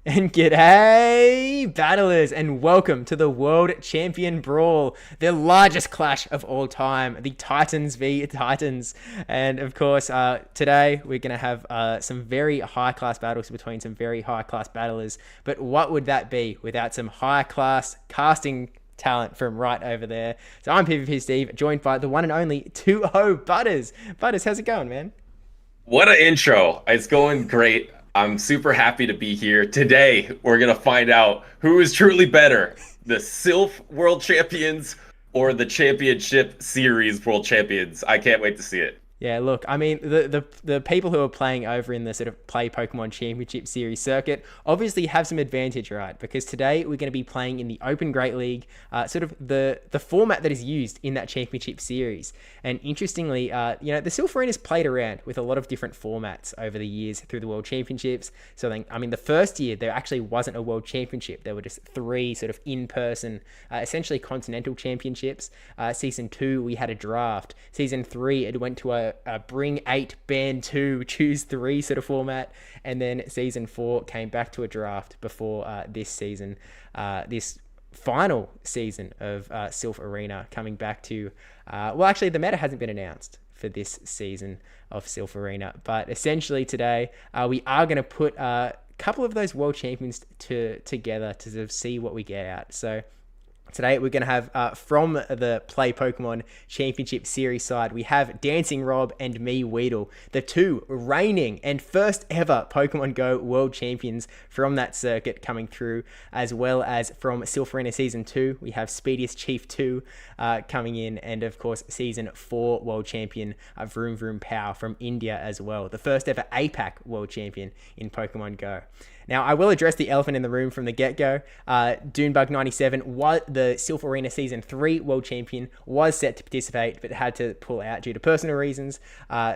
And g'day, battlers, and welcome to the World Champion Brawl, the largest clash of all time, the Titans v Titans. And of course, today we're going to have some very high-class battles between some very high-class battlers. But what would that be without some high-class casting talent from right over there? So I'm PvP Steve, joined by the one and only 2-0 Butters. Butters, how's it going, man? What an intro. It's going great. I'm super happy to be here. Today, we're going to find out who is truly better, the Silph World Champions or the Championship Series World Champions. I can't wait to see it. Yeah, look, I mean, the people who are playing over in the sort of Play Pokemon Championship Series circuit obviously have some advantage, right? Because today we're going to be playing in the Open Great League, sort of the format that is used in that Championship Series. And interestingly, the Silph Arena's played around with a lot of different formats over the years through the World Championships. So, the first year, there actually wasn't a World Championship. There were just three sort of in-person, essentially continental championships. Season 2, we had a draft. Season 3, it went to a bring 8, ban 2, choose 3 sort of format. And then season 4 came back to a draft before this season, this final season of Silph Arena coming back to, actually the meta hasn't been announced for this season of Silph Arena, but essentially today we are going to put a couple of those world champions together to sort of see what we get out. So today we're going to have, from the Play Pokemon Championship Series side, we have DancingRob and MEWeedle, the two reigning and first ever Pokemon Go World Champions from that circuit coming through, as well as from Silph Arena Season 2, we have Speediest Chief 2 coming in, and of course Season 4 World Champion VroomVroomPow from India as well, the first ever APAC World Champion in Pokemon Go. Now, I will address the elephant in the room from the get-go. Dunebug97, the Silph Arena Season 3 World Champion, was set to participate, but had to pull out due to personal reasons.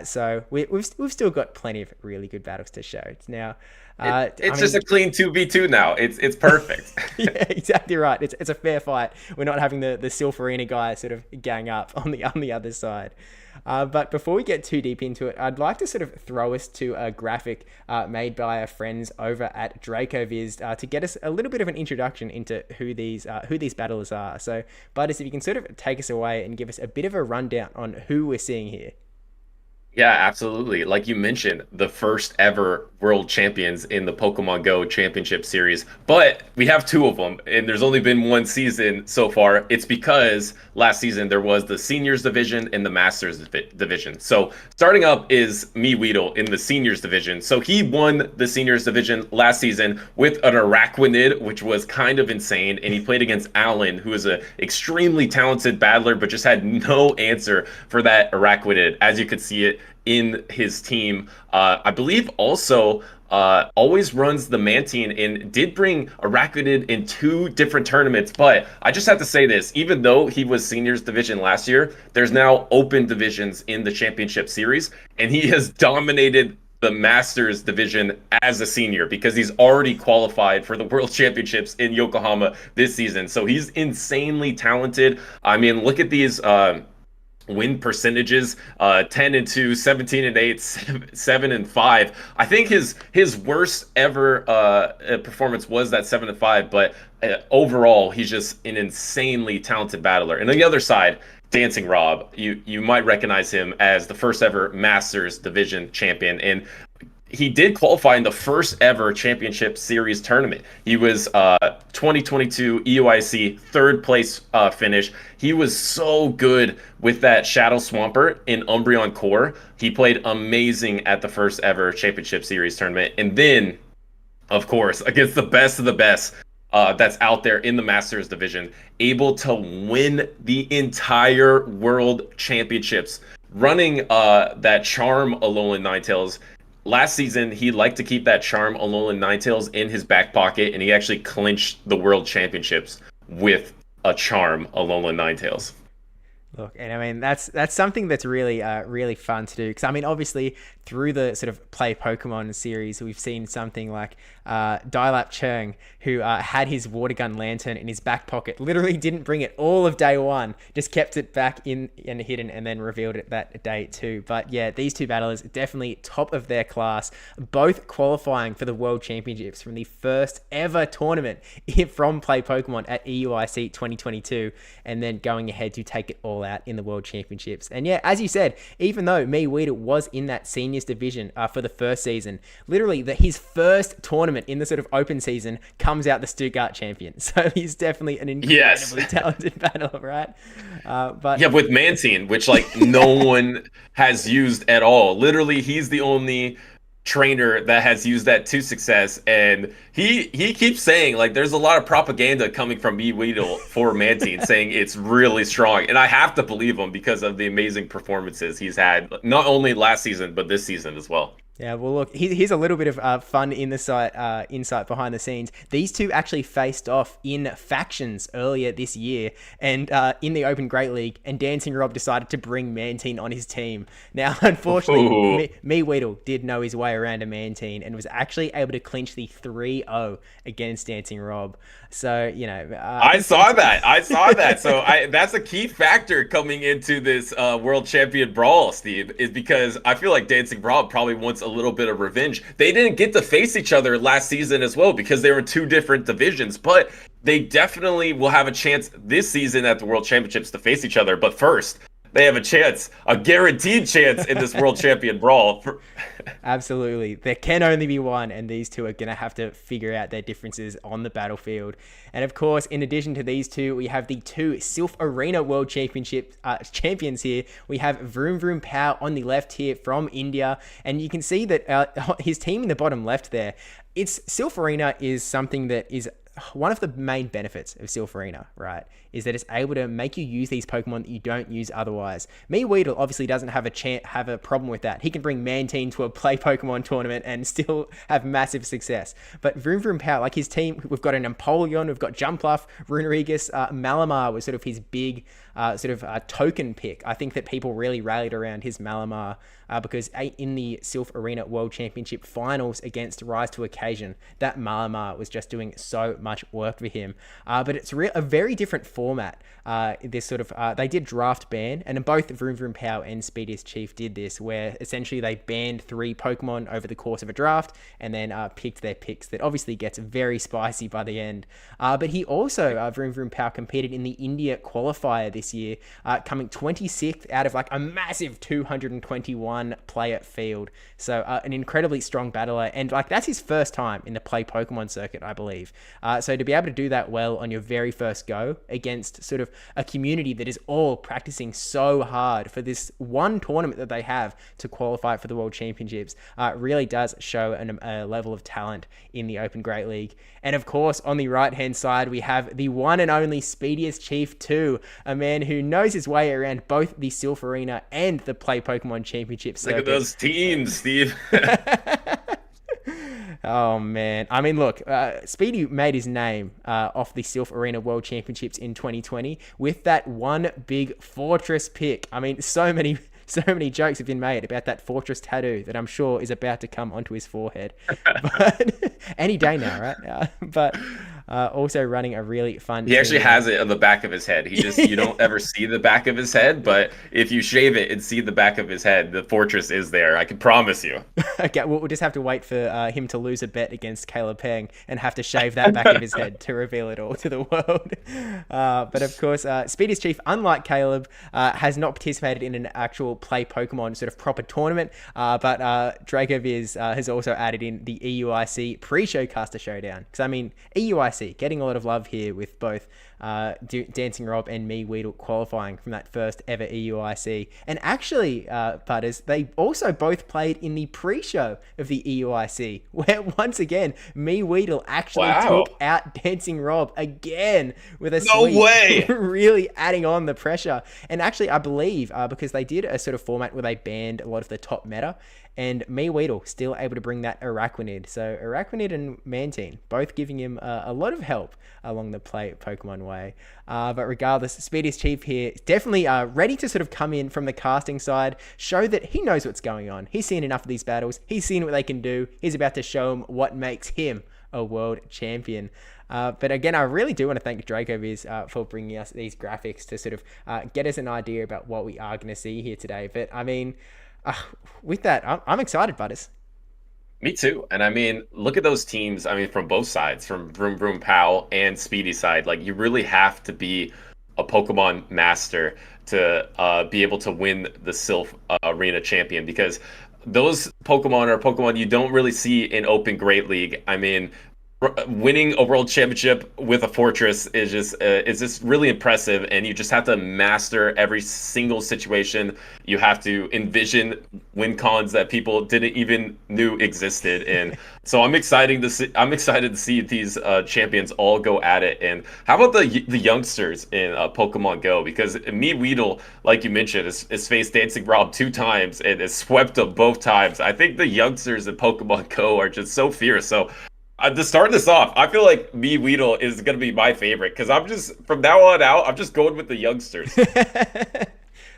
So we've still got plenty of really good battles to show. Now, It's just a clean 2v2 now. It's perfect. Yeah, exactly right. It's a fair fight. We're not having the Silph Arena guys sort of gang up on the other side. But before we get too deep into it, I'd like to sort of throw us to a graphic made by our friends over at DracoViz to get us a little bit of an introduction into who these battlers are. So, Butters, if you can sort of take us away and give us a bit of a rundown on who we're seeing here. Yeah, absolutely. Like you mentioned, the first ever world champions in the Pokemon Go Championship Series. But we have two of them, and there's only been one season so far. It's because last season there was the Seniors Division and the Masters Division. So starting up is MEWeedle in the Seniors Division. So he won the Seniors Division last season with an Araquanid, which was kind of insane. And he played against Alan, who is an extremely talented battler, but just had no answer for that Araquanid, as you could see it in his team. I believe also always runs the Mantine and did bring Araquanid in 2 different tournaments. But I just have to say this, even though he was Seniors Division last year, there's now open divisions in the Championship Series, and he has dominated the Masters Division as a senior because he's already qualified for the World Championships in Yokohama this season. So he's insanely talented. I mean, look at these win percentages, 10-2, 17-8, 7-5. I think his worst ever performance was that 7-5, but overall he's just an insanely talented battler. And on the other side, DancingRob, you might recognize him as the first ever Masters Division champion, and he did qualify in the first ever Championship Series tournament. He was 2022 EUIC third place finish. He was so good with that Shadow Swampert in Umbreon Core. He played amazing at the first ever Championship Series tournament. And then, of course, against the best of the best that's out there in the Masters Division, able to win the entire World Championships, running that Charm Alolan Ninetales. Last season, he liked to keep that Charm Alolan Ninetales in his back pocket, and he actually clinched the World Championships with a Charm Alolan Ninetales. Look, and I mean that's something that's really really fun to do, because I mean obviously through the sort of play Pokemon series we've seen something like Dialap Churng, who had his water gun lantern in his back pocket, literally didn't bring it all of day one, just kept it back in and hidden, and then revealed it that day too. But yeah, these two battlers definitely top of their class, both qualifying for the World Championships from the first ever tournament from Play Pokemon at EUIC 2022, and then going ahead to take it all out in the World Championships. And yeah, as you said, even though MEWeedle was in that seniors division for the first season, literally his first tournament in the sort of open season comes out the Stuttgart champion. So he's definitely an incredibly talented battler, right? But yeah, with Mantine, which like no one has used at all. Literally, he's the only trainer that has used that to success, and he keeps saying like there's a lot of propaganda coming from MEWeedle for Mantine saying it's really strong, and I have to believe him because of the amazing performances he's had not only last season but this season as well. Yeah, well, look, here's a little bit of fun insight behind the scenes. These two actually faced off in factions earlier this year, and in the Open Great League, and DancingRob decided to bring Mantine on his team. Now, unfortunately, MEWeedle did know his way around a Mantine and was actually able to clinch the 3-0 against DancingRob. So, you know... I saw that. So that's a key factor coming into this World Champion Brawl, Steve, is because I feel like DancingRob probably wants a little bit of revenge. They didn't get to face each other last season as well because they were in two different divisions, but they definitely will have a chance this season at the World Championships to face each other. But first, they have a chance, a guaranteed chance in this World Champion Brawl. Absolutely. There can only be one, and these two are going to have to figure out their differences on the battlefield. And of course, in addition to these two, we have the two Silph Arena World Championship champions here. We have VroomVroomPow on the left here from India, and you can see that his team in the bottom left there, Silph Arena is something that is one of the main benefits of Silph Arena, right, is that it's able to make you use these Pokemon that you don't use otherwise. MEWeedle obviously doesn't have a problem with that. He can bring Mantine to a play Pokemon tournament and still have massive success. But VroomVroomPow, like his team, we've got an Empoleon, we've got Jumpluff, Runerigus, Malamar was sort of his big token pick. I think that people really rallied around his Malamar because in the Silph Arena World Championship finals against Rise to Occasion, that Malamar was just doing so much work for him. But it's a very different format. This sort of they did draft ban, and both VroomVroomPow and Speediest Chief did this, where essentially they banned 3 Pokemon over the course of a draft, and then picked their picks. That obviously gets very spicy by the end. But he also VroomVroomPow competed in the India qualifier this year, coming 26th out of like a massive 221 player field. So an incredibly strong battler, and like that's his first time in the play Pokemon circuit, I believe. So to be able to do that well on your very first go against sort of a community that is all practicing so hard for this one tournament that they have to qualify for the World Championships really does show a level of talent in the Open Great League. And of course, on the right-hand side, we have the one and only Speediest Chief 2, a man who knows his way around both the Silph Arena and the Play Pokemon Championship circuit. Look at those teams, Steve. Oh, man. I mean, look, Speedy made his name off the Silph Arena World Championships in 2020 with that one big Fortress pick. I mean, so many jokes have been made about that Fortress tattoo that I'm sure is about to come onto his forehead. But any day now, right? But also running a really fun... He actually has it on the back of his head. You don't ever see the back of his head, but if you shave it and see the back of his head, the Fortress is there. I can promise you. Okay, we'll just have to wait for him to lose a bet against Caleb Peng and have to shave that back of his head to reveal it all to the world. But of course, Speediest Chief, unlike Caleb, has not participated in an actual play Pokemon sort of proper tournament, but Dracoviz has also added in the EUIC pre-show caster showdown. Because I mean, EUIC getting a lot of love here with both DancingRob and MEWeedle qualifying from that first ever EUIC. And actually, Butters, they also both played in the pre-show of the EUIC, where once again, MEWeedle actually took out DancingRob again with a no way, really adding on the pressure. And actually, I believe because they did a sort of format where they banned a lot of the top meta, and MEWeedle still able to bring that Araquanid. So Araquanid and Mantine both giving him a lot of help along the play Pokemon way. But regardless, Speediest Chief here definitely ready to sort of come in from the casting side, show that he knows what's going on. He's seen enough of these battles. He's seen what they can do. He's about to show them what makes him a world champion. But again, I really do want to thank DracoViz for bringing us these graphics to sort of get us an idea about what we are going to see here today. But I mean, with that, I'm excited, Butters. Me too. And I mean, look at those teams. I mean, from both sides, from VroomVroomPow and Speedy side, like you really have to be a Pokemon master to be able to win the Silph Arena Champion, because those Pokemon are Pokemon you don't really see in Open Great League. I mean, winning a world championship with a fortress is just really impressive, and you just have to master every single situation. You have to envision win cons that people didn't even knew existed, and so I'm excited to see these champions all go at it. And how about the youngsters in Pokemon Go? Because MEWeedle, like you mentioned, has faced DancingRob 2 times and has swept them both times. I think the youngsters in Pokemon Go are just so fierce. So to start this off, I feel like MEWeedle is going to be my favorite, because I'm just, from now on out, I'm just going with the youngsters.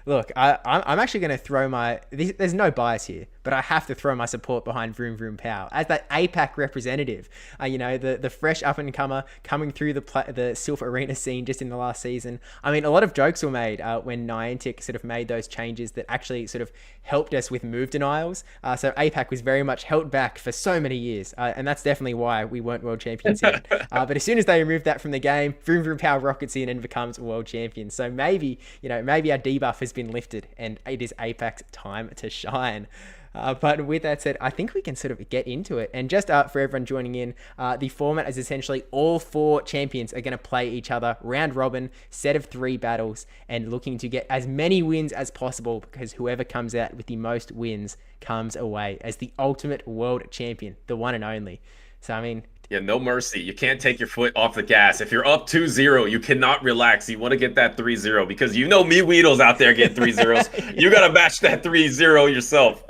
Look, I'm actually going to throw there's no bias here, but I have to throw my support behind VroomVroomPow as that APAC representative. The fresh up-and-comer coming through the Silph Arena scene just in the last season. I mean, a lot of jokes were made when Niantic sort of made those changes that actually sort of helped us with move denials. So APAC was very much held back for so many years, and that's definitely why we weren't world champions yet. But as soon as they removed that from the game, VroomVroomPow rockets in and becomes world champion. So maybe our debuff has been lifted and it is APAC's time to shine. But with that said, I think we can sort of get into it. And just for everyone joining in, the format is essentially all 4 champions are going to play each other round robin, set of 3 battles, and looking to get as many wins as possible, because whoever comes out with the most wins comes away as the ultimate world champion, the one and only. So, I mean, yeah, no mercy. You can't take your foot off the gas. If you're up 2-0, you cannot relax. You want to get that 3-0, because MEWeedle's out there getting 3-0s. You got to match that 3-0 yourself.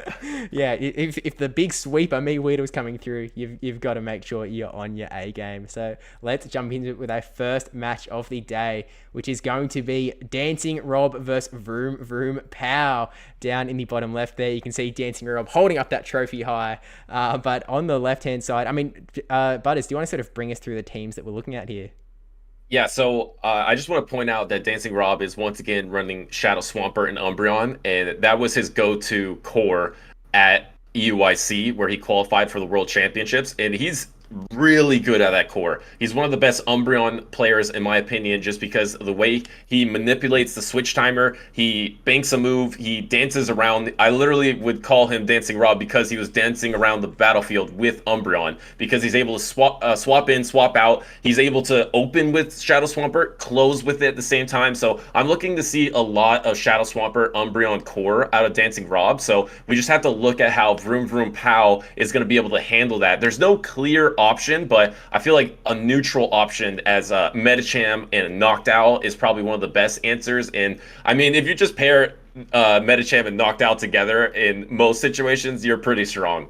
Yeah, if the big sweeper MEWeedle's coming through, you've got to make sure you're on your A game. So let's jump into it with our first match of the day, which is going to be DancingRob versus VroomVroomPow. Down in the bottom left there, you can see DancingRob holding up that trophy high. But on the left-hand side, I mean, Butters, do you want to sort of bring us through the teams that we're looking at here? Yeah, so I just want to point out that DancingRob is once again running Shadow Swampert and Umbreon, and that was his go-to core at EUIC, where he qualified for the World Championships, and he's really good at that core. He's one of the best Umbreon players, in my opinion, just because of the way he manipulates the switch timer. He banks a move, he dances around. I literally would call him DancingRob because he was dancing around the battlefield with Umbreon, because he's able to swap in, swap out. He's able to open with Shadow Swampert, close with it at the same time. So I'm looking to see a lot of Shadow Swampert Umbreon core out of DancingRob. So we just have to look at how VroomVroomPow is going to be able to handle that. There's no clear option, but I feel like a neutral option as Medicham and Noctowl is probably one of the best answers. And I mean, if you just pair Medicham and Noctowl together in most situations, you're pretty strong.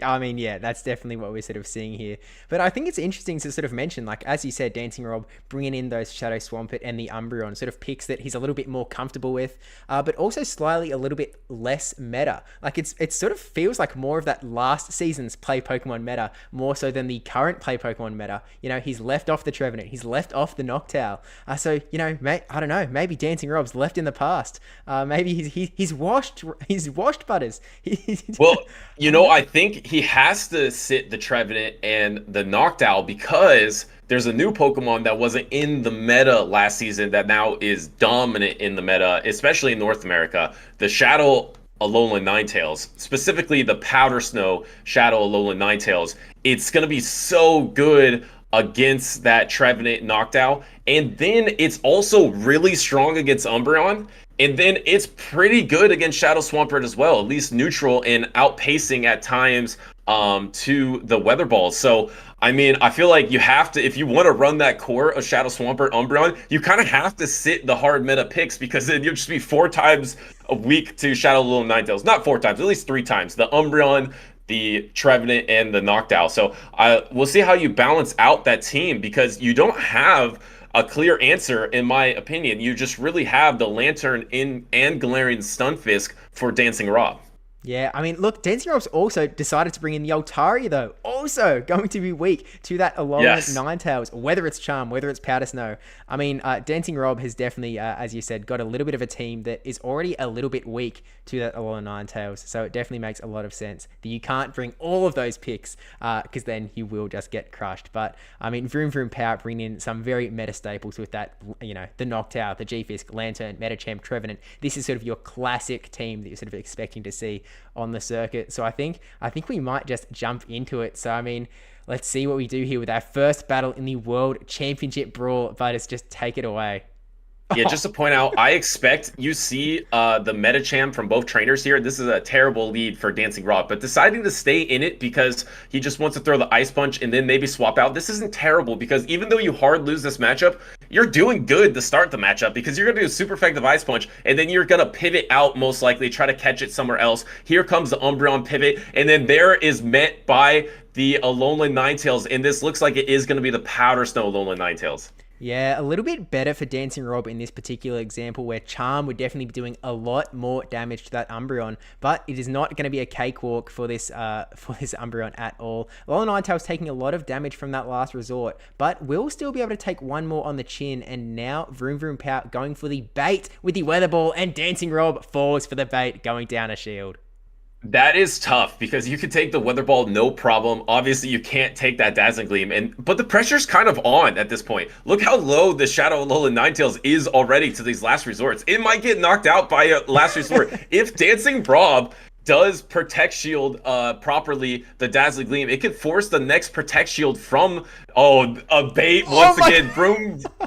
I mean, yeah, that's definitely what we're sort of seeing here. But I think it's interesting to sort of mention, like, as you said, DancingRob bringing in those Shadow Swampert and the Umbreon, sort of picks that he's a little bit more comfortable with, but also slightly a little bit less meta. Like, it sort of feels like more of that last season's play Pokemon meta, more so than the current play Pokemon meta. He's left off the Trevenant, he's left off the Noctowl. So, I don't know, maybe DancingRob's left in the past. Maybe he's washed Butters. Well, I think he has to sit the Trevenant and the Noctowl because there's a new Pokemon that wasn't in the meta last season that now is dominant in the meta, especially in North America. The Shadow Alolan Ninetales, specifically the Powder Snow Shadow Alolan Ninetales. It's going to be so good against that Trevenant Noctowl. And then it's also really strong against Umbreon. And then it's pretty good against Shadow Swampert as well, at least neutral and outpacing at times to the weather balls. So I mean, I feel like you have to, if you want to run that core of Shadow Swampert Umbreon, you kind of have to sit the hard meta picks, because then you'll just be 4 times a week to Shadow Little Ninetales. Not 4 times, at least 3 times. The Umbreon, the Trevenant, and the Noctowl. So we'll see how you balance out that team, because you don't have a clear answer, in my opinion. You just really have the Lantern and Galarian Stunfisk for DancingRob. Yeah, I mean, look, DancingRob's also decided to bring in the Altaria, though. Also going to be weak to that Alolan Ninetales, whether it's Charm, whether it's Powder Snow. I mean, DancingRob has definitely, as you said, got a little bit of a team that is already a little bit weak to that Alolan Ninetales. So it definitely makes a lot of sense that you can't bring all of those picks, because then you will just get crushed. But, I mean, VroomVroomPow bringing in some very meta staples with that, you know, the Noctowl, the G-Fisk, Lantern, Medicham, Trevenant. This is sort of your classic team that you're sort of expecting to see on the circuit. So I think we might just jump into it. So I mean, let's see what we do here with our first battle in the World Championship Brawl. Just take it away. Yeah, just to point out, I expect you see the Medicham from both trainers here. This is a terrible lead for DancingRob, but deciding to stay in it because he just wants to throw the Ice Punch and then maybe swap out. This isn't terrible, because even though you hard lose this matchup, you're doing good to start the matchup, because you're going to do a super effective Ice Punch, and then you're going to pivot out, most likely, try to catch it somewhere else. Here comes the Umbreon pivot, and then there is met by the Alolan Ninetales, and this looks like it is going to be the Powder Snow Alolan Ninetales. Yeah, a little bit better for DancingRob in this particular example, where Charm would definitely be doing a lot more damage to that Umbreon, but it is not going to be a cakewalk for this Umbreon at all. Alolan Ninetale's taking a lot of damage from that last resort, but will still be able to take one more on the chin, and now VroomVroomPow going for the bait with the Weather Ball, and DancingRob falls for the bait, going down a shield. That is tough, because you can take the Weather Ball no problem. Obviously, you can't take that Dazzling Gleam, but the pressure's kind of on at this point. Look how low the Shadow Alolan Ninetales is already to these last resorts. It might get knocked out by a last resort. If DancingRob does Protect Shield properly, the Dazzling Gleam, it could force the next Protect Shield from, a bait once again.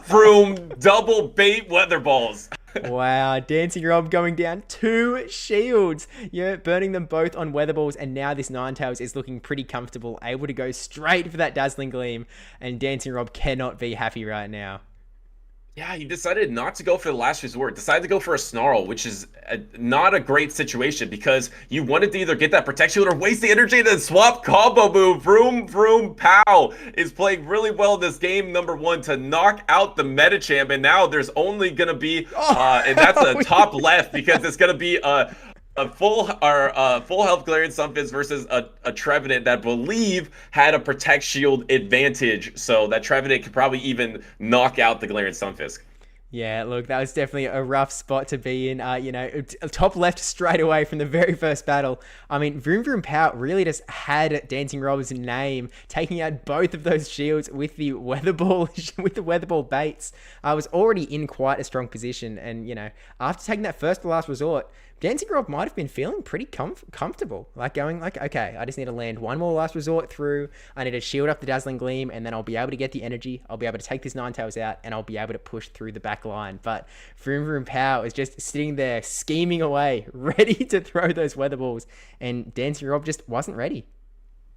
Vroom, double bait Weather Balls. Wow, DancingRob going down 2 shields. Yeah, burning them both on Weather Balls, and now this Ninetales is looking pretty comfortable, able to go straight for that Dazzling Gleam, and DancingRob cannot be happy right now. Yeah, he decided not to go for the last resort, decided to go for a Snarl, which is not a great situation, because you wanted to either get that Protect Shield or waste the energy and then swap combo move. VroomVroomPow is playing really well in this game, number 1, to knock out the Medicham, and now there's only going to be, and that's a top left, because it's going to be a full health Galarian Stunfisk versus a Trevenant that I believe had a Protect Shield advantage, so that Trevenant could probably even knock out the Galarian Stunfisk. Yeah, look, that was definitely a rough spot to be in. Top left straight away from the very first battle. I mean, VroomVroomPow really just had DancingRob's name, taking out both of those shields with the Weather Ball, with the Weather Ball baits. I was already in quite a strong position, and after taking that first to last resort, DancingRob might have been feeling pretty comfortable, going okay, I just need to land one more last resort through. I need to shield up the Dazzling Gleam, and then I'll be able to get the energy. I'll be able to take this Ninetales out, and I'll be able to push through the back line. But VroomVroomPow is just sitting there scheming away, ready to throw those Weather Balls, and DancingRob just wasn't ready.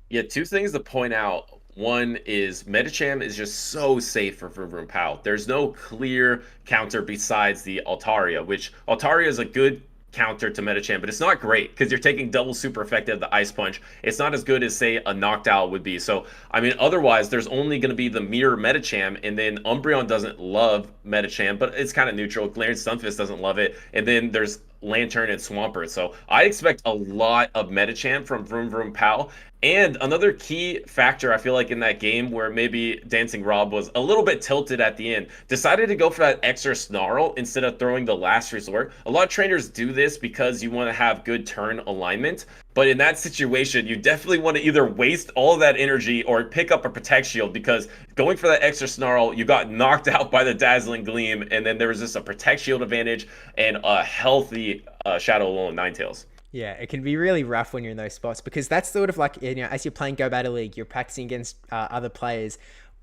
Yeah, 2 things to point out. One is Medicham is just so safe for VroomVroomPow. There's no clear counter besides the Altaria, which Altaria is a good counter to Medicham, but it's not great, because you're taking double super effective, the Ice Punch. It's not as good as, say, a Noctowl would be. So, I mean, otherwise, there's only going to be the mirror Medicham, and then Umbreon doesn't love Medicham, but it's kind of neutral. Galarian Stunfisk doesn't love it, and then there's Lantern and Swampert. So I expect a lot of Medicham from VroomVroomPow. And another key factor, I feel like, in that game where maybe DancingRob was a little bit tilted at the end, decided to go for that extra Snarl instead of throwing the last resort. A lot of trainers do this because you want to have good turn alignment. But in that situation, you definitely want to either waste all of that energy or pick up a Protect Shield, because going for that extra Snarl, you got knocked out by the Dazzling Gleam, and then there was just a Protect Shield advantage and a healthy Shadow Alolan Ninetales. Yeah, it can be really rough when you're in those spots, because that's sort of like, as you're playing Go Battle League, you're practicing against other players.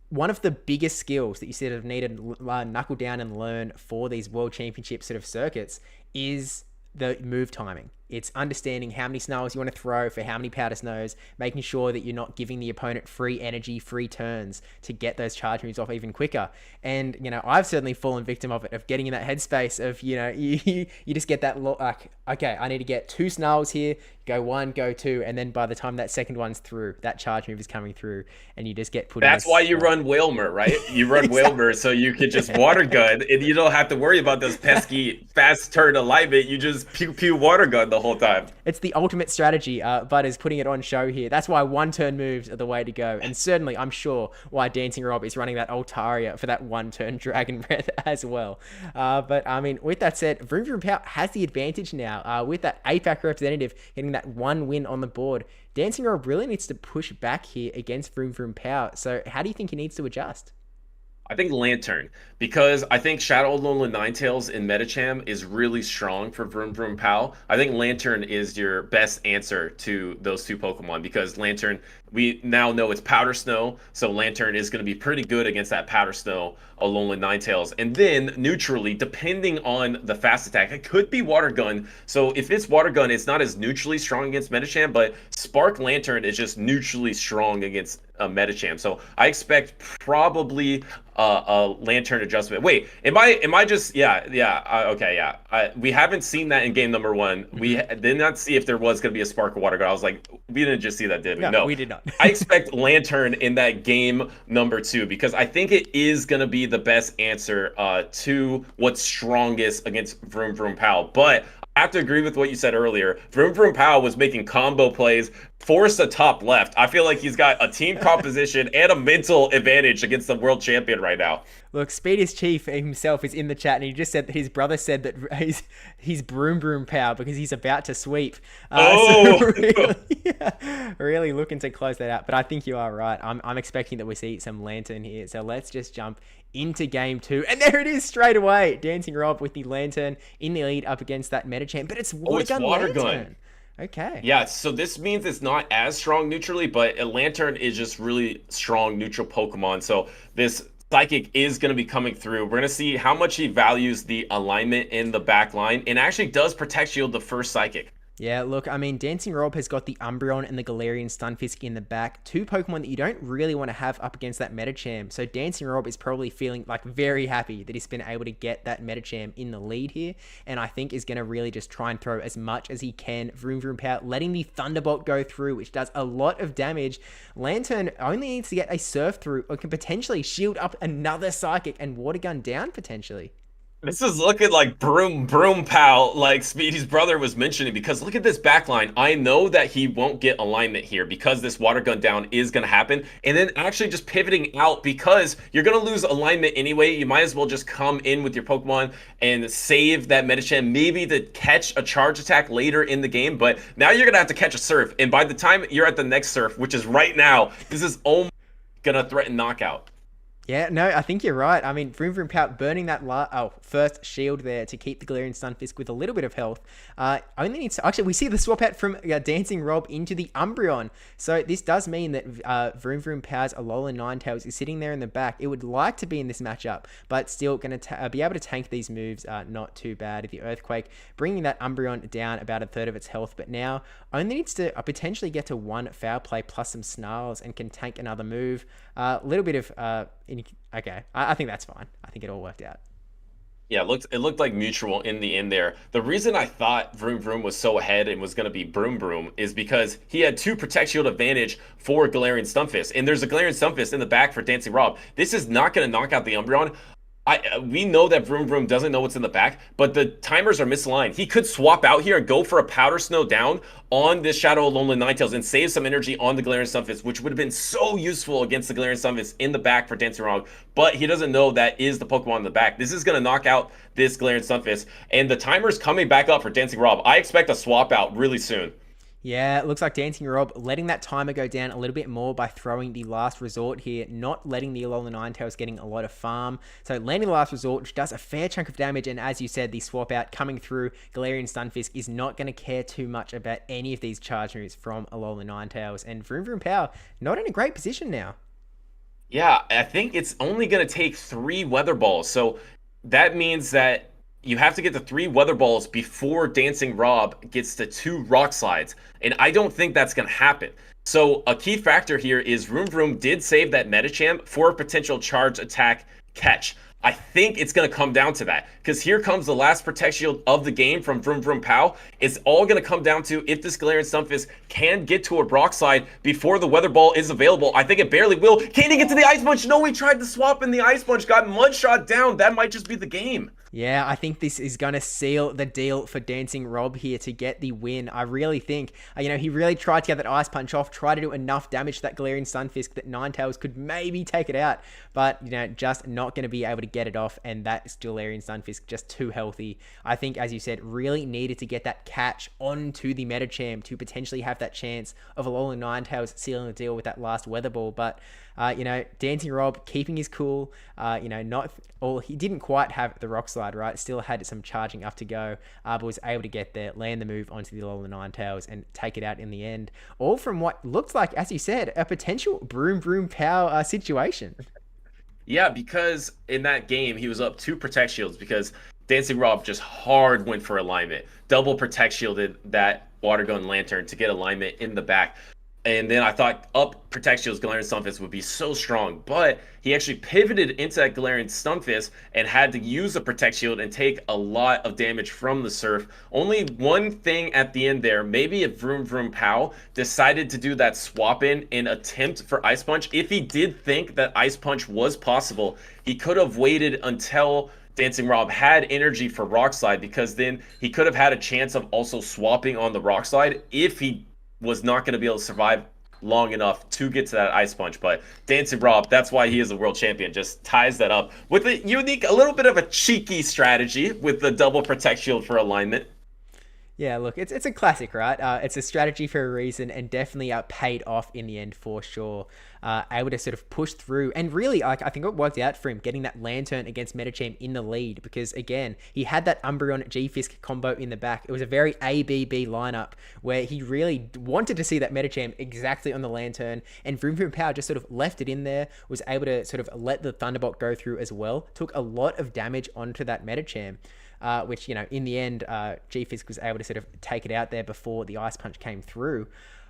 One of the biggest skills that you sort of need to knuckle down and learn for these World Championship sort of circuits is the move timing. It's understanding how many snarls you want to throw for how many powder snows, making sure that you're not giving the opponent free energy, free turns to get those charge moves off even quicker. And, I've certainly fallen victim of it, of getting in that headspace of, you just get that like, okay, I need to get 2 snarls here, go 1, go 2, and then by the time that second one's through, that charge move is coming through, and you just get put That's why you run Whalmer, right? You run Whalmer so you can just water gun, and you don't have to worry about those pesky fast turn alignment. You just pew pew water gun the whole time. It's the ultimate strategy. Bud is putting it on show here. That's why 1-turn moves are the way to go, and certainly I'm sure why DancingRob is running that Altaria for that 1-turn Dragon Breath as well. But I mean, with that said, VroomVroomPow has the advantage now with that APAC representative getting that 1 win on the board. DancingRob really needs to push back here against VroomVroomPow. So how do you think he needs to adjust? I think Lantern, because I think Shadow Alolan Ninetales in Metacham is really strong for VroomVroomPow. I think Lantern is your best answer to those 2 Pokemon, because Lantern, we now know it's Powder Snow, so Lantern is going to be pretty good against that Powder Snow Alolan Ninetales. And then neutrally, depending on the fast attack, it could be Water Gun. So if it's Water Gun, it's not as neutrally strong against Metacham, but Spark Lantern is just neutrally strong against Metacham. So I expect probably a Lantern adjustment. Wait, am I just okay, yeah. We haven't seen that in game number 1. We did not see if there was going to be a Spark or Water Gun. I was like, we didn't just see that, did we? No, we did not. I expect Lantern in that game number 2, because I think it is going to be the best answer to what's strongest against VroomVroomPow. But I have to agree with what you said earlier. VroomVroomPow was making combo plays, force a top left. I feel like he's got a team composition and a mental advantage against the world champion right now. Look, Speediest Chief himself is in the chat, and he just said that his brother said that he's VroomVroomPow because he's about to sweep. So really looking to close that out. But I think you are right. I'm expecting that we see some Lantern here. So let's just jump into game 2. And there it is straight away. DancingRob with the Lantern in the lead up against that Metacham. But it's Water Gun Lantern. Okay. Yeah, so this means it's not as strong neutrally, but a Lantern is just really strong neutral Pokemon. So this Psychic is going to be coming through. We're going to see how much he values the alignment in the back line, and actually does Protect Shield the first Psychic. Yeah, look, I mean, DancingRob has got the Umbreon and the Galarian Stunfisk in the back. 2 Pokemon that you don't really want to have up against that Metacham. So DancingRob is probably feeling like very happy that he's been able to get that Metacham in the lead here. And I think is going to really just try and throw as much as he can. VroomVroomPow letting the Thunderbolt go through, which does a lot of damage. Lantern only needs to get a Surf through, or can potentially shield up another Psychic and Water Gun down potentially. This is looking like VroomVroomPow, like Speedy's brother was mentioning, because look at this backline. I know that he won't get alignment here because this Water Gun down is going to happen. And then actually just pivoting out, because you're going to lose alignment anyway. You might as well just come in with your Pokemon and save that Metacham, maybe to catch a charge attack later in the game. But now you're going to have to catch a Surf. And by the time you're at the next Surf, which is right now, this is almost going to threaten knockout. Yeah, no, I think you're right. I mean, VroomVroomPow burning that first shield there to keep the Galarian Stunfisk with a little bit of health. Only needs to... Actually, we see the swap out from DancingRob into the Umbreon. So this does mean that VroomVroomPow's Alolan Ninetales is sitting there in the back. It would like to be in this matchup, but still going to be able to tank these moves not too bad. The Earthquake, bringing that Umbreon down about a third of its health, but now only needs to potentially get to 1 Foul Play plus some Snarls and can tank another move. A little bit of... Okay, I think that's fine. I think it all worked out. Yeah, it looked like mutual in the end there. The reason I thought VroomVroom was so ahead and was going to be Broom is because he had 2 Protect Shield advantage for Galarian Stunfisk. And there's a Galarian Stunfisk in the back for DancingRob. This is not going to knock out the Umbreon. We know that VroomVroom doesn't know what's in the back, but the timers are misaligned. He could swap out here and go for a Powder Snow down on this Shadow Alolan Ninetales and save some energy on the Galarian Stunfisk, which would have been so useful against the Galarian Stunfisk in the back for DancingRob, but he doesn't know that is the Pokemon in the back. This is going to knock out this Galarian Stunfisk, and the timer's coming back up for DancingRob. I expect a swap out really soon. Yeah, it looks like DancingRob letting that timer go down a little bit more by throwing the Last Resort here, not letting the Alolan Ninetales getting a lot of farm. So landing the Last Resort, which does a fair chunk of damage, and as you said, the swap out coming through, Galarian Stunfisk is not going to care too much about any of these charge moves from Alolan Ninetales, and VroomVroomPow not in a great position now. Yeah, I think it's only going to take 3 Weather Balls, so that means that you have to get the 3 weather balls before DancingRob gets to 2 rock slides. And I don't think that's going to happen. So a key factor here is VroomVroom did save that Medicham for a potential charge attack catch. I think it's going to come down to that, because here comes the last Protect Shield of the game from VroomVroomPow. It's all going to come down to if this Galarian Stunfisk can get to a rock slide before the Weather Ball is available. I think it barely will. Can he get to the Ice Punch? No, he tried to swap and the Ice Punch got Mudshot down. That might just be the game. Yeah, I think this is going to seal the deal for DancingRob here to get the win. I really think, he really tried to get that Ice Punch off, try to do enough damage to that Galarian Stunfisk that Ninetales could maybe take it out, but, just not going to be able to get it off, and that Galarian Stunfisk just too healthy. I think, as you said, really needed to get that catch onto the Medicham to potentially have that chance of Alolan Ninetales sealing the deal with that last Weather Ball, but DancingRob keeping his cool, he didn't quite have the Rock Slide, right? Still had some charging up to go, but was able to get there, land the move onto the Alolan Ninetales and take it out in the end. All from what looked like, as you said, a potential VroomVroomPow situation. Yeah, because in that game, he was up 2 Protect Shields because DancingRob just hard went for alignment. Double Protect Shielded that Water Gun Lantern to get alignment in the back. And then I thought up Protect Shields Galarian Stunfisk would be so strong, but he actually pivoted into that Galarian Stunfisk and had to use the Protect Shield and take a lot of damage from the Surf. Only one thing at the end there, maybe if VroomVroomPow decided to do that swap in attempt for Ice Punch, if he did think that Ice Punch was possible, he could have waited until DancingRob had energy for Rock Slide, because then he could have had a chance of also swapping on the Rock Slide if he was not going to be able to survive long enough to get to that Ice Punch. But DancingRob, that's why he is a world champion, just ties that up with a unique, a little bit of a cheeky strategy with the double Protect Shield for alignment. Yeah, look, it's a classic, right? It's a strategy for a reason, and definitely paid off in the end for sure. Able to sort of push through, and really, I think it worked out for him getting that Lantern against Medicham in the lead, because again, he had that Umbreon G-Fisk combo in the back. It was a very ABB lineup where he really wanted to see that Medicham exactly on the Lantern, and VroomVroomPow just sort of left it in there, was able to sort of let the Thunderbolt go through as well, took a lot of damage onto that Medicham. Which, in the end, G-Fisk was able to sort of take it out there before the Ice Punch came through.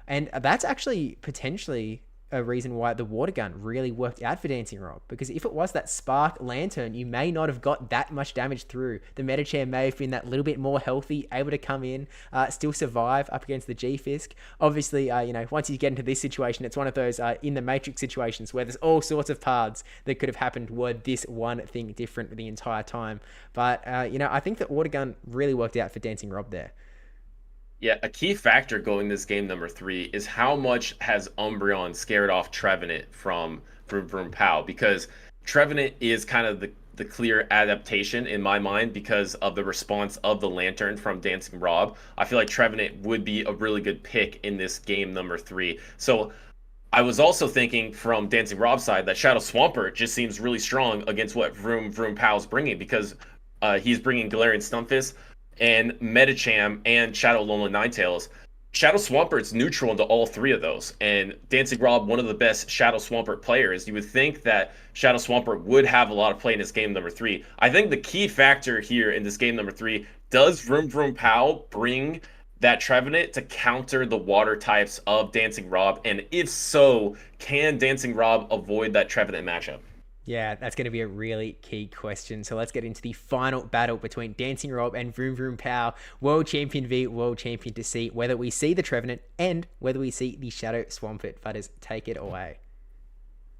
And that's actually potentially a reason why the Water Gun really worked out for DancingRob, because if it was that Spark Lantern, you may not have got that much damage through. The Medicham may have been that little bit more healthy, able to come in, still survive up against the G-Fisk. Obviously, once you get into this situation, it's one of those in the Matrix situations where there's all sorts of paths that could have happened were this one thing different the entire time. But, I think that Water Gun really worked out for DancingRob there. Yeah, a key factor going this game number 3 is how much has Umbreon scared off Trevenant from VroomVroomPow, because Trevenant is kind of the clear adaptation in my mind because of the response of the Lantern from DancingRob. I feel like Trevenant would be a really good pick in this game number 3. So I was also thinking from DancingRob's side that Shadow Swampert just seems really strong against what VroomVroomPow's bringing, because he's bringing Galarian Stunfisk and Medicham and Shadow Alolan Ninetales. Shadow Swampert's neutral into all 3 of those, and DancingRob, one of the best Shadow Swampert players. You would think that Shadow Swampert would have a lot of play in this game number 3. I think the key factor here in this game number 3, does VroomVroomPow bring that Trevenant to counter the water types of DancingRob, and if so, can DancingRob avoid that Trevenant matchup? Yeah, that's going to be a really key question. So let's get into the final battle between DancingRob and VroomVroomPow, World Champion v World Champion, to see whether we see the Trevenant and whether we see the Shadow Swampert. Butters, take it away.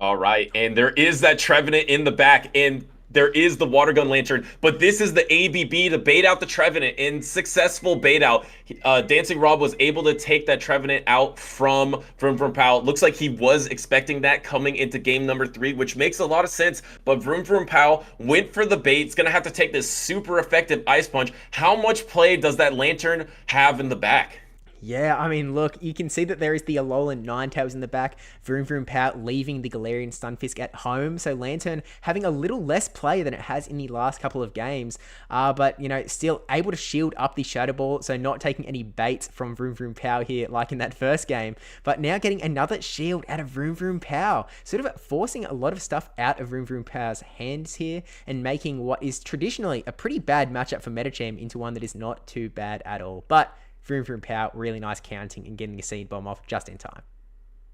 All right, and there is that Trevenant in the back, and there is the Water Gun Lantern, but this is the ABB to bait out the Trevenant, and successful bait out. DancingRob was able to take that Trevenant out from VroomVroomPow. Looks like he was expecting that coming into game number 3, which makes a lot of sense, but VroomVroomPow went for the bait. It's going to have to take this super effective Ice Punch. How much play does that Lantern have in the back? Yeah, I mean, look, you can see that there is the Alolan Ninetales in the back. VroomVroomPow leaving the Galarian Stunfisk at home. So Lantern having a little less play than it has in the last couple of games. But, still able to shield up the Shadow Ball. So not taking any baits from VroomVroomPow here like in that first game. But now getting another shield out of VroomVroomPow. Sort of forcing a lot of stuff out of VroomVroomPow's hands here. And making what is traditionally a pretty bad matchup for Metacham into one that is not too bad at all. But VroomVroomPow, really nice counting and getting a seed bomb off just in time.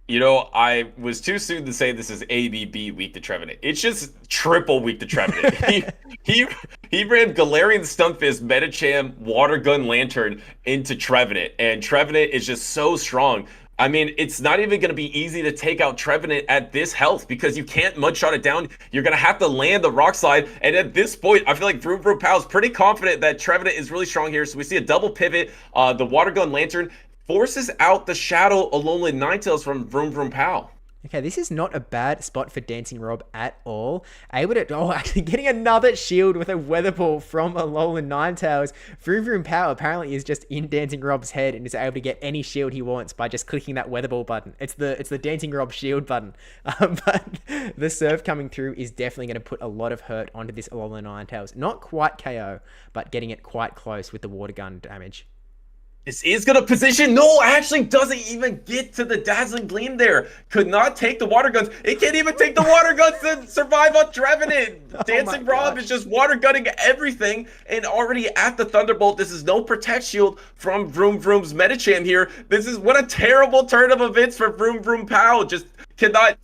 I was too soon to say this is ABB weak to Trevenant. It's just triple weak to Trevenant. he ran Galarian Stunfisk, Metacham, Water Gun Lantern into Trevenant, and Trevenant is just so strong. I mean, it's not even going to be easy to take out Trevenant at this health because you can't mudshot it down. You're going to have to land the Rock Slide. And at this point, I feel like VroomVroomPow is pretty confident that Trevenant is really strong here. So we see a double pivot. The Water Gun Lantern forces out the Shadow Alolan Ninetales from VroomVroomPow. Okay, this is not a bad spot for DancingRob at all. Able to, actually getting another shield with a Weather Ball from Alolan Ninetales. VroomVroomPow apparently is just in DancingRob's head and is able to get any shield he wants by just clicking that Weather Ball button. It's the DancingRob shield button. But the serve coming through is definitely going to put a lot of hurt onto this Alolan Ninetales. Not quite KO, but getting it quite close with the Water Gun damage. This is going to position. No, actually doesn't even get to the Dazzling Gleam there. Could not take the Water Guns. It can't even take the Water Guns to survive on Trevenant. DancingRob is just Water Gunning everything and already at the Thunderbolt. This is no Protect Shield from VroomVroom's Metacham here. This is what a terrible turn of events for VroomVroomPow. Just cannot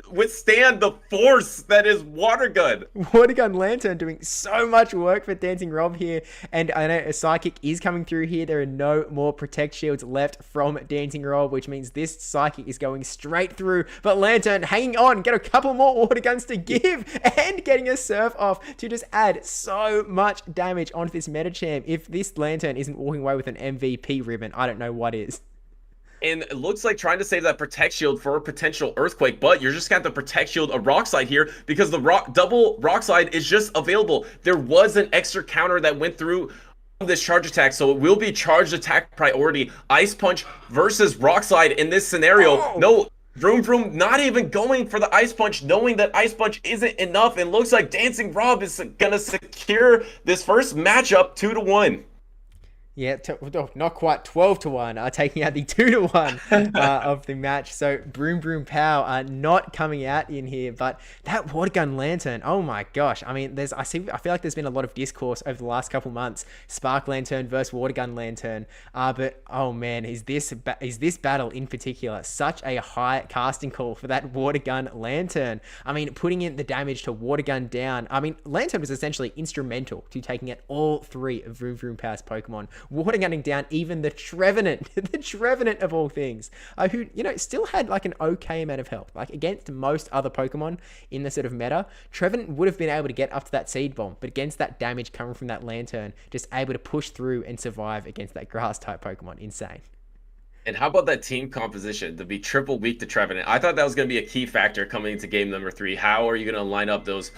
withstand the force that is Water Gun. Water Gun Lantern doing so much work for DancingRob here. And I know a Psychic is coming through here. There are no more Protect Shields left from DancingRob, which means this Psychic is going straight through. But Lantern hanging on, get a couple more Water Guns to give, and getting a Surf off to just add so much damage onto this Metacham. If this Lantern isn't walking away with an MVP ribbon, I don't know what is. And it looks like trying to save that Protect Shield for a potential Earthquake, but you're just going to have to Protect Shield a Rock Slide here because the double Rock Slide is just available. There was an extra counter that went through this charge attack, so it will be charged attack priority. Ice Punch versus Rock Slide in this scenario. Oh. No, VroomVroom not even going for the Ice Punch, knowing that Ice Punch isn't enough, and looks like DancingRob is going to secure this first matchup 2-1. Yeah, not quite 12-1, taking out the 2-1 of the match. So VroomVroomPow not coming out in here, but that Water Gun Lantern, oh my gosh! I mean, I feel like there's been a lot of discourse over the last couple months, Spark Lantern versus Water Gun Lantern. But oh man, is this battle in particular such a high casting call for that Water Gun Lantern? I mean, putting in the damage to Water Gun down. I mean, Lantern was essentially instrumental to taking out all three of VroomVroomPow's Pokemon. Water Gunning down even the Trevenant, the Trevenant of all things, who, still had like an okay amount of health. Like against most other Pokemon in the sort of meta, Trevenant would have been able to get up to that Seed Bomb, but against that damage coming from that Lantern, just able to push through and survive against that Grass-type Pokemon. Insane. And how about that team composition to be triple weak to Trevenant? I thought that was going to be a key factor coming into game number 3. How are you going to line up those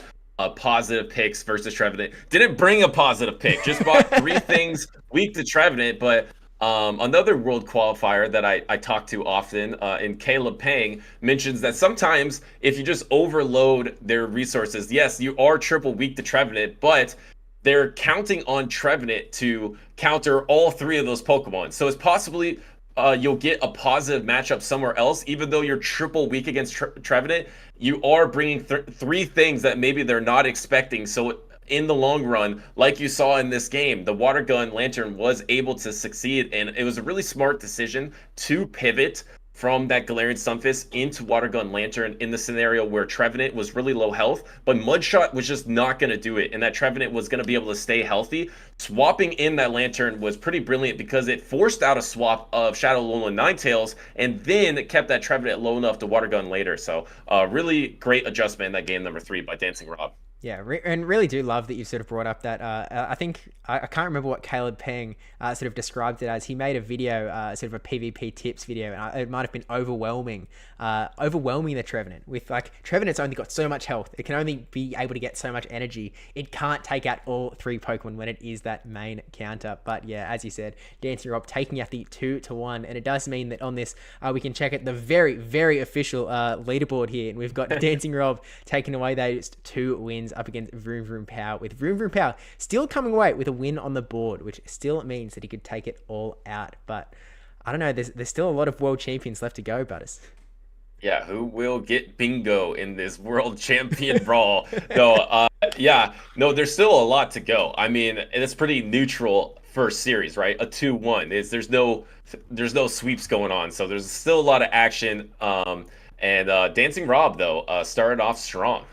positive picks versus Trevenant? Didn't bring a positive pick, just bought 3 things weak to Trevenant. But another world qualifier that I talk to often, in Caleb Pang, mentions that sometimes if you just overload their resources, yes, you are triple weak to Trevenant, but they're counting on Trevenant to counter all 3 of those Pokemon. So it's possibly you'll get a positive matchup somewhere else, even though you're triple weak against Trevenant. You are bringing 3 things that maybe they're not expecting. So in the long run, like you saw in this game, the Water Gun Lantern was able to succeed, and it was a really smart decision to pivot from that Galarian Stunfisk into Water Gun Lantern in the scenario where Trevenant was really low health, but Mudshot was just not going to do it, and that Trevenant was going to be able to stay healthy. Swapping in that Lantern was pretty brilliant because it forced out a swap of Shadow Alolan Ninetales, and then it kept that Trevenant low enough to Water Gun later. So really great adjustment in that game number 3 by DancingRob. Yeah, and really do love that you've sort of brought up that. I think I can't remember what Caleb Peng sort of described it as. He made a video, sort of a PvP tips video, and it might have been overwhelming the Trevenant. With like Trevenant's only got so much health, it can only be able to get so much energy. It can't take out all three Pokemon when it is that main counter. But yeah, as you said, DancingRob taking out the 2-1, and it does mean that on this we can check out the very official leaderboard here, and we've got DancingRob taking away those 2 wins up against VroomVroomPow, with VroomVroomPow still coming away with a win on the board, which still means that he could take it all out. But I don't know, there's still a lot of world champions left to go, Butters. Yeah, who will get bingo in this World Champion Brawl? No, yeah, no, there's still a lot to go. I mean, it's pretty neutral first series, right? A 2-1. There's no sweeps going on, so there's still a lot of action. And DancingRob though started off strong.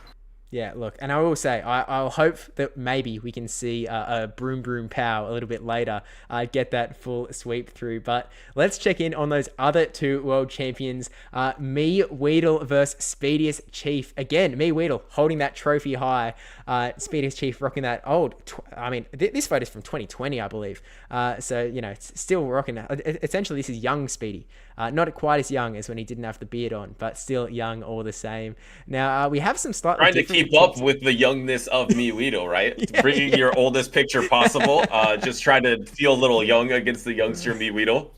Yeah, look, and I will say, I'll hope that maybe we can see a VroomVroomPow a little bit later get that full sweep through. But let's check in on those other 2 world champions. MEWeedle versus Speediest Chief. Again, MEWeedle holding that trophy high. Speediest Chief rocking that old... this photo's from 2020, I believe. So, you know, it's still rocking. Essentially, this is young Speedy. Not quite as young as when he didn't have the beard on, but still young all the same. Now, we have some slightly trying to keep up with the youngness of MEWeedle, right? Yeah, bringing your oldest picture possible. Just trying to feel a little young against the youngster MEWeedle.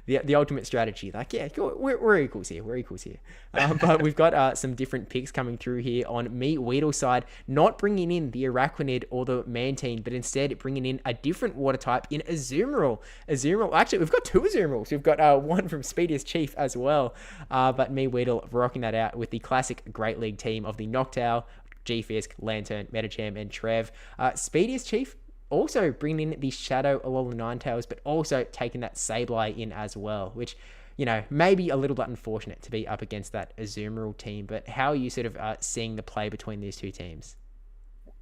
The ultimate strategy. Like, yeah, we're equals here. We're equals here. But we've got some different picks coming through here on MEWeedle's side, not bringing in the Araquanid or the Mantine, but instead bringing in a different water type in Azumarill. Actually, we've got 2 Azumarills. We've got one from Speediest Chief as well. But MEWeedle rocking that out with the classic Great League team of the Noctowl, G-Fisk, Lantern, Metacham, and Trev. Speediest Chief also bringing in the Shadow Alola Ninetales, but also taking that Sableye in as well, which, you know, maybe a little bit unfortunate to be up against that Azumarill team. But how are you sort of seeing the play between these 2 teams?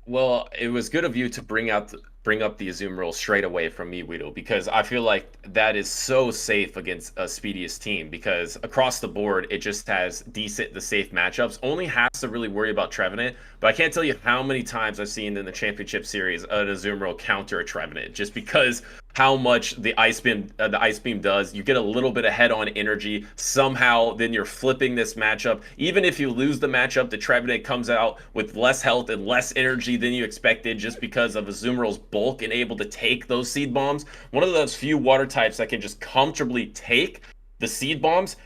Well, it was good of you to bring up the Azumarill straight away from MEWeedle, because I feel like that is so safe against a Speediest team, because across the board it just has the safe matchups. Only has to really worry about Trevenant, but I can't tell you how many times I've seen in the championship series an Azumarill counter a Trevenant, just because how much the ice beam does. You get a little bit of head-on energy somehow, then you're flipping this matchup. Even if you lose the matchup, the Trevenant comes out with less health and less energy than you expected, just because of Azumarill's bulk and able to take those seed bombs. One of those few water types that can just comfortably take the seed bombs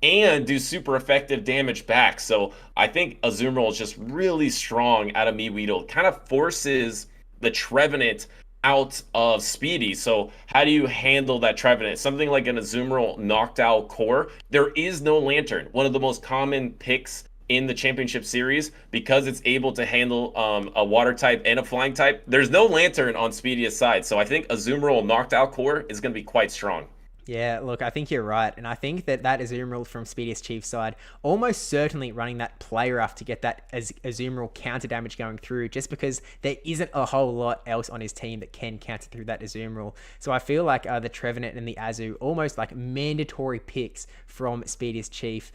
and do super effective damage back. So I think Azumarill is just really strong out of MEWeedle. Kind of forces the Trevenant out of Speedy. So how do you handle that Trevenant? Something like an Azumarill Noctowl core. There is no Lantern, one of the most common picks in the championship series, because it's able to handle a water type and a flying type. There's no Lantern on Speediest side, so I think Azumarill Noctowl core is going to be quite strong. Yeah, look, I think you're right. And I think that Azumarill from Speediest Chief's side almost certainly running that play rough to get that Azumarill counter damage going through, just because there isn't a whole lot else on his team that can counter through that Azumarill. So I feel like the Trevenant and the Azu almost like mandatory picks from Speediest Chief.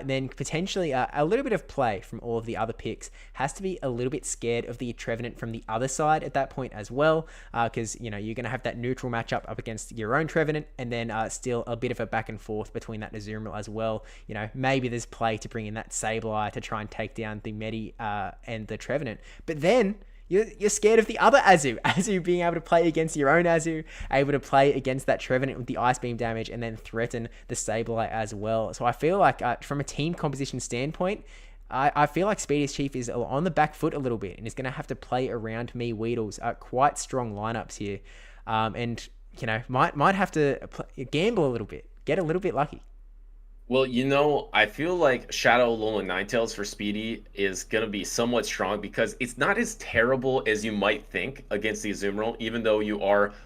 Then potentially a little bit of play from all of the other picks. Has to be a little bit scared of the Trevenant from the other side at that point as well, because, you know, you're going to have that neutral matchup up against your own Trevenant, and then still a bit of a back and forth between that Azumarill as well. You know, maybe there's play to bring in that Sableye to try and take down the Medi and the Trevenant. But then you're scared of the other Azu being able to play against your own Azu, able to play against that Trevenant with the Ice Beam damage, and then threaten the Sableye as well. So I feel like from a team composition standpoint, I feel like Speediest Chief is on the back foot a little bit and is going to have to play around MEWeedle's quite strong lineups here. And you know, might have to gamble a little bit, get a little bit lucky. Well, you know, I feel like Shadow Alola Ninetales for Speedy is going to be somewhat strong, because it's not as terrible as you might think against the Azumarill, even though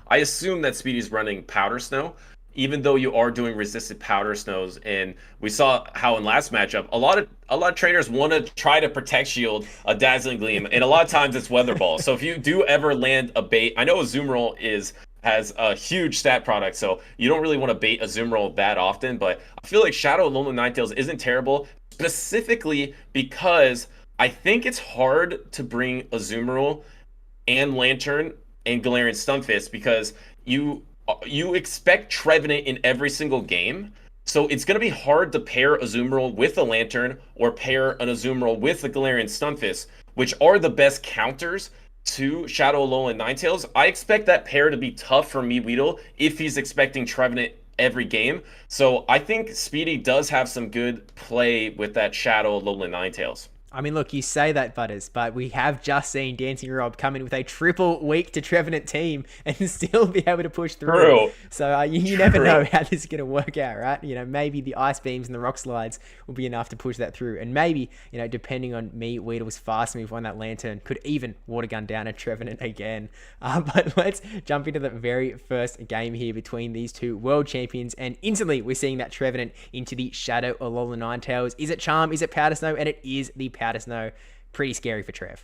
I assume that Speedy's running Powder Snow, even though you are doing resisted Powder Snows. And we saw how in last matchup, a lot of trainers want to try to protect shield a Dazzling Gleam, and a lot of times it's Weather Ball. So if you do ever land a bait, I know Azumarill has a huge stat product, so you don't really want to bait Azumarill that often, but I feel like Shadow Alola Ninetales isn't terrible, specifically because I think it's hard to bring Azumarill and Lantern and Galarian Stunfisk because you expect Trevenant in every single game. So it's going to be hard to pair Azumarill with a Lantern or pair an Azumarill with a Galarian Stunfisk, which are the best counters to Shadow Alolan Ninetales. I expect that pair to be tough for MEWeedle if he's expecting Trevenant every game. So I think Speedy does have some good play with that Shadow Alolan Ninetales. I mean, look, you say that, Butters, but we have just seen DancingRob come in with a triple weak to Trevenant team and still be able to push through. True. So you never know how this is going to work out, right? You know, maybe the ice beams and the rock slides will be enough to push that through. And maybe, you know, depending on Weedle's fast move on that Lantern, could even water gun down a Trevenant again. But let's jump into the very first game here between these two world champions. And instantly, we're seeing that Trevenant into the Shadow Alolan Ninetales. Is it Charm? Is it Powder Snow? And it is the Powder Snow. Pretty scary for Trev.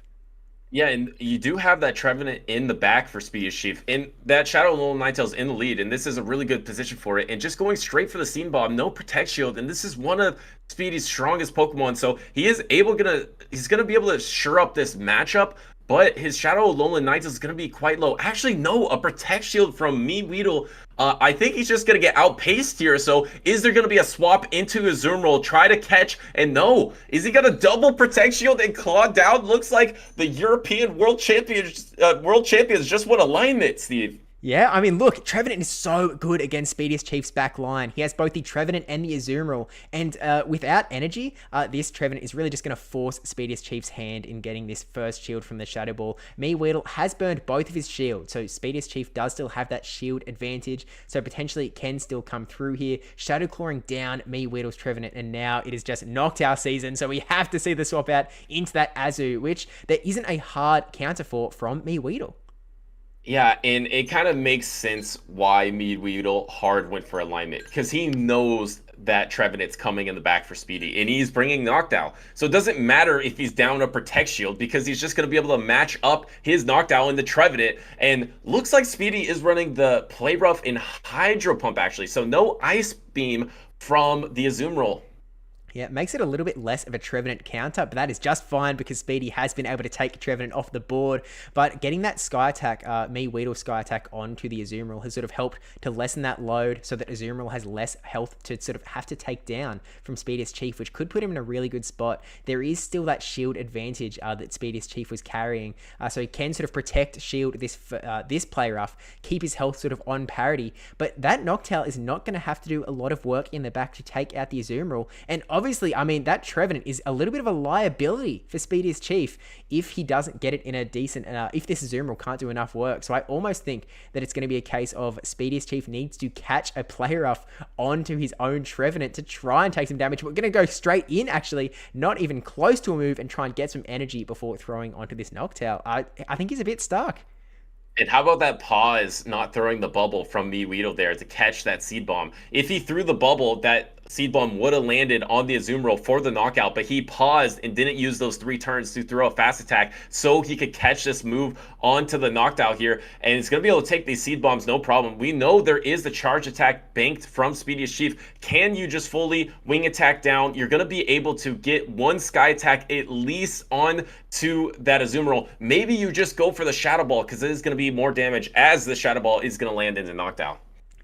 Yeah, and you do have that Trevenant in the back for Speediest Chief. And that Shadow Alolan Ninetales in the lead, and this is a really good position for it. And just going straight for the Seed Bomb, no Protect Shield, and this is one of Speedy's strongest Pokemon. So he's gonna be able to shore up this matchup. But his Shadow Alolan Ninetales is going to be quite low. Actually, no, a Protect Shield from MEWeedle. I think he's just going to get outpaced here. So is there going to be a swap into Azumarill, try to catch, and no. Is he going to double Protect Shield and claw down? Looks like the European World Champions just won alignment, Steve. Yeah, I mean, look, Trevenant is so good against Speediest Chief's back line. He has both the Trevenant and the Azumarill, and without energy, this Trevenant is really just going to force Speediest Chief's hand in getting this first shield from the Shadow Ball. MEWeedle has burned both of his shields, so Speediest Chief does still have that shield advantage, so potentially it can still come through here. Shadow Clawing down MEWeedle's Trevenant, and now it is just Noctowl season, so we have to see the swap out into that Azu, which there isn't a hard counter for from MEWeedle. Yeah, and it kind of makes sense why MEWeedle hard went for alignment, because he knows that Trevenant's coming in the back for Speedy, and he's bringing Noctowl. So it doesn't matter if he's down a Protect Shield, because he's just going to be able to match up his Noctowl into Trevenant, and looks like Speedy is running the Play Rough in Hydro Pump, actually, so no Ice Beam from the Azumarill. Yeah, it makes it a little bit less of a Trevenant counter, but that is just fine because Speedy has been able to take Trevenant off the board. But getting that Sky Attack, MEWeedle Sky Attack onto the Azumarill has sort of helped to lessen that load so that Azumarill has less health to sort of have to take down from Speediest Chief, which could put him in a really good spot. There is still that shield advantage that Speediest Chief was carrying, so he can sort of protect, shield this Play Rough, keep his health sort of on parity. But that Noctowl is not going to have to do a lot of work in the back to take out the Azumarill, and obviously, I mean, that Trevenant is a little bit of a liability for Speediest Chief if he doesn't get it in a decent, if this Azumarill can't do enough work. So I almost think that it's going to be a case of Speediest Chief needs to catch a Play Rough onto his own Trevenant to try and take some damage. We're going to go straight in, actually, not even close to a move, and try and get some energy before throwing onto this Noctowl. I think he's a bit stuck. And how about that pause, not throwing the bubble from MEWeedle there to catch that Seed Bomb? If he threw the bubble, that Seed Bomb would have landed on the Azumarill for the knockout, but he paused and didn't use those 3 turns to throw a fast attack so he could catch this move onto the Noctowl here, and it's going to be able to take these Seed Bombs no problem. We know there is the charge attack banked from Speediest Chief. Can you just fully wing attack down? You're going to be able to get one Sky Attack at least on to that Azumarill. Maybe you just go for the Shadow Ball because it is going to be more damage as the Shadow Ball is going to land into Noctowl.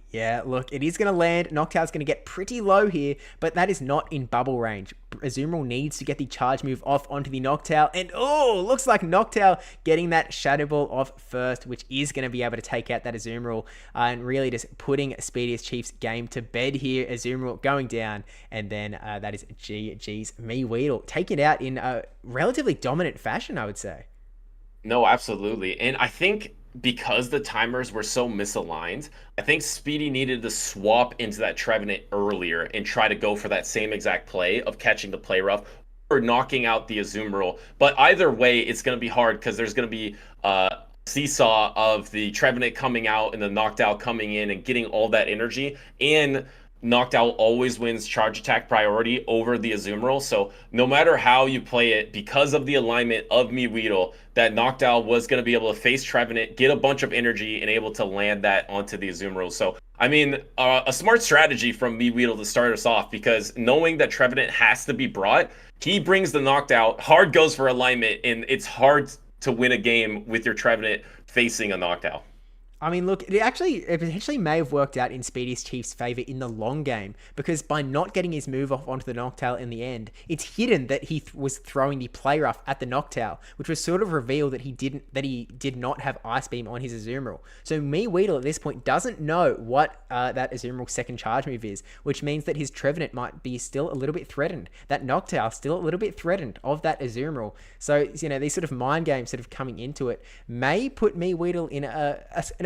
Yeah, look, it is going to land. Noctowl's going to get pretty low here, but that is not in bubble range. Azumarill needs to get the charge move off onto the Noctowl, and oh, looks like Noctowl getting that Shadow Ball off first, which is going to be able to take out that Azumarill, and really just putting Speediest Chief's game to bed here. Azumarill going down, and then that is GG's MEWeedle. Take it out in a relatively dominant fashion, I would say. No, absolutely. And I think because the timers were so misaligned, I think Speedy needed to swap into that Trevenant earlier and try to go for that same exact play of catching the Play Rough or knocking out the Azumarill. But either way, it's going to be hard because there's going to be seesaw of the Trevenant coming out and the Noctowl coming in and getting all that energy. And Noctowl always wins charge attack priority over the Azumarill, so no matter how you play it, because of the alignment of MEWeedle, that Noctowl was going to be able to face Trevenant, get a bunch of energy, and able to land that onto the Azumarill. So, I mean, a smart strategy from MEWeedle to start us off, because knowing that Trevenant has to be brought, He brings the knocked-out. Hard goes for alignment, and it's hard to win a game with your Trevenant facing a knocked-out. I mean, look, it potentially may have worked out in Speediest Chief's favor in the long game, because by not getting his move off onto the Noctowl in the end, it's hidden that he was throwing the play rough at the Noctowl, which was sort of revealed that he did not have Ice Beam on his Azumarill. So MEWeedle at this point doesn't know what that Azumarill's second charge move is, which means that his Trevenant might be still a little bit threatened. That Noctowl still a little bit threatened of that Azumarill. So, you know, these sort of mind games sort of coming into it may put MEWeedle in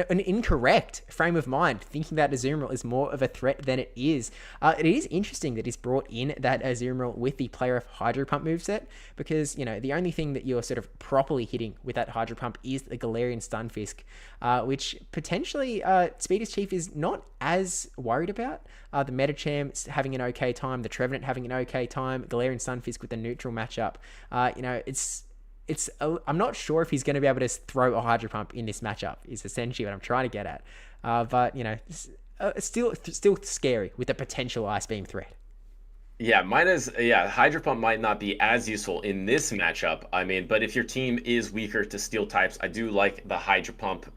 an incorrect frame of mind, thinking that Azumarill is more of a threat than it is. It is interesting that he's brought in that Azumarill with the player of Hydro Pump moveset, because, you know, the only thing that you're sort of properly hitting with that Hydro Pump is the Galarian Stunfisk, which potentially Speediest Chief is not as worried about. The Metachamp having an okay time, the Trevenant having an okay time, Galarian Stunfisk with the neutral matchup. You know, I'm not sure if he's going to be able to throw a Hydro Pump in this matchup, is essentially what I'm trying to get at. But, you know, it's still scary with the potential Ice Beam threat. Yeah, Hydro Pump might not be as useful in this matchup. I mean, but if your team is weaker to steel types, I do like the Hydro Pump.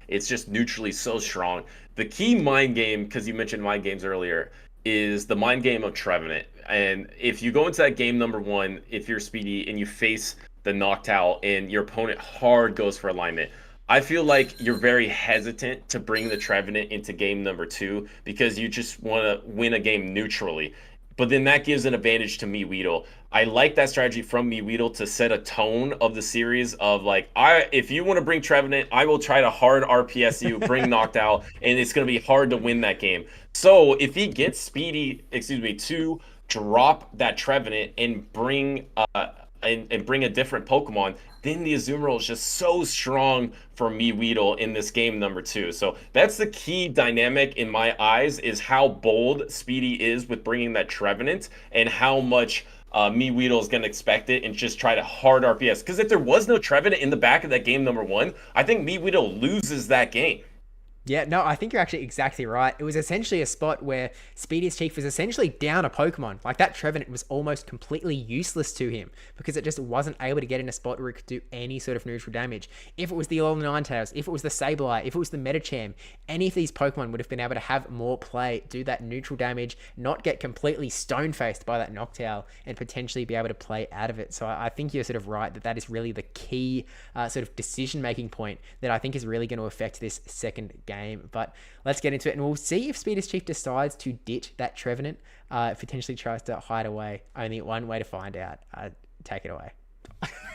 It's just neutrally so strong. The key mind game, because you mentioned mind games earlier, is the mind game of Trevenant. And if you go into that game number 1, if you're Speedy and you face the Noctowl and your opponent hard goes for alignment, I feel like you're very hesitant to bring the Trevenant into game number 2 because you just want to win a game neutrally. But then that gives an advantage to MEWeedle. I like that strategy from MEWeedle to set a tone of the series of like, if you want to bring Trevenant, I will try to hard RPS you, bring Noctowl, and it's going to be hard to win that game. So if he gets Speedy, to drop that Trevenant and bring bring a different Pokemon, then the Azumarill is just so strong for MEWeedle in this game number 2. So that's the key dynamic in my eyes, is how bold Speedy is with bringing that Trevenant and how much MEWeedle is going to expect it and just try to hard RPS. Because if there was no Trevenant in the back of that game number 1, I think MEWeedle loses that game. Yeah, no, I think you're actually exactly right. It was essentially a spot where Speediest Chief was essentially down a Pokemon. Like, that Trevenant was almost completely useless to him because it just wasn't able to get in a spot where it could do any sort of neutral damage. If it was the Alolan Ninetales, if it was the Sableye, if it was the Metacham, any of these Pokemon would have been able to have more play, do that neutral damage, not get completely stone-faced by that Noctowl, and potentially be able to play out of it. So I think you're sort of right that is really the key sort of decision-making point that I think is really going to affect this second game. But let's get into it, and we'll see if Speediest Chief decides to ditch that Trevenant, potentially tries to hide away. Only one way to find out. Take it away.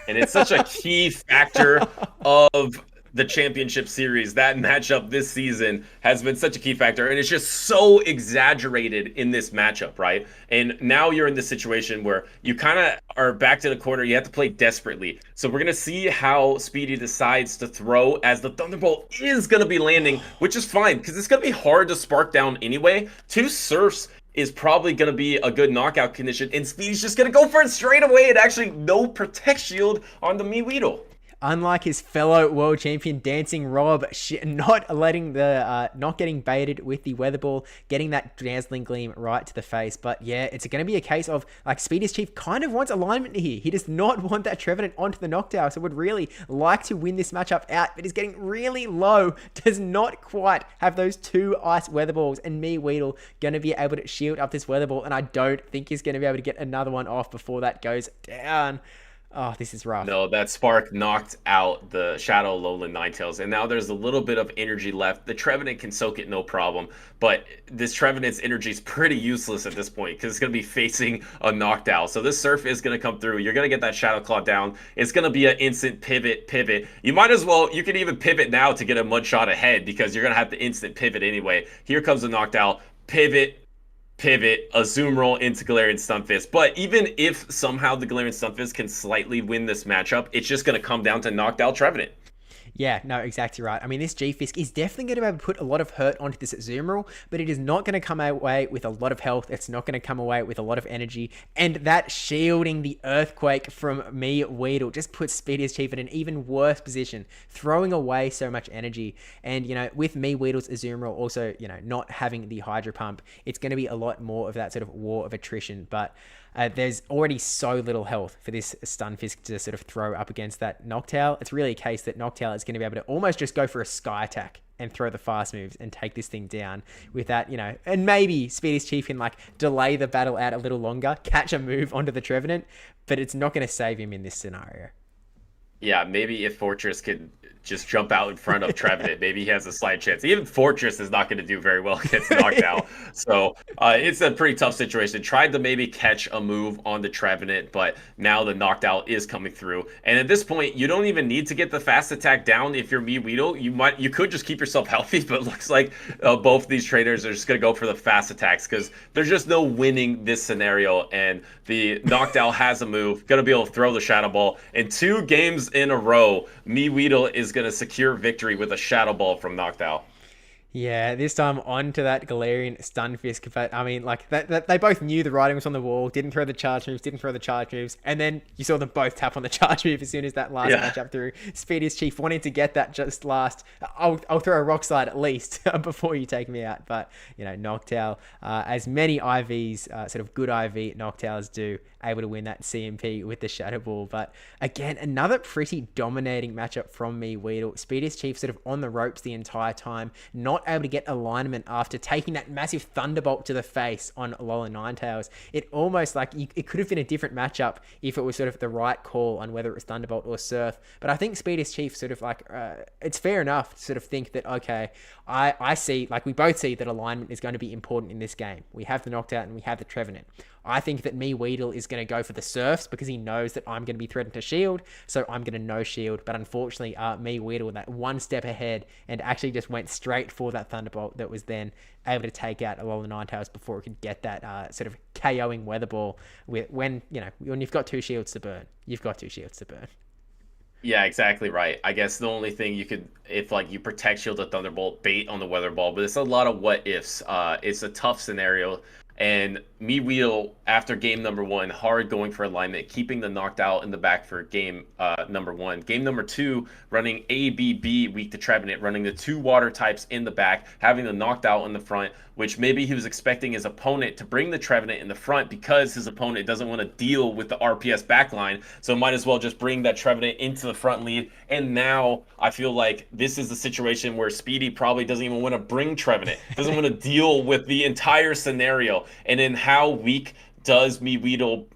And it's such a key factor of the championship series. That matchup this season has been such a key factor, and it's just so exaggerated in this matchup, right? And now you're in this situation where you kind of are backed in a corner. You have to play desperately. So we're going to see how Speedy decides to throw, as the Thunderbolt is going to be landing, which is fine because it's going to be hard to spark down anyway. 2 Surfs is probably going to be a good knockout condition, and Speedy's just going to go for it straight away, and actually no Protect Shield on the MEWeedle. Unlike his fellow world champion DancingRob, not getting baited with the Weather Ball, getting that Dazzling Gleam right to the face. But yeah, it's going to be a case of, like, Speediest Chief kind of wants alignment here. He does not want that Trevenant onto the Noctowl, so would really like to win this matchup out, but is getting really low, does not quite have those 2 Ice Weather Balls, and MEWeedle going to be able to shield up this Weather Ball, and I don't think he's going to be able to get another one off before that goes down. Oh, this is rough. No, that Spark knocked out the Shadow Alolan Ninetales, and now there's a little bit of energy left. The Trevenant can soak it no problem, but this Trevenant's energy is pretty useless at this point because it's going to be facing a Noctowl. So this Surf is going to come through. You're going to get that Shadow Claw down. It's going to be an instant pivot. You might as well, you can even pivot now to get a mud shot ahead because you're going to have the instant pivot anyway. Here comes the Noctowl. Pivot, Azumarill into Galarian Stunfisk. But even if somehow the Galarian Stunfisk can slightly win this matchup, it's just going to come down to Noctowl Trevenant. Yeah, no, exactly right. I mean, this G-Fisk is definitely going to be able to put a lot of hurt onto this Azumarill, but it is not going to come away with a lot of health. It's not going to come away with a lot of energy. And that shielding the Earthquake from MEWeedle just puts Speediest Chief in an even worse position, throwing away so much energy. And, you know, with MEWeedle's Azumarill also, you know, not having the Hydro Pump, it's going to be a lot more of that sort of war of attrition. But there's already so little health for this Stunfisk to sort of throw up against that Noctowl. It's really a case that Noctowl is going to be able to almost just go for a sky attack and throw the fast moves and take this thing down with that, and maybe Speediest Chief can like delay the battle out a little longer, catch a move onto the Trevenant, but it's not going to save him in this scenario. Yeah, maybe if Fortress could just jump out in front of Trevenant, maybe he has a slight chance. Even Fortress is not going to do very well against Noctowl. So it's a pretty tough situation. Tried to maybe catch a move on the Trevenant, but now the Noctowl is coming through. And at this point, you don't even need to get the fast attack down if you're MEWeedle. You could just keep yourself healthy, but it looks like both these traders are just going to go for the fast attacks because there's just no winning this scenario. And the Noctowl has a move, going to be able to throw the Shadow Ball. And 2 games in a row, MEWeedle is going to secure victory with a Shadow Ball from Noctowl. Yeah, this time on to that Galarian Stunfisk, but I mean, like, that they both knew the writing was on the wall, didn't throw the charge moves, and then you saw them both tap on the charge move as soon as that last matchup through. Speediest Chief wanting to get that just last, I'll throw a rock slide at least before you take me out, but, Noctowl, as many IVs, sort of good IV Noctowls do, able to win that CMP with the Shadow Ball, but again, another pretty dominating matchup from MEWeedle. Speediest Chief sort of on the ropes the entire time, not able to get alignment after taking that massive Thunderbolt to the face on Alola Ninetales. It almost like it could have been a different matchup if it was sort of the right call on whether it was Thunderbolt or Surf. But I think Speediest Chief sort of like, it's fair enough to sort of think that, okay, I see, like we both see that alignment is going to be important in this game. We have the Noctowl and we have the Trevenant. I think that MEWeedle is going to go for the Surfs because he knows that I'm going to be threatened to shield, so I'm going to no shield. But unfortunately, MEWeedle that one step ahead and actually just went straight for that Thunderbolt that was then able to take out Alola Ninetales before it could get that sort of KOing Weather Ball. When you've got 2 shields to burn, you've got 2 shields to burn. Yeah, exactly right. I guess the only thing you could, if like you protect shield the Thunderbolt, bait on the Weather Ball, but it's a lot of what ifs. It's a tough scenario. And MEWeedle, after game number 1, hard going for alignment, keeping the Noctowl in the back for game number 1. Game number 2, running ABB, weak to Trevenant, running the 2 water types in the back, having the Noctowl in the front, which maybe he was expecting his opponent to bring the Trevenant in the front because his opponent doesn't want to deal with the RPS backline, so might as well just bring that Trevenant into the front lead. And now I feel like this is the situation where Speedy probably doesn't even want to bring Trevenant, doesn't want to deal with the entire scenario. And then how weak does MEWeedle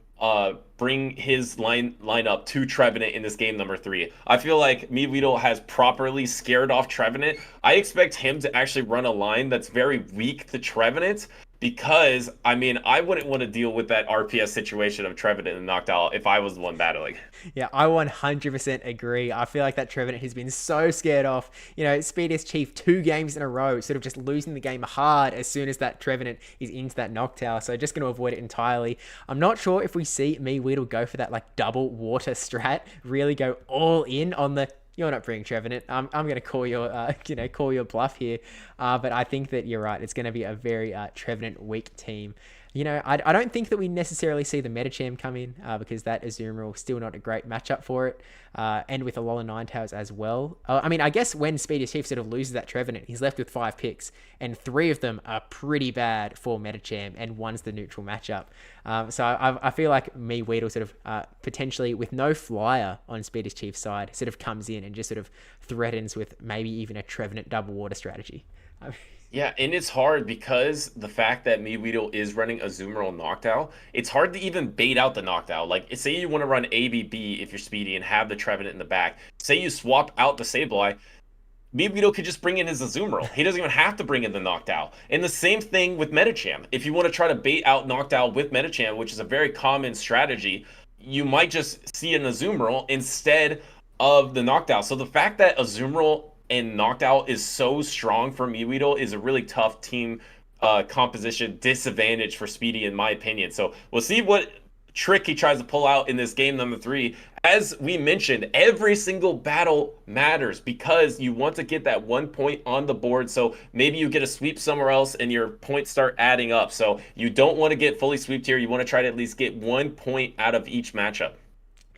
bring his lineup to Trevenant in this game number 3? I feel like MEWeedle has properly scared off Trevenant. I expect him to actually run a line that's very weak to Trevenant because, I mean, I wouldn't want to deal with that RPS situation of Trevenant and Noctowl if I was the one battling. Yeah, I 100% agree. I feel like that Trevenant has been so scared off. Speediest Chief 2 games in a row, sort of just losing the game hard as soon as that Trevenant is into that Noctowl. So just going to avoid it entirely. I'm not sure if we see MEWeedle go for that like double water strat, really go all in on the you're not bringing Trevenant. I'm going to call your bluff here. But I think that you're right. It's going to be a very Trevenant weak team. I don't think that we necessarily see the Medicham come in because that Azumarill still not a great matchup for it. And with Alola Ninetales as well. I guess when Speediest Chief sort of loses that Trevenant, he's left with 5 picks, and 3 of them are pretty bad for Medicham, and 1's the neutral matchup. So I feel like MEWeedle sort of potentially with no flyer on Speediest Chief's side sort of comes in and just sort of threatens with maybe even a Trevenant double water strategy. Yeah, and it's hard because the fact that MEWeedle is running Azumarill Noctowl, it's hard to even bait out the Noctowl. Like, say you want to run ABB if you're Speedy and have the Trevenant in the back. Say you swap out the Sableye, MEWeedle could just bring in his Azumarill. He doesn't even have to bring in the Noctowl. And the same thing with Medicham. If you want to try to bait out Noctowl with Medicham, which is a very common strategy, you might just see an Azumarill instead of the Noctowl. So the fact that Azumarill and Noctowl is so strong for MEWeedle is a really tough team composition disadvantage for Speedy, in my opinion. So we'll see what trick he tries to pull out in this game number 3. As we mentioned, every single battle matters because you want to get that 1 point on the board. So maybe you get a sweep somewhere else and your points start adding up. So you don't want to get fully sweeped here. You want to try to at least get 1 point out of each matchup.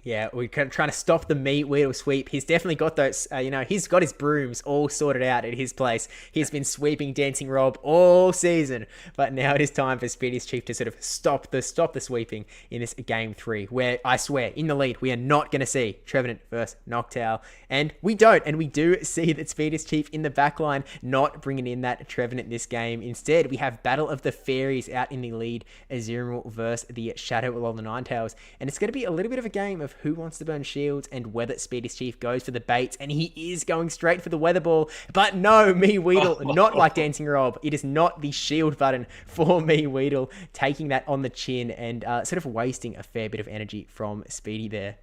Yeah, we're trying to stop the MEWeedle sweep. He's definitely got those, he's got his brooms all sorted out at his place. He's been sweeping DancingRob all season, but now it is time for Speediest Chief to sort of stop the sweeping in this game 3, where I swear, in the lead, we are not going to see Trevenant versus Noctowl, and we don't, and we do see that Speediest Chief in the backline not bringing in that Trevenant this game. Instead, we have Battle of the Fairies out in the lead, Azumarill versus the Shadow of the Ninetales, and it's going to be a little bit of a game of who wants to burn shields and whether Speediest Chief goes for the baits, and he is going straight for the weather ball. But no, MEWeedle, not like DancingRob. It is not the shield button for MEWeedle, taking that on the chin and sort of wasting a fair bit of energy from Speedy there.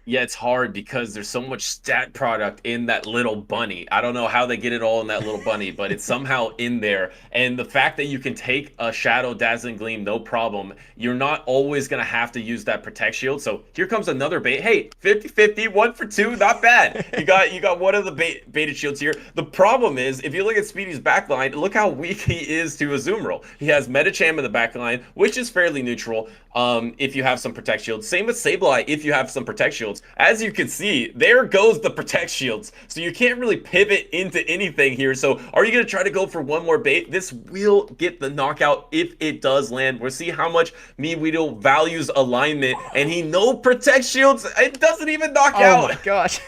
Yeah, it's hard because there's so much stat product in that little bunny. I don't know how they get it all in that little bunny, but it's somehow in there. And the fact that you can take a Shadow Dazzling Gleam, no problem. You're not always going to have to use that Protect Shield. So here comes another bait. Hey, 50-50, 1 for 2, not bad. You got one of the baited shields here. The problem is, if you look at Speedy's backline, look how weak he is to Azumarill. He has Medicham in the backline, which is fairly neutral if you have some Protect Shields. Same with Sableye if you have some Protect Shields. As you can see, there goes the Protect Shields. So you can't really pivot into anything here. So are you going to try to go for one more bait? This will get the knockout if it does land. We'll see how much MEWeedle values alignment. And he no Protect Shields. It doesn't even knock out. Oh my gosh.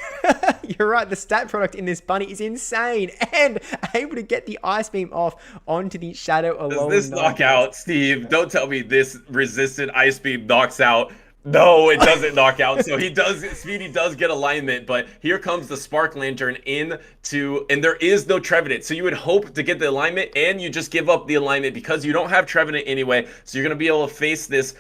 You're right. The stat product in this bunny is insane. And able to get the Ice Beam off onto the Shadow alone. Does this knock out, Steve? Don't tell me this resistant Ice Beam knocks out. No, it doesn't knock out. So Speedy does get alignment, but here comes the Spark Lantern and there is no Trevenant. So you would hope to get the alignment and you just give up the alignment because you don't have Trevenant anyway. So you're going to be able to face this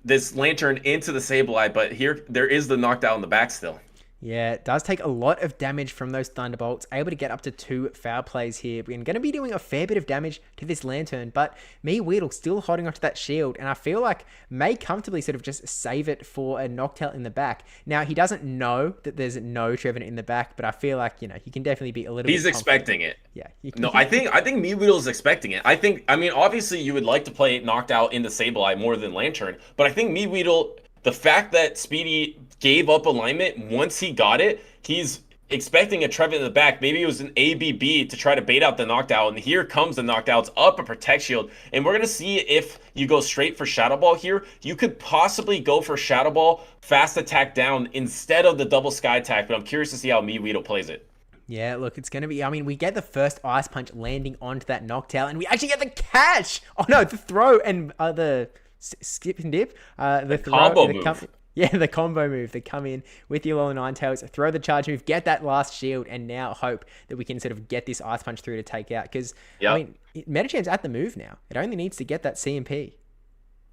this Lantern into the Sableye, but here there is the knockdown in the back still. Yeah, it does take a lot of damage from those Thunderbolts. Able to get up to 2 foul plays here. We're going to be doing a fair bit of damage to this Lantern, but MEWeedle still holding onto that shield, and I feel like may comfortably sort of just save it for a Noctowl in the back. Now, he doesn't know that there's no Trevenant in the back, but I feel like, he can definitely be a little bit He's expecting it. Yeah. No, I think MEWeedle is expecting it. I mean, obviously you would like to play Noctowl into Sableye more than Lantern, but I think MEWeedle, the fact that Speedy gave up alignment once he got it, he's expecting a Trevenant in the back. Maybe it was an ABB to try to bait out the Noctowl, and here comes the Noctowl. It's up a Protect Shield, and we're going to see if you go straight for Shadow Ball here. You could possibly go for Shadow Ball, fast attack down instead of the double Sky Attack, but I'm curious to see how MEWeedle plays it. Yeah, look, it's going to be, we get the first Ice Punch landing onto that Noctowl, and we actually get the catch! Oh no, the throw and the skip and dip. The combo move. The combo move. They come in with the Alolan Ninetales, throw the charge move, get that last shield, and now hope that we can sort of get this Ice Punch through to take out. Because, Medicham's at the move now. It only needs to get that CMP.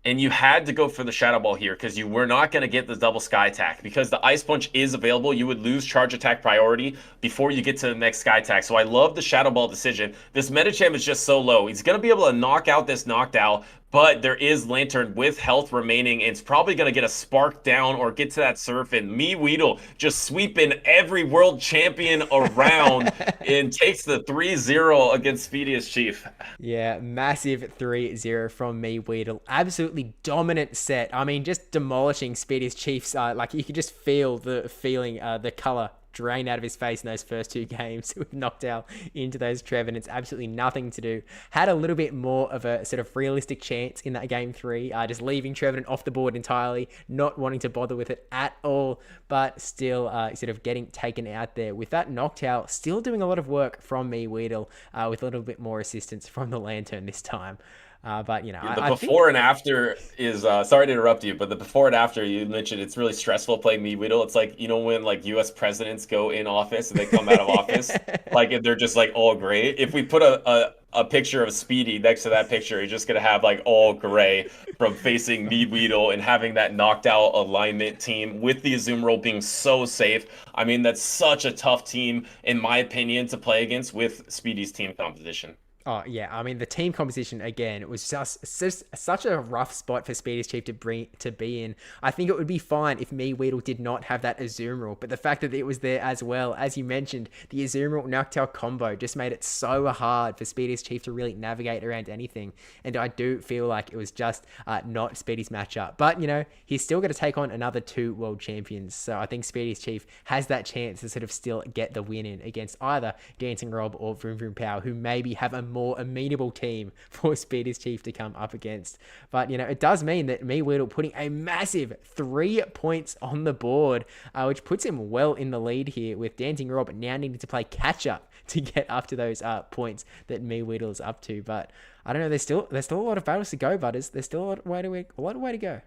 And you had to go for the Shadow Ball here because you were not going to get the double Sky Attack. Because the Ice Punch is available, you would lose Charge Attack priority before you get to the next Sky Attack. So I love the Shadow Ball decision. This Medicham is just so low. He's going to be able to knock out this Noctowl, but there is Lantern with health remaining, and it's probably going to get a Spark down or get to that Surf, and MEWeedle just sweeping every World Champion around and takes the 3-0 against Speediest Chief. Yeah, massive 3-0 from MEWeedle. Absolutely dominant set. Just demolishing Speediest Chief's, you could just feel the feeling, the color drain out of his face in those first 2 games with Noctowl into those Trevenants. Absolutely nothing to do. Had a little bit more of a sort of realistic chance in that game 3, just leaving Trevenant off the board entirely, not wanting to bother with it at all, but still sort of getting taken out there with that Noctowl. Still doing a lot of work from MEWeedle with a little bit more assistance from the Lantern this time. But the before and after is sorry to interrupt you, but the before and after, you mentioned it's really stressful playing MEWeedle. It's like, when like US presidents go in office and they come out of office, and they're just like all gray. If we put a picture of Speedy next to that picture, you're just gonna have like all gray from facing MEWeedle and having that Noctowl alignment team with the Azumarill being so safe. That's such a tough team in my opinion to play against with Speedy's team composition. Oh yeah, I mean the team composition again, it was just such a rough spot for Speediest Chief to be in. I think it would be fine if MEWeedle did not have that Azumarill, but the fact that it was there as well, as you mentioned, the Azumarill Noctowl combo just made it so hard for Speediest Chief to really navigate around anything. And I do feel like it was just not Speedy's matchup. But you know, he's still going to take on another 2 world champions, so I think Speediest Chief has that chance to sort of still get the win in against either DancingRob or VroomVroomPow, who maybe have a more amenable team for Speediest Chief to come up against. But, you know, it does mean that MEWeedle putting a massive 3 points on the board, which puts him well in the lead here, with DancingRob now needing to play catch-up to get up to those points that MEWeedle is up to. But I don't know, there's still a lot of battles to go, Butters. There's still a lot of way to go.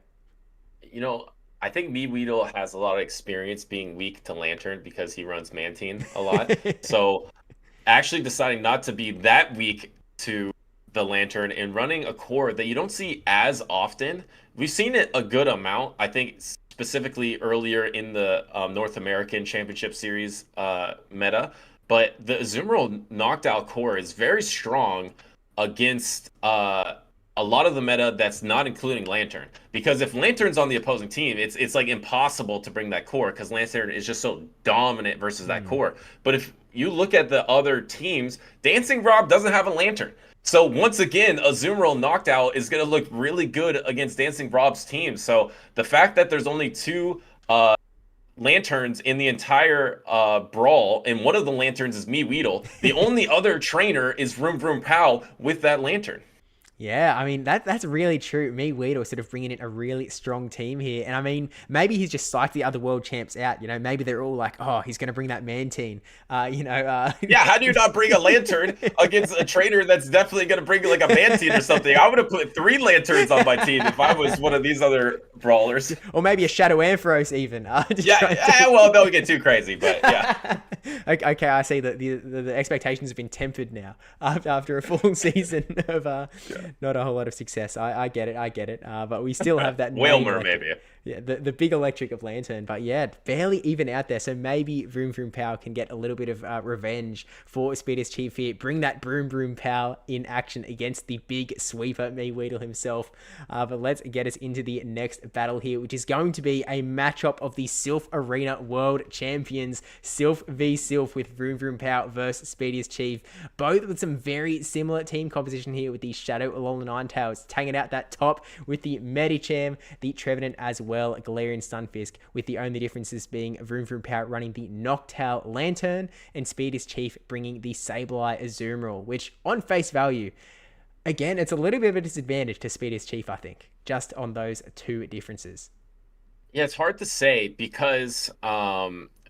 You know, I think MEWeedle has a lot of experience being weak to Lantern because he runs Mantine a lot. So actually deciding not to be that weak to the Lantern and running a core that you don't see as often. We've seen it a good amount, I think, specifically earlier in the North American Championship Series meta. But the Azumarill Noctowl core is very strong against a lot of the meta that's not including Lantern. Because if Lantern's on the opposing team, it's like impossible to bring that core because Lantern is just so dominant versus that core. But if you look at the other teams, DancingRob doesn't have a Lantern. So once again, Azumarill Noctowl is going to look really good against DancingRob's team. So the fact that there's only 2 Lanterns in the entire brawl, and one of the Lanterns is MEWeedle, the only other trainer is VroomVroomPow with that Lantern. Yeah, I mean, that's really true. MEWeedle sort of bringing in a really strong team here. And I mean, maybe he's just psyched the other world champs out. You know, maybe they're all like, oh, he's going to bring that Mantine. Yeah, how do you not bring a Lantern against a trainer that's definitely going to bring like a Mantine or something? I would have put 3 Lanterns on my team if I was one of these other brawlers. Or maybe a Shadow Ampharos even. Well, don't get too crazy, but yeah. Okay, I see that the expectations have been tempered now after a full season of not a whole lot of success. I get it. But we still have that Whalmer, maybe. Yeah, the big electric of Lantern, but yeah, barely even out there. So maybe VroomVroomPow can get a little bit of revenge for Speediest Chief here. Bring that VroomVroomPow in action against the big sweeper MEWeedle himself. But let's get us into the next battle here, which is going to be a matchup of the Silph Arena World Champions, Silph v Silph, with VroomVroomPow versus Speediest Chief. Both with some very similar team composition here, with the Shadow Alolan Ninetales tagging out that top with the Medicham, the Trevenant as well, Galarian Stunfisk, with the only differences being VroomVroomPow running the Noctowl Lantern and Speediest Chief bringing the Sableye Azumarill, which on face value, again, it's a little bit of a disadvantage to Speediest Chief, I think, just on those 2 differences. Yeah, it's hard to say because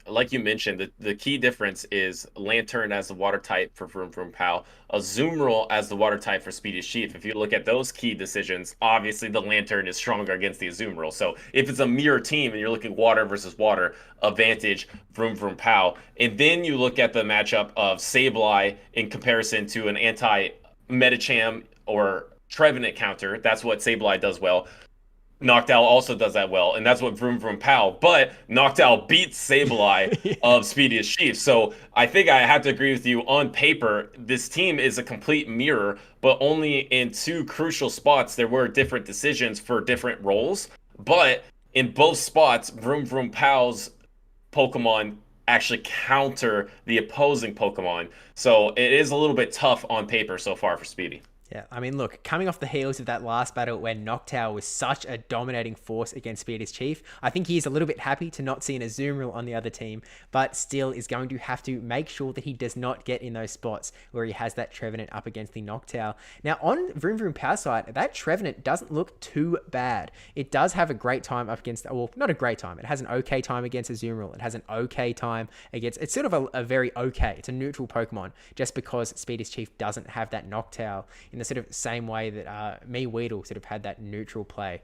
like you mentioned, the key difference is Lantern as the water type for VroomVroomPow, Azumarill as the water type for Speediest Chief. If you look at those key decisions, obviously the Lantern is stronger against the Azumarill. So if it's a mirror team and you're looking water versus water, advantage VroomVroomPow. And then you look at the matchup of Sableye in comparison to an anti-Medicham or Trevenant counter. That's what Sableye does well. Noctowl also does that well, and that's what VroomVroomPow. But Noctowl beats Sableye of Speediest Chief. So I think I have to agree with you. On paper, this team is a complete mirror, but only in 2 crucial spots there were different decisions for different roles. But in both spots, VroomVroomPow's Pokemon actually counter the opposing Pokemon. So it is a little bit tough on paper so far for Speedy. Yeah, I mean, look, coming off the heels of that last battle where Noctowl was such a dominating force against Speediest Chief, I think he is a little bit happy to not see an Azumarill on the other team, but still is going to have to make sure that he does not get in those spots where he has that Trevenant up against the Noctowl. Now, on VroomVroomPow's side, that Trevenant doesn't look too bad. It does have a great time up against, well, not a great time. It has an okay time against Azumarill. It has an okay time against, it's sort of a very okay, it's a neutral Pokemon, just because Speediest Chief doesn't have that Noctowl in the sort of same way that MEWeedle sort of had that neutral play.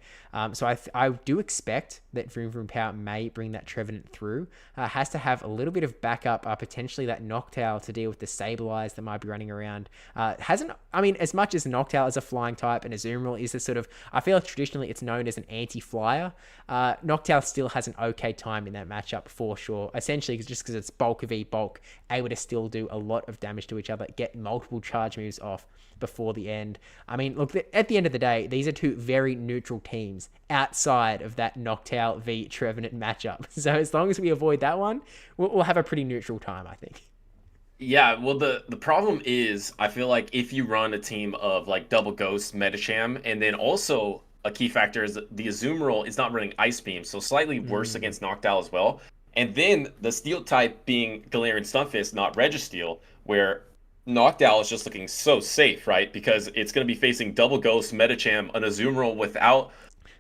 So I do expect that VroomVroomPow may bring that Trevenant through. Has to have a little bit of backup, potentially that Noctowl to deal with the Stabilize that might be running around. As much as Noctowl is a flying type and Azumarill is a sort of, I feel like traditionally it's known as an anti-flyer, Noctowl still has an okay time in that matchup for sure. Essentially, just because it's bulk v bulk, able to still do a lot of damage to each other, get multiple charge moves off before the end. I mean, look, at the end of the day, these are two very neutral teams outside of that Noctowl v Trevenant matchup. So as long as we avoid that one, we'll have a pretty neutral time, I think. Yeah, well, the problem is, I feel like if you run a team of like Double Ghost, Medicham, and then also a key factor is that the Azumarill is not running Ice Beam, so slightly worse against Noctowl as well. And then the Steel type being Galarian Stunfisk, not Registeel, where Noctowl is just looking so safe, right? Because it's going to be facing Double Ghost, Medicham, an Azumarill without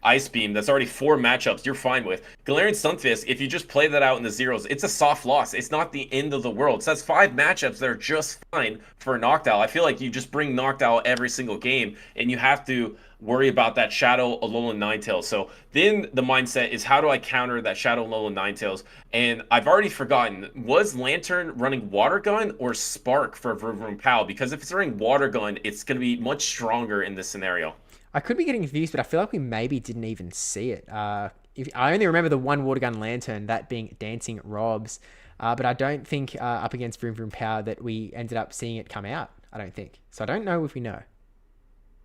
Ice Beam. That's already 4 matchups you're fine with. Galarian Stunfisk, if you just play that out in the zeros, it's a soft loss. It's not the end of the world. So that's 5 matchups that are just fine for Noctowl. I feel like you just bring Noctowl every single game, and you have to worry about that Shadow, Alolan Ninetales. So then the mindset is, how do I counter that Shadow, Alolan Ninetales? And I've already forgotten, was Lantern running Water Gun or Spark for VroomVroomPow? Because if it's running Water Gun, it's going to be much stronger in this scenario. I could be getting confused, but I feel like we maybe didn't even see it. If I only remember the one Water Gun Lantern, that being DancingRob's, but I don't think up against VroomVroomPow that we ended up seeing it come out. I don't think. So I don't know if we know.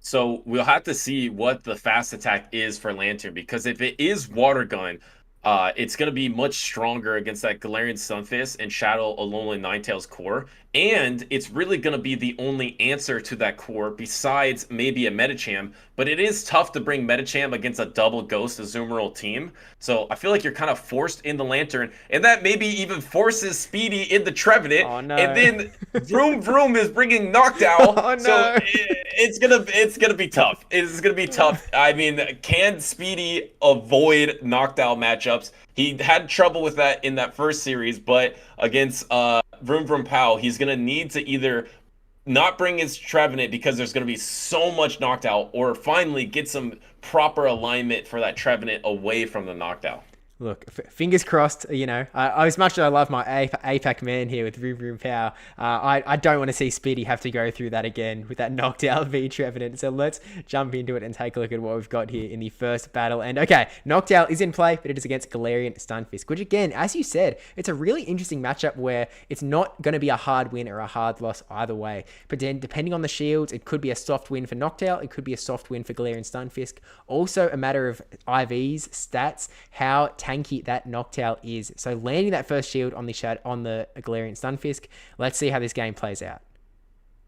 So we'll have to see what the fast attack is for Lantern, because if it is Water Gun, it's going to be much stronger against that Galarian Stunfisk and Shadow Alolan Ninetales core. And it's really going to be the only answer to that core besides maybe a Medicham. But it is tough to bring Medicham against a Double Ghost Azumarill team. So I feel like you're kind of forced in the Lantern. And that maybe even forces Speedy in the Trevenant. Oh, no. And then Vroom is bringing Noctowl. Oh, no. So it's gonna be tough. It's gonna be tough. I mean, can Speedy avoid Noctowl matchups? He had trouble with that in that first series, but against VroomVroomPow, he's gonna need to either not bring his Trevenant because there's gonna be so much Noctowl, or finally get some proper alignment for that Trevenant away from the Noctowl. Look, fingers crossed, as much as I love my APAC man here with VroomVroomPow, I don't want to see Speedy have to go through that again with that Noctowl v Trevenant. So let's jump into it and take a look at what we've got here in the first battle. And okay, Noctowl is in play, but it is against Galarian Stunfisk, which again, as you said, it's a really interesting matchup where it's not going to be a hard win or a hard loss either way. But then, depending on the shields, it could be a soft win for Noctowl, it could be a soft win for Galarian Stunfisk. Also a matter of IVs, stats, how tanky that Noctowl is. So landing that first shield on the Galarian Stunfisk, let's see how this game plays out.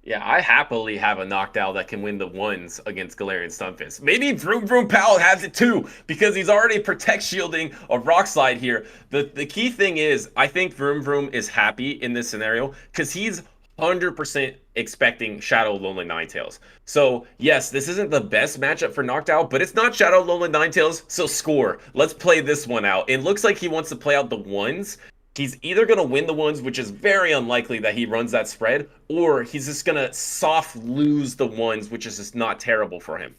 Yeah, I happily have a Noctowl that can win the ones against Galarian Stunfisk. Maybe VroomVroomPow has it too, because he's already protect shielding a Rock Slide here. The key thing is, I think VroomVroom is happy in this scenario because he's 100% expecting Shadow Alolan Ninetales. So yes, this isn't the best matchup for Noctowl, but it's not Shadow Alolan Ninetales, so score. Let's play this one out. It looks like he wants to play out the ones. He's either going to win the ones, which is very unlikely that he runs that spread, or he's just going to soft lose the ones, which is just not terrible for him.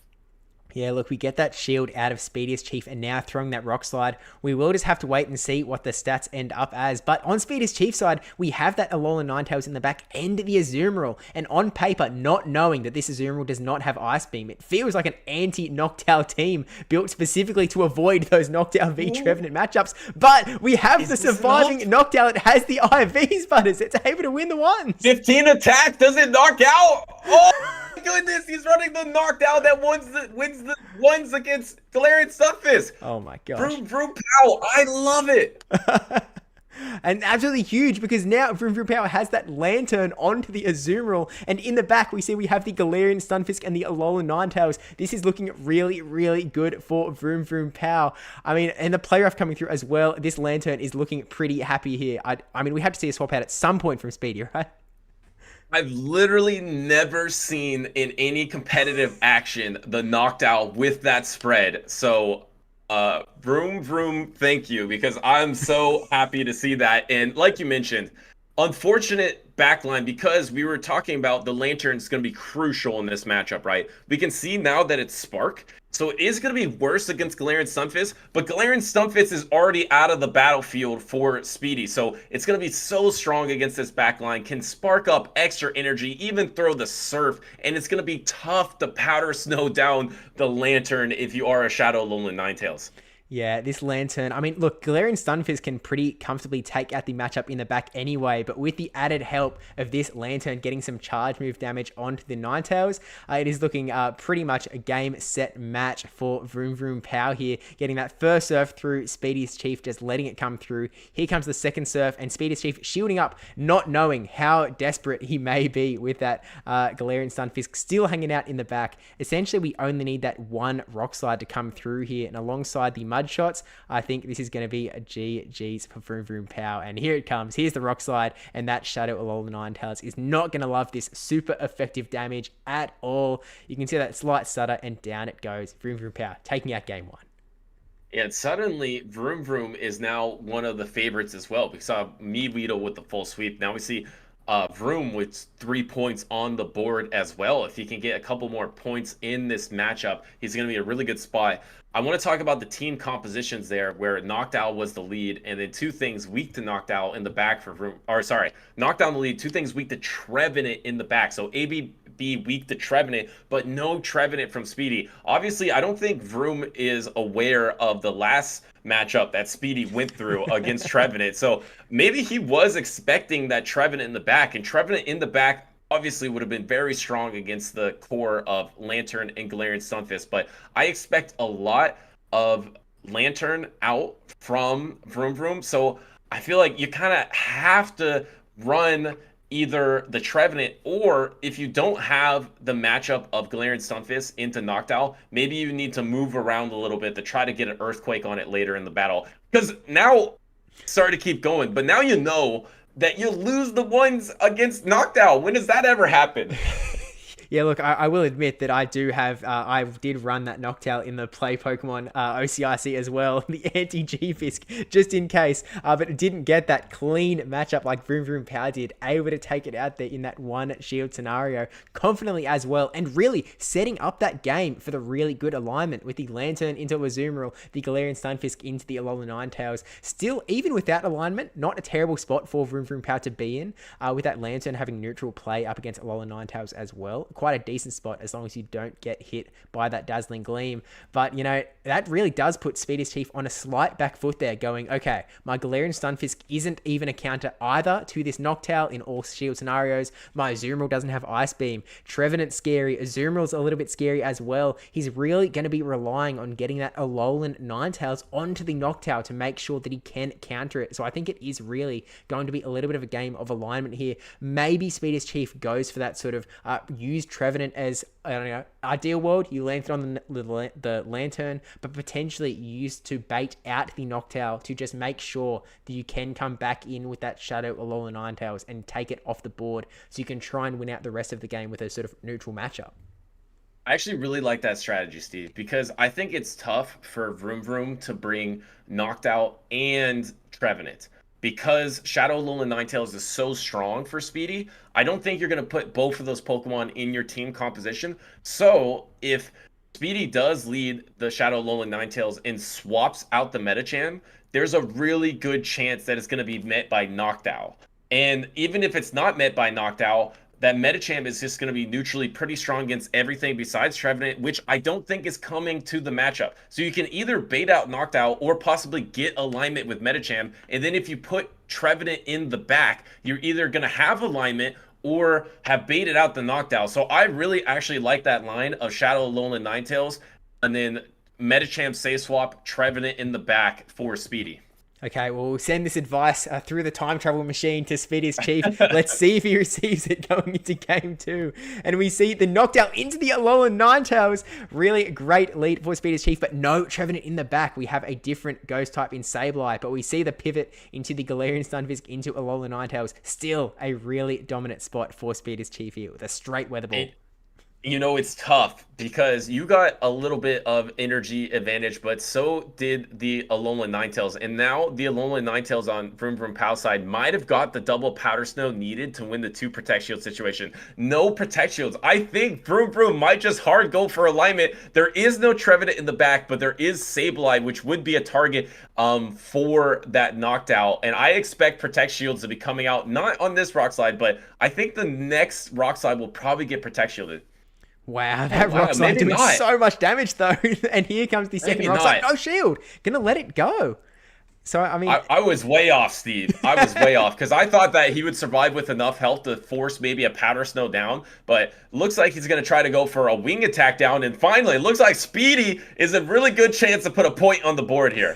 Yeah, look, we get that shield out of Speediest Chief and now throwing that Rock Slide. We will just have to wait and see what the stats end up as. But on Speediest Chief's side, we have that Alolan Ninetales in the back and the Azumarill. And on paper, not knowing that this Azumarill does not have Ice Beam, it feels like an anti-Noctowl team built specifically to avoid those Noctowl v Trevenant matchups. But we have the surviving Noctowl. It has the IVs, Butters. It's able to win the ones. 15 attack, does it knock out? Oh! Goodness, he's running the Noctowl that wins the ones against Galarian Stunfisk. Oh my gosh. VroomVroomPow, I love it. And absolutely huge, because now VroomVroomPow has that Lantern onto the Azumarill, and in the back we see we have the Galarian Stunfisk and the Alolan Ninetales. This is looking really, really good for VroomVroomPow. I mean, and the player off coming through as well. This Lantern is looking pretty happy here. I mean, we have to see a swap out at some point from Speedy, right? I've literally never seen in any competitive action the Noctowl with that spread. So, Vroom, thank you, because I'm so happy to see that. And like you mentioned, unfortunate backline because we were talking about the Lantern's going to be crucial in this matchup, right? We can see now that it's Spark. So it is going to be worse against Galarian Stunfisk, but Galarian Stunfisk is already out of the battlefield for Speedy. So it's going to be so strong against this backline, can spark up extra energy, even throw the Surf, and it's going to be tough to powder snow down the Lantern if you are a Shadow Alolan Ninetales. Yeah, this Lantern. I mean, look, Galarian Stunfisk can pretty comfortably take out the matchup in the back anyway, but with the added help of this Lantern getting some charge move damage onto the Ninetales, it is looking pretty much a game, set, match for VroomVroomPow here. Getting that first Surf through Speediest Chief, just letting it come through. Here comes the second Surf, and Speediest Chief shielding up, not knowing how desperate he may be with that Galarian Stunfisk still hanging out in the back. Essentially, we only need that one Rock Slide to come through here, and alongside the Mud Shots, I think this is going to be a GG's for VroomVroomPow. And here it comes. Here's the Rock Slide, and that Shadow Alolan Ninetales is not going to love this super effective damage at all. You can see that slight stutter, and down it goes. VroomVroomPow taking out game 1. And suddenly, Vroom Vroom is now one of the favorites as well. We saw MEWeedle with the full sweep. Now we see Vroom with 3 points on the board as well. If he can get a couple more points in this matchup, he's going to be a really good spot. I want to talk about the team compositions there, where Noctowl was the lead, and then 2 things weak to Noctowl in the back for Vroom. Or sorry, Noctowl in the lead, 2 things weak to Trevenant in the back. So ABB weak to Trevenant, but no Trevenant from Speedy. Obviously, I don't think Vroom is aware of the last matchup that Speedy went through against Trevenant. So maybe he was expecting that Trevenant in the back, and Trevenant in the back obviously would have been very strong against the core of Lantern and Galarian Stunfisk, but I expect a lot of Lantern out from Vroom Vroom, so I feel like you kind of have to run either the Trevenant, or if you don't have the matchup of Galarian Stunfisk into Noctowl, maybe you need to move around a little bit to try to get an Earthquake on it later in the battle. Because now, sorry to keep going, but now you know that you lose the ones against Noctowl. When does that ever happen? Yeah, look, I will admit that I do have, I did run that Noctowl in the Play Pokemon OCRC as well, the anti-G-Fisk, just in case, but it didn't get that clean matchup like VroomVroomPow did, able to take it out there in that one shield scenario confidently as well, and really setting up that game for the really good alignment with the Lantern into Azumarill, the Galarian Stunfisk into the Alolan Ninetales. Still, even without alignment, not a terrible spot for VroomVroomPow to be in, with that Lantern having neutral play up against Alolan Ninetales as well. Quite a decent spot as long as you don't get hit by that Dazzling Gleam. But, you know, that really does put Speediest Chief on a slight back foot there, going, okay, my Galarian Stunfisk isn't even a counter either to this Noctowl in all shield scenarios. My Azumarill doesn't have Ice Beam. Trevenant's scary. Azumarill's a little bit scary as well. He's really going to be relying on getting that Alolan Ninetales onto the Noctowl to make sure that he can counter it. So I think it is really going to be a little bit of a game of alignment here. Maybe Speediest Chief goes for that sort of use Trevenant as, I don't know, ideal world, you land it on the Lantern, but potentially used to bait out the Noctowl to just make sure that you can come back in with that Shadow Alolan Ninetales and take it off the board so you can try and win out the rest of the game with a sort of neutral matchup. I actually really like that strategy, Steve, because I think it's tough for Vroom Vroom to bring Noctowl and Trevenant. Because Shadow Alolan Ninetales is so strong for Speedy, I don't think you're going to put both of those Pokemon in your team composition. So if Speedy does lead the Shadow Alolan Ninetales and swaps out the Medicham, there's a really good chance that it's going to be met by Noctowl. And even if it's not met by Noctowl, that Medicham is just going to be neutrally pretty strong against everything besides Trevenant, which I don't think is coming to the matchup. So you can either bait out Noctowl or possibly get alignment with Medicham. And then if you put Trevenant in the back, you're either going to have alignment or have baited out the Noctowl. So I really actually like that line of Shadow Alolan Ninetales and then Medicham Safe Swap, Trevenant in the back for Speedy. Okay, well, we'll send this advice through the time travel machine to Speediest Chief. Let's see if he receives it going into game 2. And we see the Noctowl into the Alolan Ninetales. Really great lead for Speediest Chief, but no Trevenant in the back. We have a different ghost type in Sableye, but we see the pivot into the Galarian Stunfisk into Alolan Ninetales. Still a really dominant spot for Speediest Chief here with a straight Weather Ball. You know, it's tough because you got a little bit of energy advantage, but so did the Alolan Ninetales. And now the Alolan Ninetales on VroomVroomPow side might have got the double Powder Snow needed to win the 2 Protect Shield situation. No Protect Shields. I think Vroom might just hard go for alignment. There is no Trevenant in the back, but there is Sableye, which would be a target for that knockdown. And I expect Protect Shields to be coming out, not on this Rock Slide, but I think the next Rock Slide will probably get Protect Shielded. Wow, that rock slide doing so much damage though. And here comes the second rock slide. No shield. Gonna let it go. So, I mean... I was way off, Steve. I was way off, because I thought that he would survive with enough health to force maybe a Powder Snow down, but looks like he's going to try to go for a wing attack down, and finally, it looks like Speedy is a really good chance to put a point on the board here.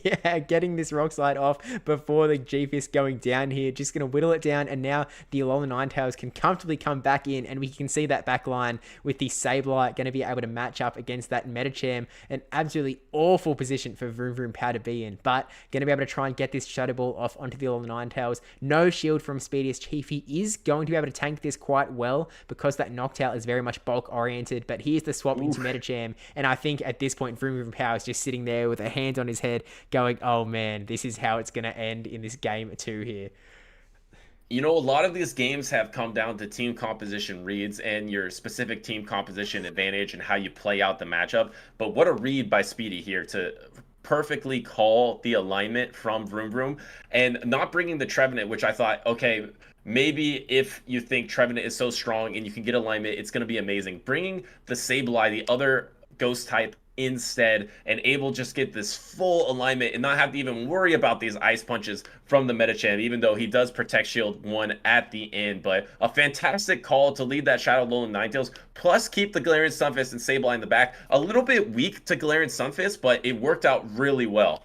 Yeah, getting this rock slide off before the G-Fist going down here, just going to whittle it down, and now the Alolan Ninetales can comfortably come back in, and we can see that back line with the Sableye going to be able to match up against that Medicham. An absolutely awful position for VroomVroomPow to be in, but going to be able to try and get this Shadow Ball off onto the Alolan Ninetales. No shield from Speediest Chief. He is going to be able to tank this quite well because that Noctowl is very much bulk oriented, but here's the swap into Medicham, and I think at this point VroomVroomPow is just sitting there with a hand on his head going, oh man, this is how it's going to end in this game 2 here. You know, a lot of these games have come down to team composition reads and your specific team composition advantage and how you play out the matchup. But what a read by Speedy here to perfectly call the alignment from Vroom and not bringing the Trevenant, which I thought, okay, maybe if you think Trevenant is so strong and you can get alignment, it's going to be amazing. Bringing the Sableye, the other ghost type, instead, and able just get this full alignment and not have to even worry about these ice punches from the Medicham, even though he does Protect Shield 1 at the end. But a fantastic call to lead that Shadow Alolan Ninetales, plus keep the Galarian Stunfisk and Sableye in the back. A little bit weak to Galarian Stunfisk, but it worked out really well.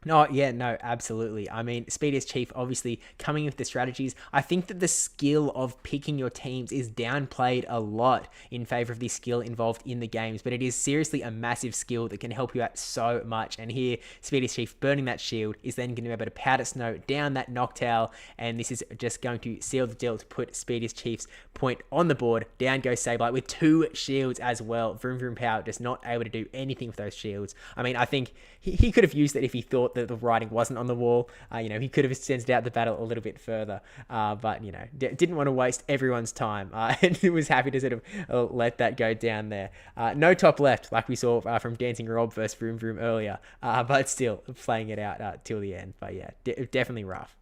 No, yeah, no, absolutely. I mean, Speediest Chief obviously coming with the strategies. I think that the skill of picking your teams is downplayed a lot in favor of the skill involved in the games, but it is seriously a massive skill that can help you out so much. And here, Speediest Chief burning that shield is then going to be able to Powder Snow down that Noctowl, and this is just going to seal the deal to put Speediest Chief's point on the board. Down goes Sableye with 2 shields as well. VroomVroomPow just not able to do anything with those shields. I mean, I think he could have used it if he thought that the writing wasn't on the wall. He could have extended out the battle a little bit further, but didn't want to waste everyone's time, and he was happy to sort of let that go down there. No top left, like we saw from DancingRob versus Vroom earlier, but still playing it out till the end. But yeah, definitely rough.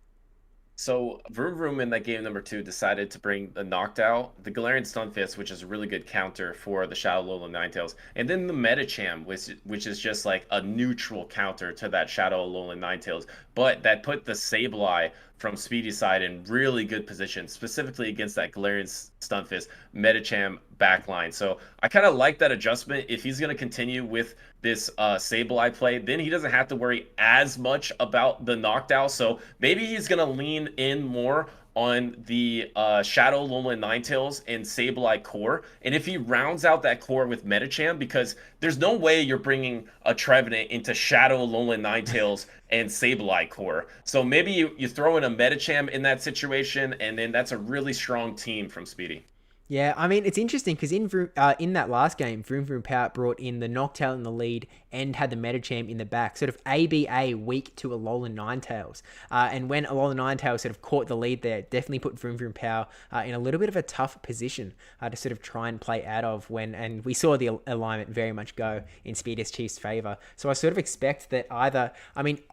So Vroom in that game number 2 decided to bring the Noctowl, the Galarian Stunfisk, which is a really good counter for the Shadow Alolan Ninetales, and then the Medicham, which is just like a neutral counter to that Shadow Alolan Ninetales, but that put the Sableye from Speedy's side in really good position, specifically against that Galarian Stunfisk Medicham backline. So I kind of like that adjustment. If he's going to continue with this Sableye play, then he doesn't have to worry as much about the Noctowl. So maybe he's going to lean in more on the Shadow Alolan Ninetales and Sableye core. And if he rounds out that core with Medicham, because there's no way you're bringing a Trevenant into Shadow Alolan Ninetales and Sableye core. So maybe you throw in a Medicham in that situation, and then that's a really strong team from Speedy. Yeah, I mean, it's interesting because in that last game, VroomVroomPow brought in the Noctowl in the lead and had the Medicham in the back, sort of ABA weak to Alolan Ninetales. And when Alolan Ninetales sort of caught the lead there, definitely put VroomVroomPow in a little bit of a tough position to sort of try and play out of and we saw the alignment very much go in Speediest Chief's favor. So I sort of expect that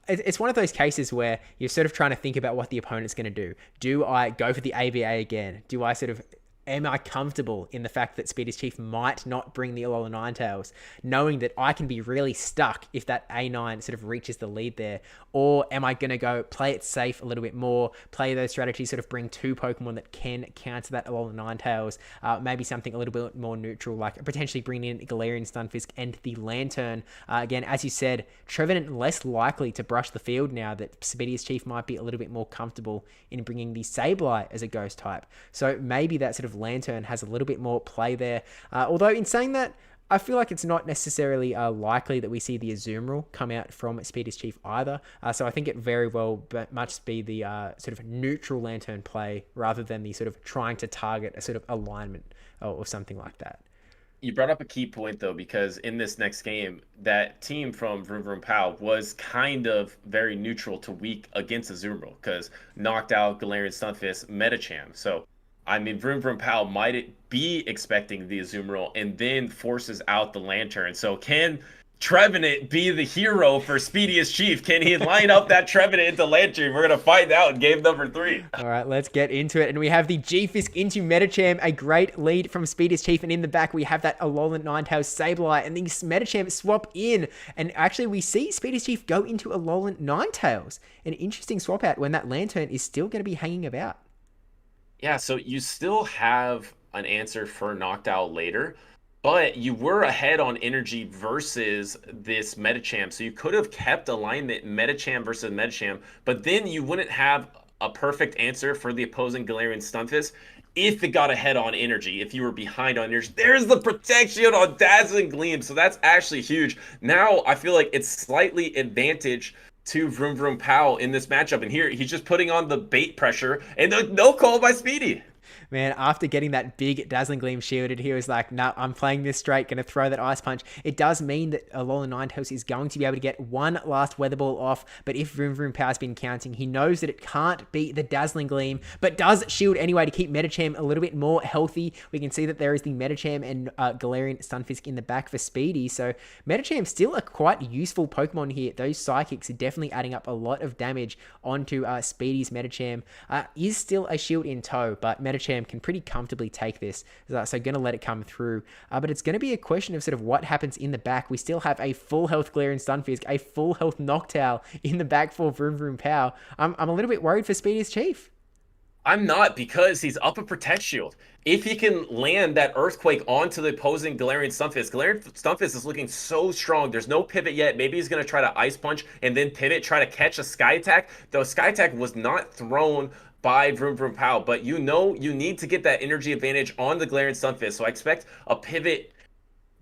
it's one of those cases where you're sort of trying to think about what the opponent's going to do. Do I go for the ABA again? Am I comfortable in the fact that Speediest Chief might not bring the Alolan Ninetales, knowing that I can be really stuck if that A9 sort of reaches the lead there? Or am I going to go play it safe a little bit more, play those strategies, sort of bring 2 Pokemon that can counter that Alolan Ninetales, maybe something a little bit more neutral, like potentially bringing in Galarian Stunfisk and the Lantern. Again, as you said, Trevenant less likely to brush the field now that Speediest Chief might be a little bit more comfortable in bringing the Sableye as a ghost type. So maybe that sort of Lantern has a little bit more play there. Although in saying that, I feel like it's not necessarily likely that we see the Azumarill come out from Speediest Chief either. So I think it very well must be the sort of neutral Lantern play rather than the sort of trying to target a sort of alignment or something like that. You brought up a key point though, because in this next game, that team from VroomVroomPow was kind of very neutral to weak against Azumarill because knocked out Galarian Stunfisk Metacham. So I mean, VroomVroomPow might be expecting the Azumarill and then forces out the Lantern. So can Trevenant be the hero for Speediest Chief? Can he line up that Trevenant into Lantern? We're going to find out in game number 3. All right, let's get into it. And we have the G-Fisk into Metacham, a great lead from Speediest Chief. And in the back, we have that Alolan Ninetales Sableye. And these Metacham swap in. And actually, we see Speediest Chief go into Alolan Ninetales. An interesting swap out when that Lantern is still going to be hanging about. Yeah, so you still have an answer for knocked out later. But you were ahead on energy versus this Metacham. So you could have kept alignment Metacham versus Metacham, but then you wouldn't have a perfect answer for the opposing Galarian Stunfisk if it got ahead on energy, if you were behind on energy. There's the protection on Dazzling Gleam, so that's actually huge. Now I feel like it's slightly advantage to VroomVroomPow in this matchup. And here, he's just putting on the bait pressure, and no call by Speedy. Man, after getting that big Dazzling Gleam shielded, he was like, nah, I'm playing this straight, going to throw that Ice Punch. It does mean that Alolan Ninetales is going to be able to get one last Weather Ball off, but if VroomVroomPow's been counting, he knows that it can't beat the Dazzling Gleam, but does shield anyway to keep Metacham a little bit more healthy. We can see that there is the Metacham and Galarian Stunfisk in the back for Speedy, so Metacham still a quite useful Pokemon here. Those Psychics are definitely adding up a lot of damage onto Speedy's Metacham. Is still a shield in tow, but Metacham can pretty comfortably take this, so going to let it come through, but it's going to be a question of sort of what happens in the back. We still have a full health Galarian Stunfisk, a full health Noctowl in the back for VroomVroomPow. I'm a little bit worried for Speediest Chief. I'm not, because he's up a Protect Shield. If he can land that Earthquake onto the opposing Galarian Stunfisk is looking so strong. There's no pivot yet. Maybe he's going to try to Ice Punch and then pivot, try to catch a Sky Attack. The Sky Attack was not thrown by VroomVroomPow, but you know you need to get that energy advantage on the Galarian Stunfisk. So I expect a pivot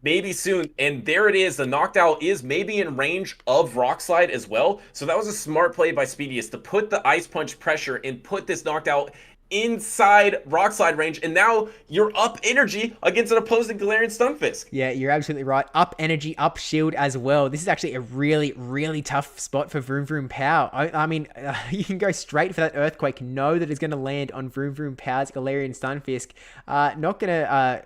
maybe soon. And there it is. The Noctowl is maybe in range of Rock Slide as well. So that was a smart play by Speediest to put the Ice Punch pressure and put this Noctowl inside Rock Slide range, and now you're up energy against an opposing Galarian Stunfisk. Yeah, you're absolutely right. Up energy, up shield as well. This is actually a really, really tough spot for VroomVroomPow. I mean, you can go straight for that Earthquake, know that it's going to land on VroomVroomPow's Galarian Stunfisk. Not going to...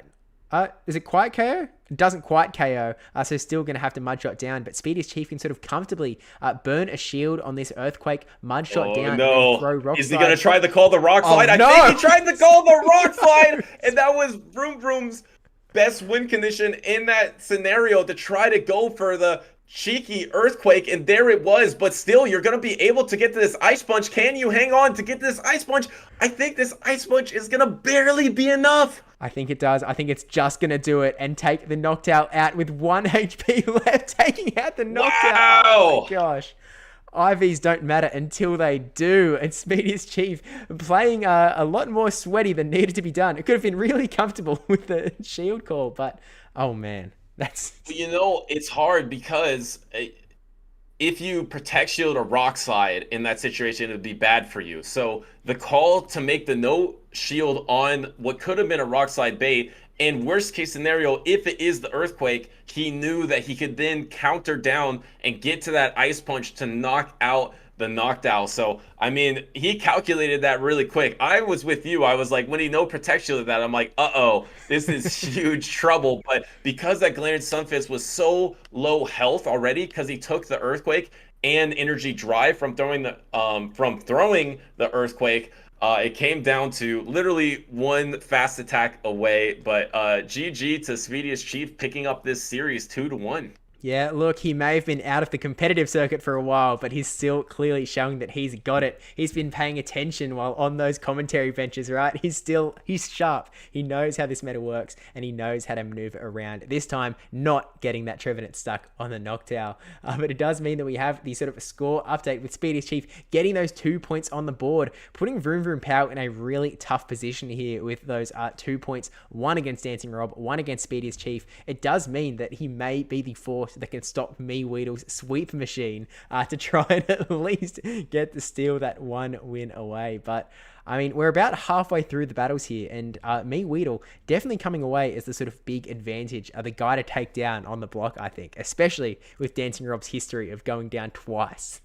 is it quite KO? It doesn't quite KO, so still going to have to Mudshot down, but Speediest Chief can sort of comfortably burn a shield on this Earthquake, Mudshot down, no. And throw Rock Slide. Is he going to try to call the Rock Slide? No. I think he tried to call the Rock Slide, and that was Vroom's best win condition in that scenario, to try to go for the cheeky Earthquake, and there it was. But still, you're going to be able to get to this Ice Punch. Can you hang on to get to this Ice Punch? I think this Ice Punch is going to barely be enough. I think it does. I think it's just going to do it and take the Noctowl out with 1 HP left, taking out the Noctowl. Wow! Oh my gosh. IVs don't matter until they do. And Speediest Chief playing a lot more sweaty than needed to be done. It could have been really comfortable with the shield call, but oh man, that's... You know, it's hard because if you Protect Shield or Rock Slide in that situation, it would be bad for you. So the call to make the no shield on what could have been a Rock Slide bait, and worst case scenario, if it is the Earthquake, he knew that he could then counter down and get to that Ice Punch to knock out the Noctowl. So, I mean, he calculated that really quick. I was with you. I was like, when he no Protect Shield of that, I'm like, uh-oh, this is huge trouble. But because that Galarian Stunfisk was so low health already, because he took the Earthquake and Energy Drive from throwing the Earthquake, it came down to literally one fast attack away. But GG to Speediest Chief picking up this series 2-1. Yeah, look, he may have been out of the competitive circuit for a while, but he's still clearly showing that he's got it. He's been paying attention while on those commentary benches, right? He's sharp. He knows how this meta works, and he knows how to maneuver around. This time, not getting that Trevenant stuck on the Noctowl. But it does mean that we have the sort of score update with Speediest Chief getting those 2 points on the board, putting VroomVroomPow in a really tough position here with those 2 points, one against DancingRob, one against Speediest Chief. It does mean that he may be the force that can stop MEWeedle's sweep machine to try and at least get to steal that one win away. But I mean, we're about halfway through the battles here, and MEWeedle definitely coming away as the sort of big advantage, the guy to take down on the block, I think, especially with DancingRob's history of going down twice.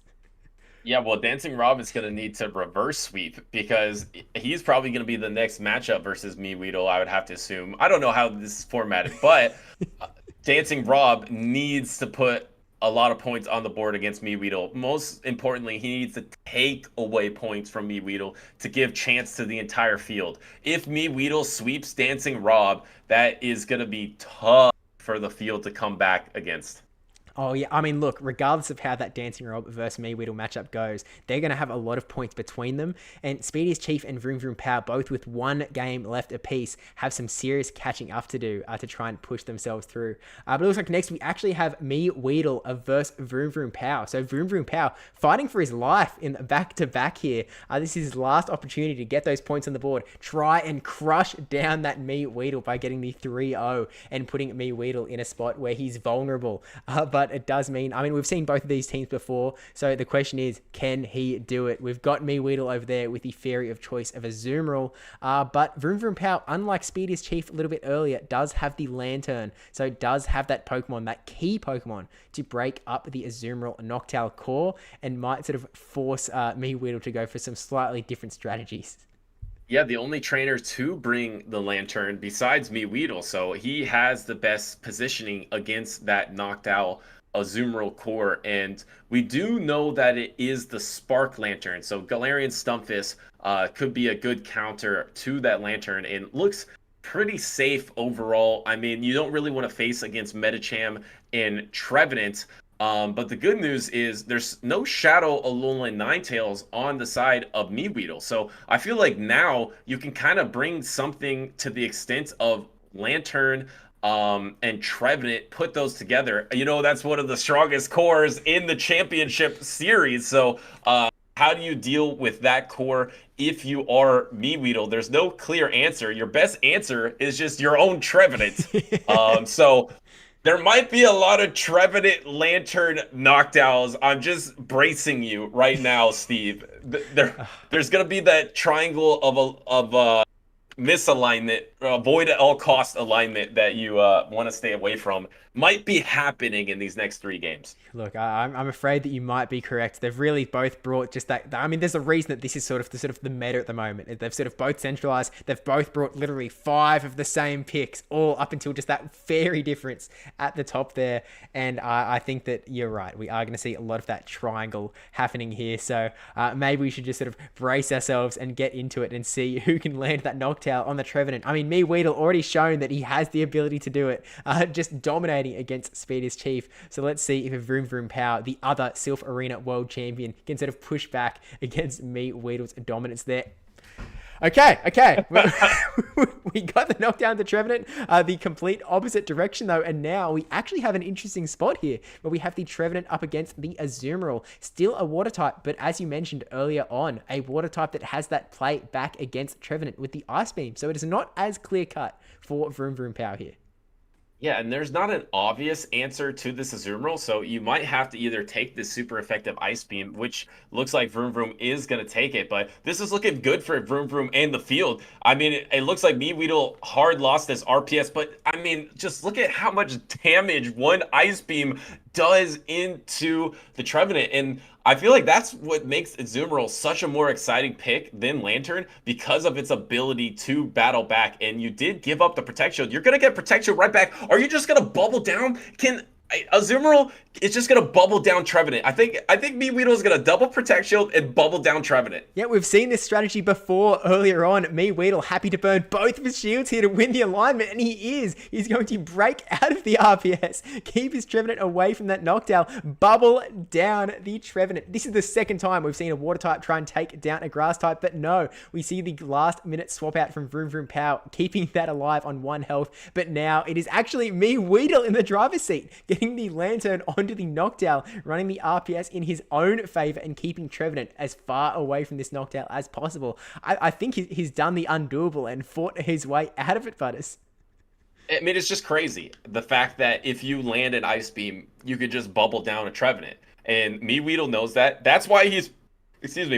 Yeah, well, DancingRob is going to need to reverse sweep because he's probably going to be the next matchup versus MEWeedle, I would have to assume. I don't know how this is formatted, but DancingRob needs to put a lot of points on the board against MEWeedle. Most importantly, he needs to take away points from MEWeedle to give chance to the entire field. If MEWeedle sweeps DancingRob, that is going to be tough for the field to come back against. Oh, yeah. I mean, look, regardless of how that DancingRob versus MEWeedle matchup goes, they're going to have a lot of points between them. And Speediest Chief and VroomVroomPow, both with one game left apiece, have some serious catching up to do to try and push themselves through. But it looks like next we actually have MEWeedle versus VroomVroomPow. So VroomVroomPow fighting for his life in back-to-back here. This is his last opportunity to get those points on the board. Try and crush down that MEWeedle by getting the 3-0 and putting MEWeedle in a spot where he's vulnerable. But it does mean, I mean, we've seen both of these teams before, so the question is, can he do it? We've got MEWeedle over there with the Fairy of Choice of Azumarill, but VroomVroomPow, unlike Speediest Chief a little bit earlier, does have the Lantern, so does have that Pokemon, that key Pokemon, to break up the Azumarill Noctowl core, and might sort of force MEWeedle to go for some slightly different strategies. Yeah, the only trainer to bring the Lantern besides MEWeedle, so he has the best positioning against that Noctowl Azumarill core, and we do know that it is the Spark Lantern, so Galarian Stunfisk could be a good counter to that Lantern, and looks pretty safe overall. I mean, you don't really want to face against Medicham and Trevenant, but the good news is there's no Shadow Alolan Ninetales on the side of MEWeedle, so I feel like now you can kind of bring something to the extent of Lantern and Trevenant, put those together. You know, that's one of the strongest cores in the championship series. So how do you deal with that core if you are MEWeedle? There's no clear answer. Your best answer is just your own Trevenant. So there might be a lot of Trevenant Lantern Noctowls. I'm just bracing you right now, Steve. There's going to be that triangle of misalignment, avoid at all cost alignment that you want to stay away from, might be happening in these next 3 games. Look, I'm afraid that you might be correct. They've really both brought just that. I mean, there's a reason that this is sort of the meta at the moment. They've sort of both centralized. They've both brought literally 5 of the same picks, all up until just that fairy difference at the top there. And I think that you're right. We are going to see a lot of that triangle happening here. So maybe we should just sort of brace ourselves and get into it and see who can land that Noctowl on the Trevenant. I mean, MEWeedle already shown that he has the ability to do it, just dominating against Speediest Chief. So let's see if VroomVroomPow, the other Silph Arena World Champion, can sort of push back against MEWeedle's dominance there. Okay. We got the knockdown to Trevenant, the complete opposite direction though, and now we actually have an interesting spot here where we have the Trevenant up against the Azumarill. Still a water type, but as you mentioned earlier on, a water type that has that play back against Trevenant with the Ice Beam, so it is not as clear cut for VroomVroomPow here. Yeah, and there's not an obvious answer to this Azumarill, so you might have to either take this super effective Ice Beam, which looks like VroomVroom is going to take it, but this is looking good for VroomVroom and the field. I mean, it looks like MEWeedle hard lost this RPS, but I mean, just look at how much damage one Ice Beam does into the Trevenant, and I feel like that's what makes Azumarill such a more exciting pick than Lantern, because of its ability to battle back. And you did give up the Protect Shield. You're going to get Protect Shield right back. Are you just going to bubble down? Can Azumarill it's just gonna bubble down Trevenant. I think MEWeedle is gonna double Protect Shield and bubble down Trevenant. Yeah, we've seen this strategy before earlier on. MEWeedle happy to burn both of his shields here to win the alignment, and he is. He's going to break out of the RPS, keep his Trevenant away from that knockdown, bubble down the Trevenant. This is the second time we've seen a water type try and take down a grass type, but no, we see the last minute swap out from VroomVroomPow, keeping that alive on 1 health, but now it is actually MEWeedle in the driver's seat, getting the Lantern onto the knockdown, running the RPS in his own favor and keeping Trevenant as far away from this knockdown as possible. I think he's done the undoable and fought his way out of it, Butters. I mean, it's just crazy. The fact that if you land an Ice Beam, you could just bubble down a Trevenant. And MEWeedle knows that. That's why he's,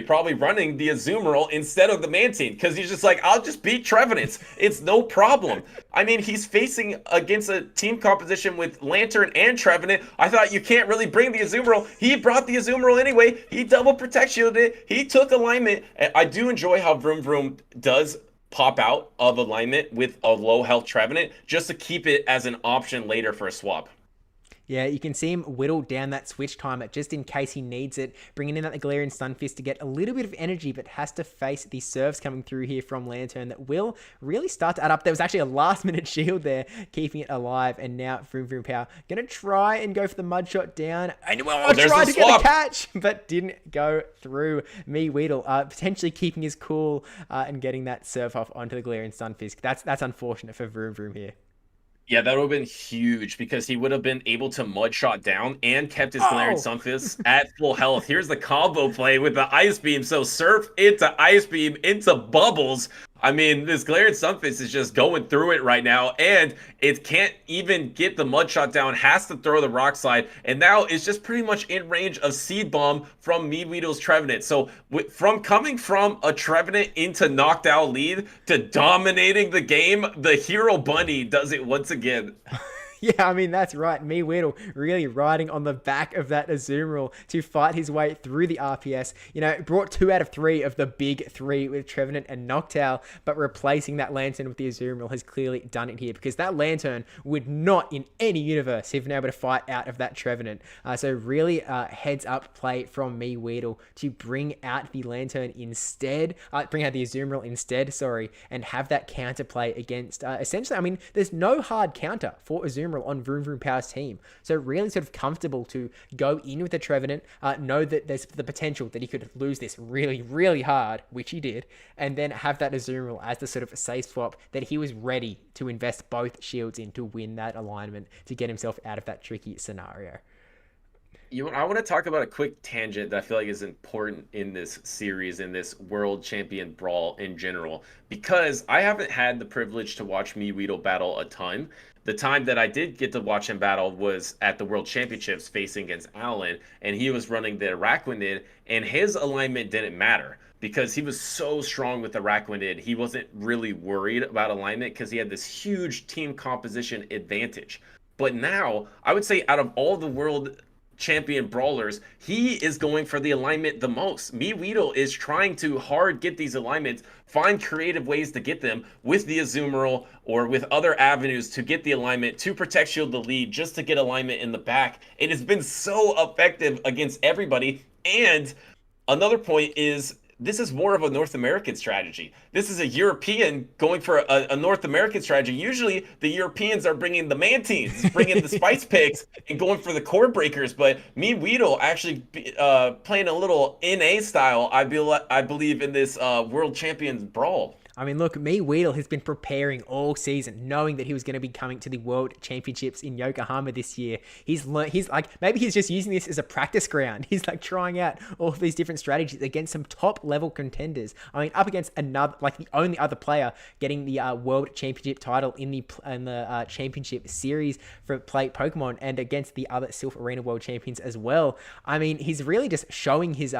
probably running the Azumarill instead of the Mantine, because he's just like, I'll just beat Trevenants. It's no problem. I mean, he's facing against a team composition with Lantern and Trevenant. I thought you can't really bring the Azumarill. He brought the Azumarill anyway. He double Protect Shielded it. He took alignment. I do enjoy how Vroom does pop out of alignment with a low health Trevenant just to keep it as an option later for a swap. Yeah, you can see him whittle down that switch timer just in case he needs it, bringing in that Galarian Stunfisk to get a little bit of energy, but has to face the serves coming through here from Lantern that will really start to add up. There was actually a last-minute shield there, keeping it alive, and now VroomVroomPow going to try and go for the mud shot down. And tried to get a catch, but didn't go through. MEWeedle potentially keeping his cool and getting that serve off onto the Galarian Stunfisk. That's unfortunate for Vroom here. Yeah, that would have been huge because he would have been able to mud shot down and kept his Galarian Sunfisk at full health. Here's the combo play with the Ice Beam. So Surf into Ice Beam into Bubbles. I mean, this Galarian Sunfisk is just going through it right now, and it can't even get the mud shot down, has to throw the rock slide, and now it's just pretty much in range of Seed Bomb from MEWeedle's Trevenant. So from coming from a Trevenant into knockdown lead to dominating the game, the Hero Bunny does it once again. Yeah, I mean, that's right. MEWeedle really riding on the back of that Azumarill to fight his way through the RPS. You know, brought 2 out of 3 of the big 3 with Trevenant and Noctowl, but replacing that Lantern with the Azumarill has clearly done it here because that Lantern would not in any universe have been able to fight out of that Trevenant. So really heads up play from MEWeedle to bring out the Lantern instead, bring out the Azumarill instead, sorry, and have that counter play against, essentially, I mean, there's no hard counter for Azumarill on VroomVroomPow's team. So really sort of comfortable to go in with the Trevenant, know that there's the potential that he could lose this really, really hard, which he did, and then have that Azumarill as the sort of safe swap that he was ready to invest both shields in to win that alignment to get himself out of that tricky scenario. I want to talk about a quick tangent that I feel like is important in this series, in this World Champion Brawl in general, because I haven't had the privilege to watch MEWeedle battle a ton. The time that I did get to watch him battle was at the World Championships facing against Alan, and he was running the Araquanid, and his alignment didn't matter because he was so strong with the Araquanid. He wasn't really worried about alignment because he had this huge team composition advantage. But now, I would say out of all the World Champion Brawlers, he is going for the alignment the most. MEWeedle is trying to hard get these alignments, find creative ways to get them with the Azumarill or with other avenues to get the alignment, to protect shield the lead, just to get alignment in the back. It has been so effective against everybody. And another point is, this is more of a North American strategy. This is a European going for a North American strategy. Usually the Europeans are bringing the Mantines, bringing the Spice Picks, and going for the core breakers. But MEWeedle actually playing a little NA style, I believe, in this World Champions Brawl. I mean, look, MEWeedle has been preparing all season, knowing that he was going to be coming to the World Championships in Yokohama this year. He's like, maybe he's just using this as a practice ground. He's like trying out all of these different strategies against some top level contenders. I mean, up against another, like the only other player getting the World Championship title in the Championship series for play Pokemon, and against the other Silph Arena World Champions as well. I mean, he's really just showing his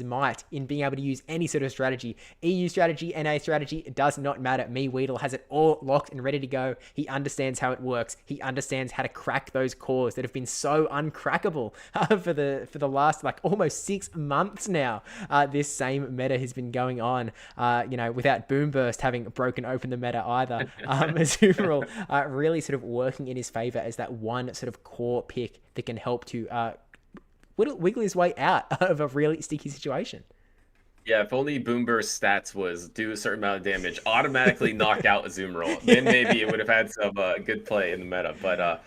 might in being able to use any sort of strategy, EU strategy, NA strategy, strategy does not matter. MEWeedle has it all locked and ready to go. He understands how it works. He understands how to crack those cores that have been so uncrackable for the last like almost 6 months now. This same meta has been going on, without Boomburst having broken open the meta either. Azumarill really sort of working in his favor as that one sort of core pick that can help to wiggle his way out of a really sticky situation. Yeah, if only Boomburst stats was do a certain amount of damage, automatically knock out Azumarill, then maybe it would have had some good play in the meta. But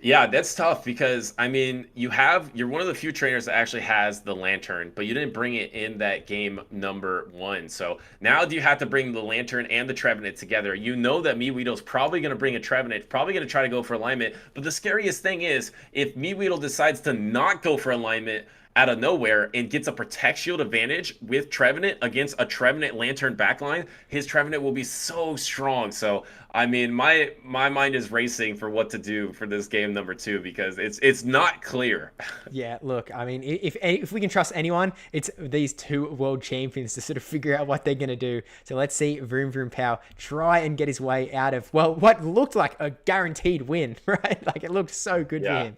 yeah, that's tough because, I mean, you're one of the few trainers that actually has the Lantern, but you didn't bring it in that game number 1. So now do you have to bring the Lantern and the Trevenant together? You know that MEWeedle's probably going to bring a Trevenant, probably going to try to go for alignment. But the scariest thing is if MEWeedle decides to not go for alignment out of nowhere and gets a Protect Shield advantage with Trevenant against a Trevenant Lantern backline, his Trevenant will be so strong. So, I mean, my mind is racing for what to do for this game number 2 because it's not clear. Yeah, look, I mean, if we can trust anyone, it's these 2 world champions to sort of figure out what they're going to do. So let's see VroomVroomPow try and get his way out of, well, what looked like a guaranteed win, right? Like it looked so good for him.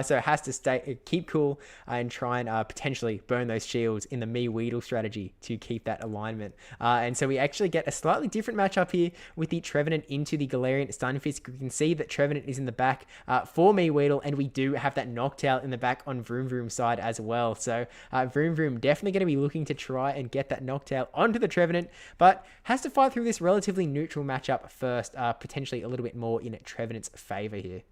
So it has to keep cool and try and potentially burn those shields in the MEWeedle strategy to keep that alignment. And so we actually get a slightly different matchup here with the Trevenant into the Galarian Stunfisk. You can see that Trevenant is in the back for MEWeedle, and we do have that Noctowl in the back on VroomVroom's side as well. So VroomVroom definitely going to be looking to try and get that Noctowl onto the Trevenant, but has to fight through this relatively neutral matchup first, potentially a little bit more in Trevenant's favor here.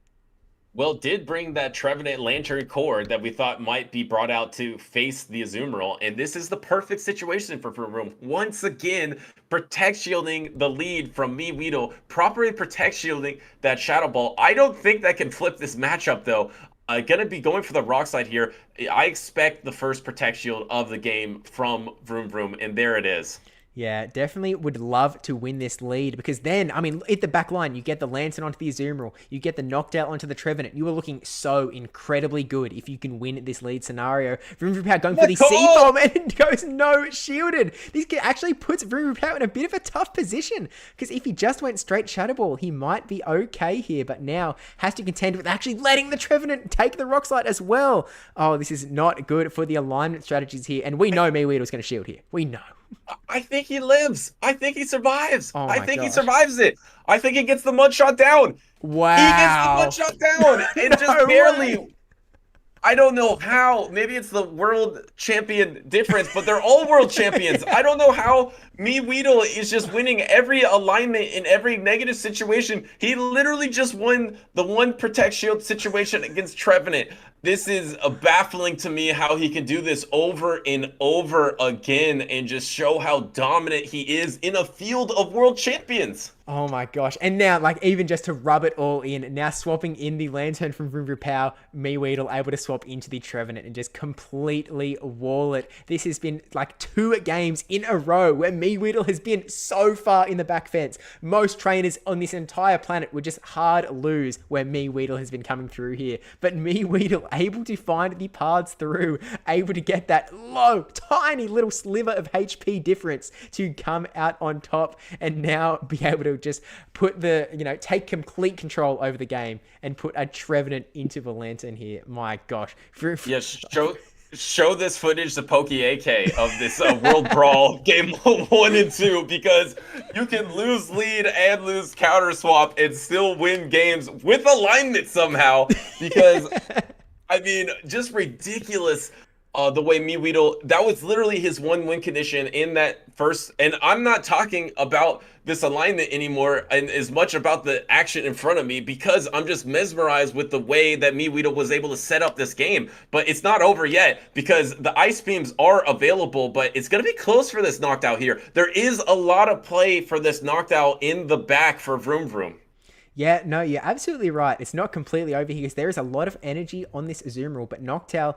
Well, did bring that Trevenant Lantern core that we thought might be brought out to face the Azumarill, and this is the perfect situation for VroomVroom. Once again, protect shielding the lead from MEWeedle, properly protect shielding that Shadow Ball. I don't think that can flip this matchup, though. Gonna be going for the rock slide here. I expect the first protect shield of the game from VroomVroom, and there it is. Yeah, definitely would love to win this lead because then, I mean, at the back line, you get the Lantern onto the Azumarill, you get the Noctowl onto the Trevenant. You are looking so incredibly good if you can win this lead scenario. VroomVroomPow going for the C-Bomb and it goes no shielded. This actually puts VroomVroomPow in a bit of a tough position because if he just went straight Shadow Ball, he might be okay here, but now has to contend with actually letting the Trevenant take the Rock Slide as well. Oh, this is not good for the alignment strategies here, and we know MEWeedle's going to shield here. We know. I think he lives. I think he survives. Oh I think gosh. He survives it. I think he gets the mud shot down. Wow. He gets the mud shot down. And just barely. Way. I don't know how. Maybe it's the world champion difference, but they're all world champions. I don't know how MEWeedle is just winning every alignment in every negative situation. He literally just won the one protect shield situation against Trevenant. This is baffling to me how he can do this over and over again and just show how dominant he is in a field of world champions. Oh my gosh. And now, like, even just to rub it all in, now swapping in the Lantern from VroomVroomPow, MEWeedle able to swap into the Trevenant and just completely wall it. This has been like 2 games in a row where MEWeedle has been so far in the back fence. Most trainers on this entire planet would just hard lose where MEWeedle has been coming through here. But MEWeedle able to find the paths through, able to get that low, tiny little sliver of HP difference to come out on top and now be able to just put take complete control over the game and put a Trevenant into the Lantern here. My gosh. Yes, show this footage to Pokey AK of this World Brawl game 1 and 2 because you can lose lead and lose counter swap and still win games with alignment somehow because I mean, just ridiculous the way MEWeedle, that was literally his 1 win condition in that first, and I'm not talking about this alignment anymore and as much about the action in front of me because I'm just mesmerized with the way that MEWeedle was able to set up this game. But it's not over yet because the Ice Beams are available, but it's going to be close for this Noctowl here. There is a lot of play for this Noctowl in the back for VroomVroom. Yeah, no, you're absolutely right. It's not completely over here because there is a lot of energy on this Azumarill, but Noctowl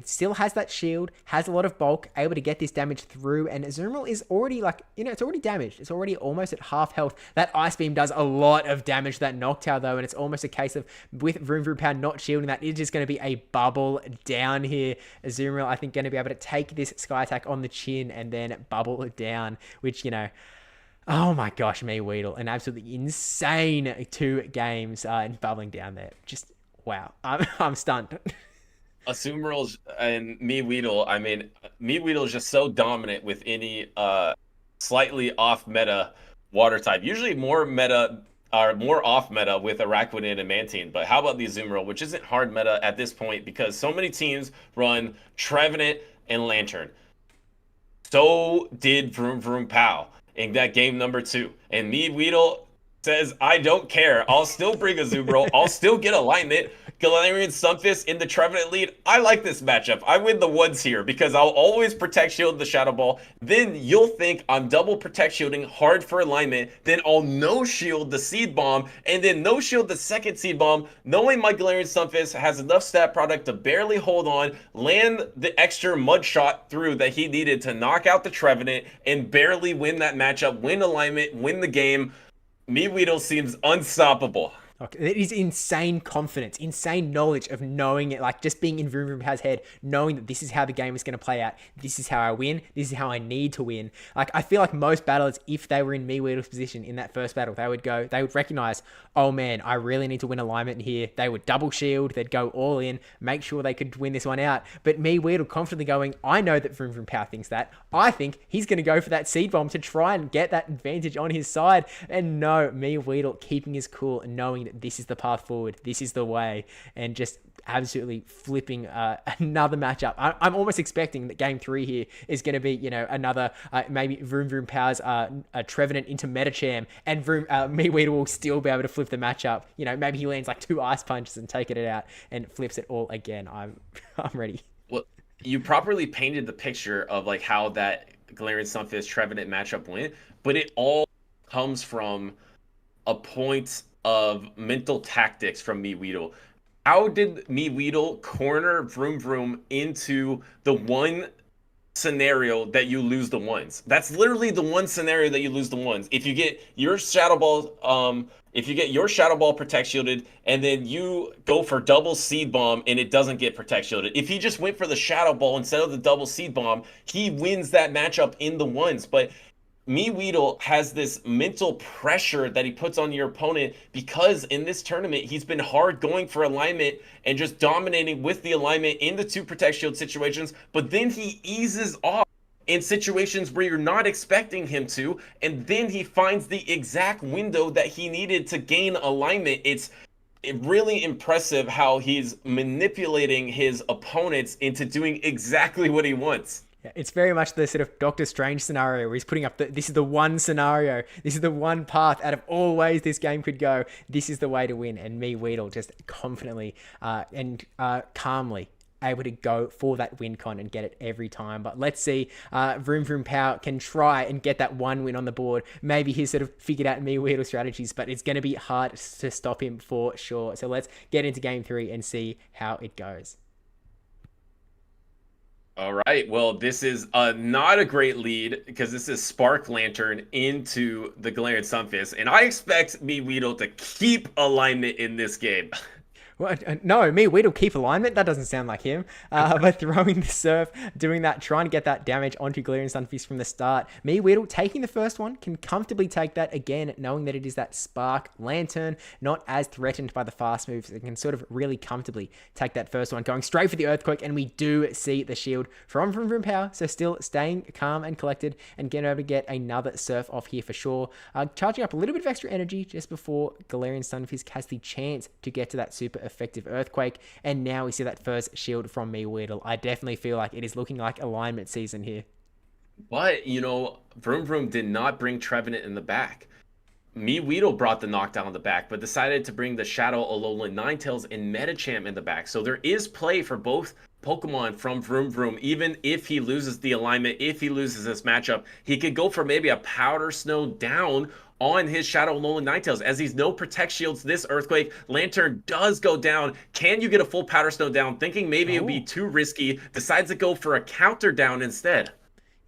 still has that shield, has a lot of bulk, able to get this damage through, and Azumarill is already it's already damaged. It's already almost at half health. That Ice Beam does a lot of damage to that Noctowl though, and it's almost a case of with VroomVroomPow not shielding that, it's just going to be a bubble down here. Azumarill, I think, going to be able to take this Sky Attack on the chin and then bubble it down, which, Oh my gosh, MEWeedle, an absolutely insane 2 games and bubbling down there. Just wow, I'm stunned. Assume rules and MEWeedle. I mean, MEWeedle is just so dominant with any slightly off meta water type. Usually more meta or more off meta with Araquanid and Mantine. But how about the Azumarill, which isn't hard meta at this point because so many teams run Trevenant and Lantern. So did VroomVroomPow in that game number 2. And MEWeedle says, I don't care. I'll still bring a Azumarill. I'll still get alignment. Galarian Sunfist in the Trevenant lead. I like this matchup. I win the ones here because I'll always protect shield the Shadow Ball. Then you'll think I'm double protect shielding hard for alignment. Then I'll no shield the Seed Bomb and then no shield the second Seed Bomb, knowing my Galarian Sunfist has enough stat product to barely hold on, land the extra mud shot through that he needed to knock out the Trevenant and barely win that matchup, win alignment, win the game. MEWeedle seems unstoppable. Okay, it is insane confidence, insane knowledge of knowing it, like just being in VroomVroomPow's head, knowing that this is how the game is going to play out. This is how I win. This is how I need to win. Like, I feel like most battlers, if they were in MEWeedle's position in that first battle, they would recognize, oh man, I really need to win alignment here. They would double shield. They'd go all in, make sure they could win this one out. But MEWeedle confidently going, I know that VroomVroomPow thinks that. I think he's going to go for that Seed Bomb to try and get that advantage on his side. And no, MEWeedle keeping his cool and knowing that this is the path forward, this is the way, and just absolutely flipping another matchup. I'm almost expecting that game 3 here is going to be, another maybe VroomVroomPow's Trevenant into Metacham, and MEWeedle will still be able to flip the matchup. Maybe he lands like 2 Ice Punches and take it out and flips it all again. I'm ready. Well, you properly painted the picture of like how that Galarian Sunfist Trevenant matchup went, but it all comes from a point of mental tactics from MEWeedle. How did MEWeedle corner VroomVroom into the one scenario that you lose the ones? That's literally the one scenario that you lose the ones. If you get your Shadow Ball, protect shielded, and then you go for double Seed Bomb and it doesn't get protect shielded. If he just went for the Shadow Ball instead of the double Seed Bomb, he wins that matchup in the ones. But MEWeedle has this mental pressure that he puts on your opponent because in this tournament, he's been hard going for alignment and just dominating with the alignment in the 2 protect shield situations, but then he eases off in situations where you're not expecting him to, and then he finds the exact window that he needed to gain alignment. It's really impressive how he's manipulating his opponents into doing exactly what he wants. It's very much the sort of Doctor Strange scenario where he's putting up this is the one scenario, this is the one path out of all ways this game could go. This is the way to win, and MEWeedle just confidently and calmly able to go for that win con and get it every time. But let's see, VroomVroomPow can try and get that one win on the board. Maybe he's sort of figured out MEWeedle strategies, but it's going to be hard to stop him for sure. So let's get into game 3 and see how it goes. All right, well, this is not a great lead because this is Spark Lantern into the Galarian Sunfist, and I expect MEWeedle to keep alignment in this game. Well, no, MEWeedle keep alignment. That doesn't sound like him. But throwing the Surf, doing that, trying to get that damage onto Galarian Sunfist from the start. MEWeedle taking the first one, can comfortably take that again, knowing that it is that Spark Lantern, not as threatened by the fast moves. It can sort of really comfortably take that first one, going straight for the Earthquake, and we do see the shield from VroomVroomPow, so still staying calm and collected and getting able to get another Surf off here for sure. Charging up a little bit of extra energy just before Galarian Sunfist has the chance to get to that super effective Earthquake, and now we see that first shield from MEWeedle. I definitely feel like it is looking like alignment season here. But, VroomVroom did not bring Trevenant in the back. MEWeedle brought the knockdown in the back, but decided to bring the Shadow Alolan Ninetales and Metacham in the back. So there is play for both Pokemon from VroomVroom. Even if he loses the alignment, if he loses this matchup, he could go for maybe a Powder Snow down on his Shadow Alolan Ninetales. As he's no protect shields, this Earthquake Lantern does go down. Can you get a full Powder Snow down? Thinking maybe it would be too risky, decides to go for a counter down instead.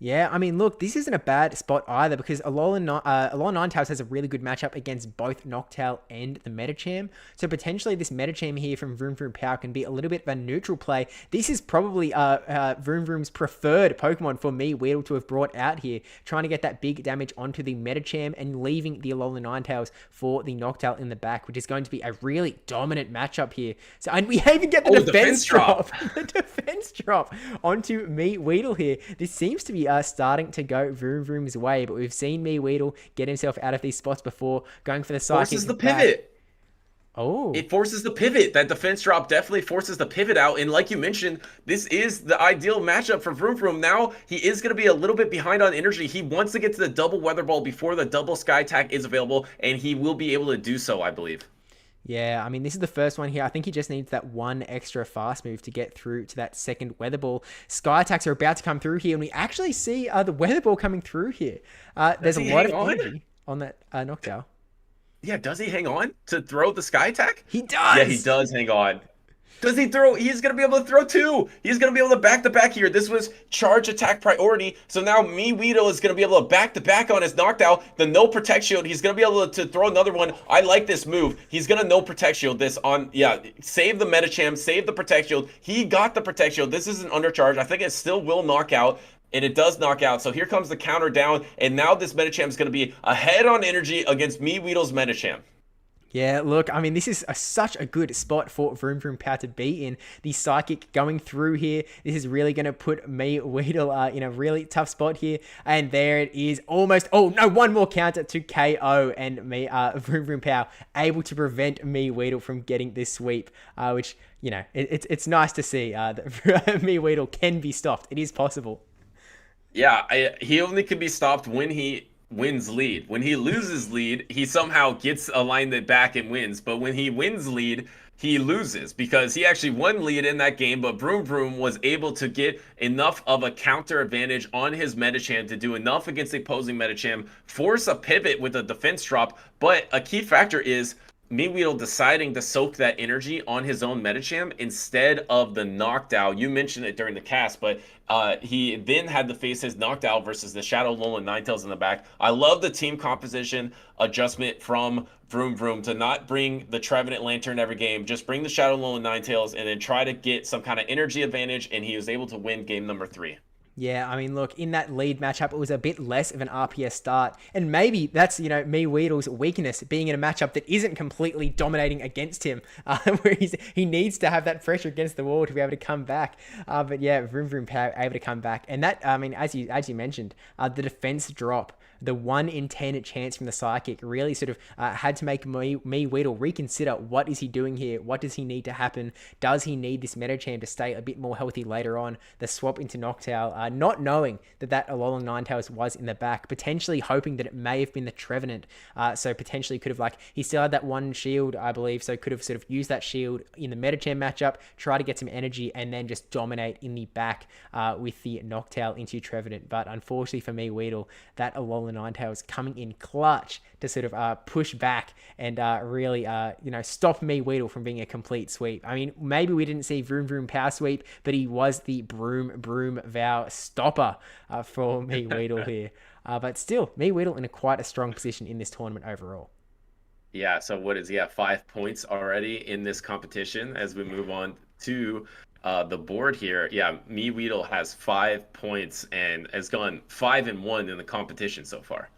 Yeah, I mean, look, this isn't a bad spot either because Alola Ninetales has a really good matchup against both Noctowl and the Medicham. So potentially this Medicham here from VroomVroomPow can be a little bit of a neutral play. This is probably VroomVroom's preferred Pokemon for MEWeedle to have brought out here, trying to get that big damage onto the Medicham and leaving the Alola Ninetales for the Noctowl in the back, which is going to be a really dominant matchup here. So, and we even get the defense drop. The defense drop onto MEWeedle here. This seems to be starting to go VroomVroom's way, but we've seen MEWeedle get himself out of these spots before, going for the psychic. Forces the pivot. Oh. It forces the pivot. That defense drop definitely forces the pivot out. And like you mentioned, this is the ideal matchup for VroomVroom. Now, he is going to be a little bit behind on energy. He wants to get to the double Weather Ball before the double Sky Attack is available, and he will be able to do so, I believe. Yeah, I mean, this is the first one here. I think he just needs that one extra fast move to get through to that second Weather Ball. Sky Attacks are about to come through here, and we actually see the Weather Ball coming through here. There's a lot of energy on that Noctowl. Yeah, does he hang on to throw the Sky Attack? He does! Yeah, he does hang on. Does he throw? He's going to be able to throw two. He's going to be able to back-to-back here. This was charge attack priority. So now MEWeedle is going to be able to back-to-back on his Noctowl. The no protect shield. He's going to be able to throw another one. I like this move. He's going to no protect shield this on, yeah, save the Medicham, save the protect shield. He got the protect shield. This is an undercharge. I think it still will knock out. And it does knock out. So here comes the counter down. And now this Medicham is going to be ahead on energy against MEWeedle's Medicham. Yeah, look, I mean, this is such a good spot for VroomVroomPow to be in. The Psychic going through here. This is really going to put MEWeedle in a really tough spot here. And there it is, almost, oh no, one more counter to KO. And VroomVroomPow able to prevent MEWeedle from getting this sweep, which, you know, it's nice to see that MEWeedle can be stopped. It is possible. Yeah, he only can be stopped when he wins lead. When he loses lead, he somehow gets alignment back and wins. But when he wins lead, he loses because he actually won lead in that game. But VroomVroom was able to get enough of a counter advantage on his Medicham to do enough against the opposing Medicham, force a pivot with a defense drop. But a key factor is MEWeedle deciding to soak that energy on his own Medicham instead of the Noctowl. You mentioned it during the cast, but he then had to face his Noctowl versus the Shadow Alolan Ninetales in the back. I love the team composition adjustment from VroomVroom to not bring the Trevenant Lantern every game, just bring the Shadow Alolan Ninetales and then try to get some kind of energy advantage, and he was able to win game number 3. Yeah, I mean, look, in that lead matchup, it was a bit less of an RPS start. And maybe that's, you know, MEWeedle's weakness, being in a matchup that isn't completely dominating against him, where he needs to have that pressure against the wall to be able to come back. But yeah, VroomVroomPow able to come back. And that, I mean, as you mentioned, the defense drop, the 1 in 10 chance from the Psychic really sort of had to make MEWeedle reconsider what is he doing here? What does he need to happen? Does he need this Medicham to stay a bit more healthy later on? The swap into Noctowl, not knowing that Alolan Ninetales was in the back, potentially hoping that it may have been the Trevenant. So potentially could have, like, he still had that 1 shield, I believe, so could have sort of used that shield in the Medicham matchup, try to get some energy, and then just dominate in the back with the Noctowl into Trevenant. But unfortunately for MEWeedle, that Alolan Ninetales coming in clutch to sort of push back and really, you know, stop MEWeedle from being a complete sweep. I mean, maybe we didn't see VroomVroomPow sweep, but he was the VroomVroomPow stopper for MEWeedle here. But still, MEWeedle in quite a strong position in this tournament overall. Yeah, so what is he at 5 points already in this competition as we move on to the board here? Yeah, MEWeedle has 5 points and has gone 5-1 in the competition so far.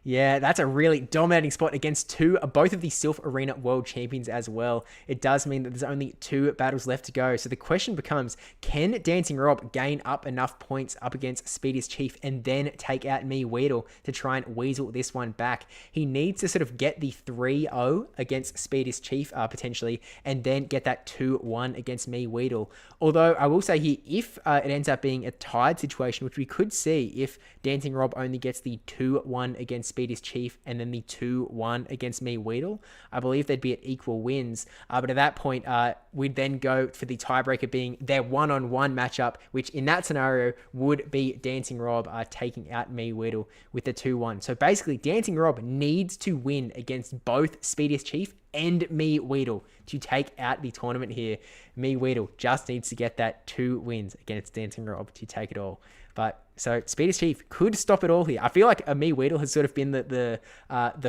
Yeah, that's a really dominating spot against both of the Silph Arena World Champions as well. It does mean that there's only 2 battles left to go. So the question becomes, can DancingRob gain up enough points up against Speediest Chief and then take out MEWeedle to try and weasel this one back? He needs to sort of get the 3-0 against Speediest Chief potentially, and then get that 2-1 against MEWeedle. Although I will say here, if it ends up being a tied situation, which we could see if DancingRob only gets the 2-1 against Speediest Chief and then the 2-1 against MEWeedle, I believe they'd be at equal wins. But at that point, we'd then go for the tiebreaker being their one-on-one matchup, which in that scenario would be DancingRob taking out MEWeedle with the 2-1. So basically, DancingRob needs to win against both Speediest Chief and MEWeedle to take out the tournament here. MEWeedle just needs to get that 2 wins against DancingRob to take it all. But So Speediest Chief could stop it all here. I feel like a MEWeedle has sort of been the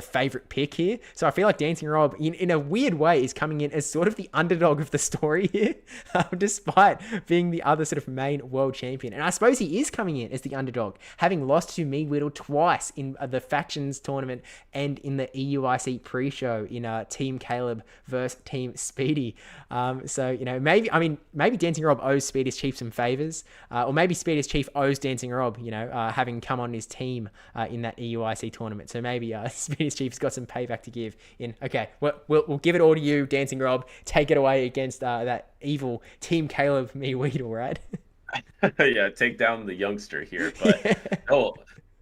favorite pick here. So I feel like DancingRob, in a weird way, is coming in as sort of the underdog of the story here, despite being the other sort of main world champion. And I suppose he is coming in as the underdog, having lost to MEWeedle twice in the factions tournament and in the EUIC pre-show in Team Caleb versus Team Speedy. So maybe DancingRob owes Speediest Chief some favors, or maybe Speediest Chief owes DancingRob, having come on his team in that EUIC tournament. So maybe Speediest Chief's got some payback to give. Okay, we'll give it all to you, DancingRob. Take it away against that evil Team Caleb MEWeedle, right? Yeah, take down the youngster here. But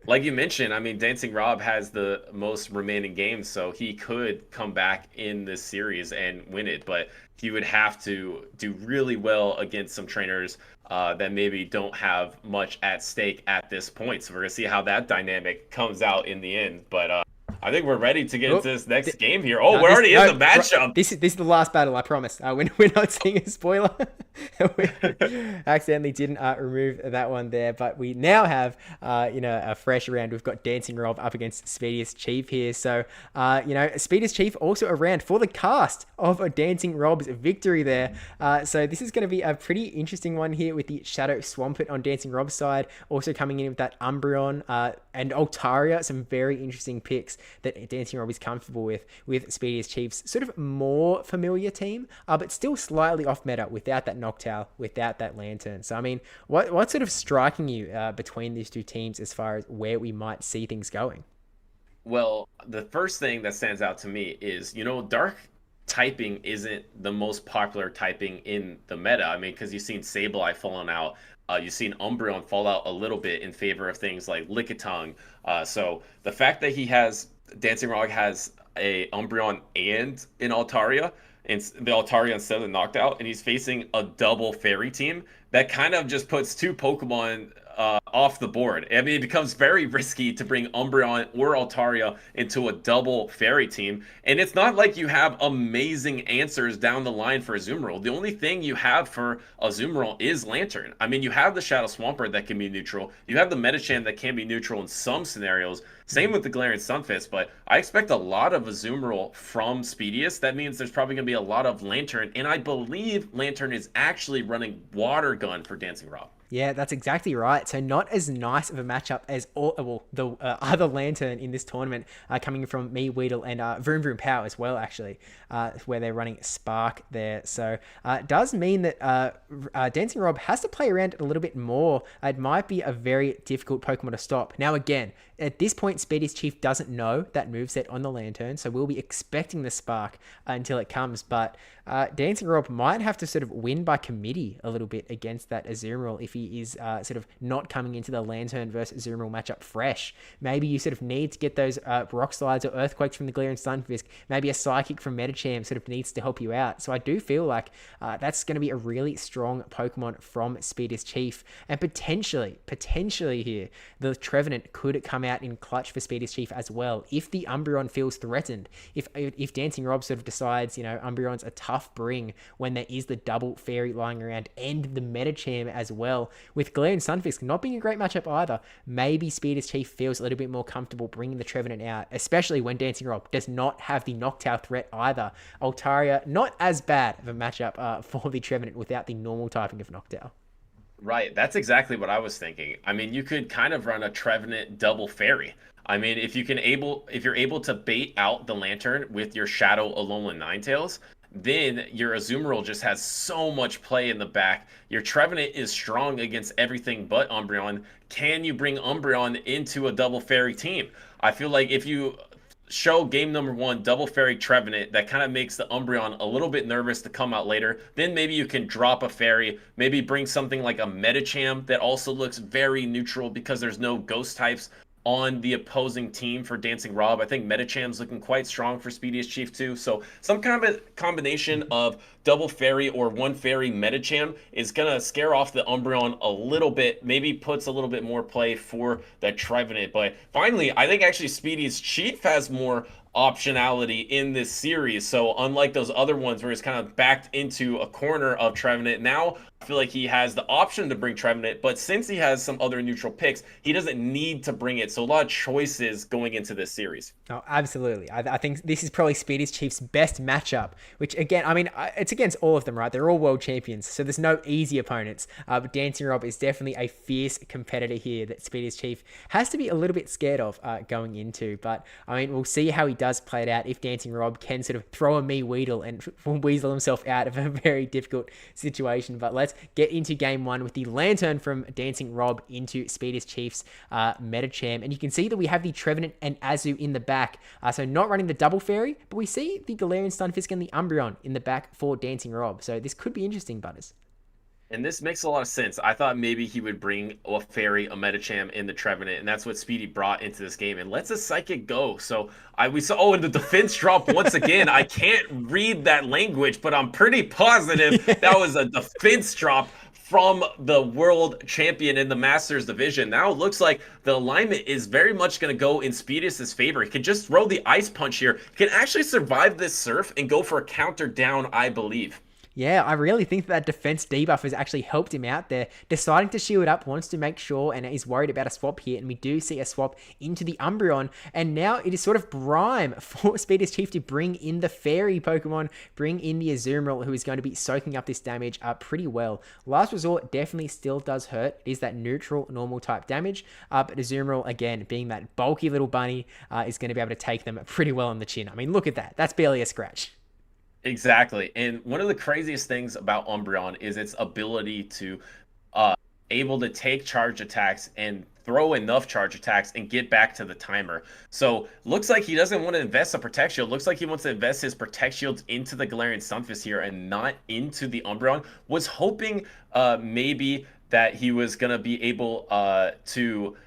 like you mentioned, I mean, DancingRob has the most remaining games, so he could come back in this series and win it. But he would have to do really well against some trainers that maybe don't have much at stake at this point. So we're going to see how that dynamic comes out in the end. But I think we're ready to get into this next game here. Oh, we're already in the matchup. This is the last battle, I promise. We're not seeing a spoiler. We accidentally didn't remove that one there, but we now have a fresh round. We've got DancingRob up against Speediest Chief here. So Speediest Chief also around for the cast of a DancingRob's victory there. So this is going to be a pretty interesting one here with the Shadow Swampert on DancingRob's side, also coming in with that Umbreon and Altaria. Some very interesting picks that DancingRob is comfortable with Speediest Chief's sort of more familiar team, but still slightly off meta without that Noctowl, without that Lantern. So I mean, what's sort of striking you between these two teams as far as where we might see things going? Well, the first thing that stands out to me is, Dark typing isn't the most popular typing in the meta. I mean, because you've seen Sableye falling out. You've seen Umbreon fall out a little bit in favor of things like Lickitung. So the fact that DancingRob has a Umbreon and an Altaria, and the Altaria instead of the Noctowl, and he's facing a double fairy team, that kind of just puts two Pokemon off the board. I mean, it becomes very risky to bring Umbreon or Altaria into a double fairy team. And it's not like you have amazing answers down the line for Azumarill. The only thing you have for Azumarill is Lantern. I mean, you have the Shadow Swampert that can be neutral. You have the Medicham that can be neutral in some scenarios. Same with the Galarian Stunfisk, but I expect a lot of Azumarill from Speediest. That means there's probably going to be a lot of Lantern, and I believe Lantern is actually running Water Gun for DancingRob. Yeah, that's exactly right. So not as nice of a matchup as the other Lantern in this tournament coming from MEWeedle and VroomVroomPow as well, actually, where they're running Spark there. So it does mean that DancingRob has to play around it a little bit more. It might be a very difficult Pokemon to stop. Now, again, at this point, Speediest Chief doesn't know that moveset on the Lantern, so we'll be expecting the Spark until it comes. But DancingRob might have to sort of win by committee a little bit against that Azumarill if he is sort of not coming into the Lantern versus Azumarill matchup fresh. Maybe you sort of need to get those Rock Slides or Earthquakes from the Galarian Stunfisk. Maybe a Psychic from Medicham sort of needs to help you out. So I do feel like that's going to be a really strong Pokemon from Speediest Chief. And potentially here, the Trevenant could come out in clutch for Speediest Chief as well. If the Umbreon feels threatened, if DancingRob sort of decides, Umbreon's a tough bring when there is the double fairy lying around and the Medicham as well, with Galarian Stunfisk not being a great matchup either, maybe Speediest Chief feels a little bit more comfortable bringing the Trevenant out, especially when DancingRob does not have the Noctowl threat either. Altaria, not as bad of a matchup for the Trevenant without the normal typing of Noctowl. Right, that's exactly what I was thinking. I mean, you could kind of run a Trevenant double fairy. I mean, if you're able to bait out the Lantern with your Shadow Alolan Ninetales, then your Azumarill just has so much play in the back. Your Trevenant is strong against everything but Umbreon. Can you bring Umbreon into a double fairy team? I feel like if you show game number 1 double fairy Trevenant, that kind of makes the Umbreon a little bit nervous to come out later. Then maybe you can drop a fairy, maybe bring something like a Medicham that also looks very neutral because there's no ghost types on the opposing team for DancingRob. I think Medicham's looking quite strong for Speediest Chief too. So some kind of combination of double fairy or one fairy Medicham is gonna scare off the Umbreon a little bit, maybe puts a little bit more play for that Trevenant. But finally, I think actually Speediest Chief has more optionality in this series. So unlike those other ones where he's kind of backed into a corner of Trevenant, now I feel like he has the option to bring Trevenant, but since he has some other neutral picks, he doesn't need to bring it. So a lot of choices going into this series. Oh, absolutely. I think this is probably Speediest Chief's best matchup, which again, I mean, it's against all of them, right? They're all world champions, so there's no easy opponents. But DancingRob is definitely a fierce competitor here that Speediest Chief has to be a little bit scared of going into. But I mean, we'll see how he does play it out if DancingRob can sort of throw a MEWeedle and weasel himself out of a very difficult situation. But let's get into game one with the Lantern from DancingRob into Speediest Chief's meta champ. And you can see that we have the Trevenant and Azu in the back. So not running the double fairy, but we see the Galarian Stunfisk and the Umbreon in the back for DancingRob. So this could be interesting, Butters. And this makes a lot of sense. I thought maybe he would bring a fairy, a Metacham in the Trevenant, and that's what Speedy brought into this game. And lets a Psychic go. So we saw, and the defense drop once again. I can't read that language, but I'm pretty positive that was a defense drop from the world champion in the Masters division. Now it looks like the alignment is very much going to go in Speediest's favor. He can just throw the Ice Punch here. He can actually survive this Surf and go for a counter down, I believe. Yeah, I really think that defense debuff has actually helped him out there. Deciding to shield up, wants to make sure, and is worried about a swap here, and we do see a swap into the Umbreon, and now it is sort of prime for Speediest Chief to bring in the Fairy Pokemon, bring in the Azumarill, who is going to be soaking up this damage pretty well. Last Resort definitely still does hurt. It is that neutral, normal type damage, but Azumarill, again, being that bulky little bunny, is going to be able to take them pretty well on the chin. I mean, look at that. That's barely a scratch. Exactly. And one of the craziest things about Umbreon is its ability to able to take charge attacks and throw enough charge attacks and get back to the timer. So looks like he doesn't want to invest a Protect Shield. Looks like he wants to invest his Protect Shields into the Galarian Stunfisk here and not into the Umbreon. Was hoping maybe that he was going to be able to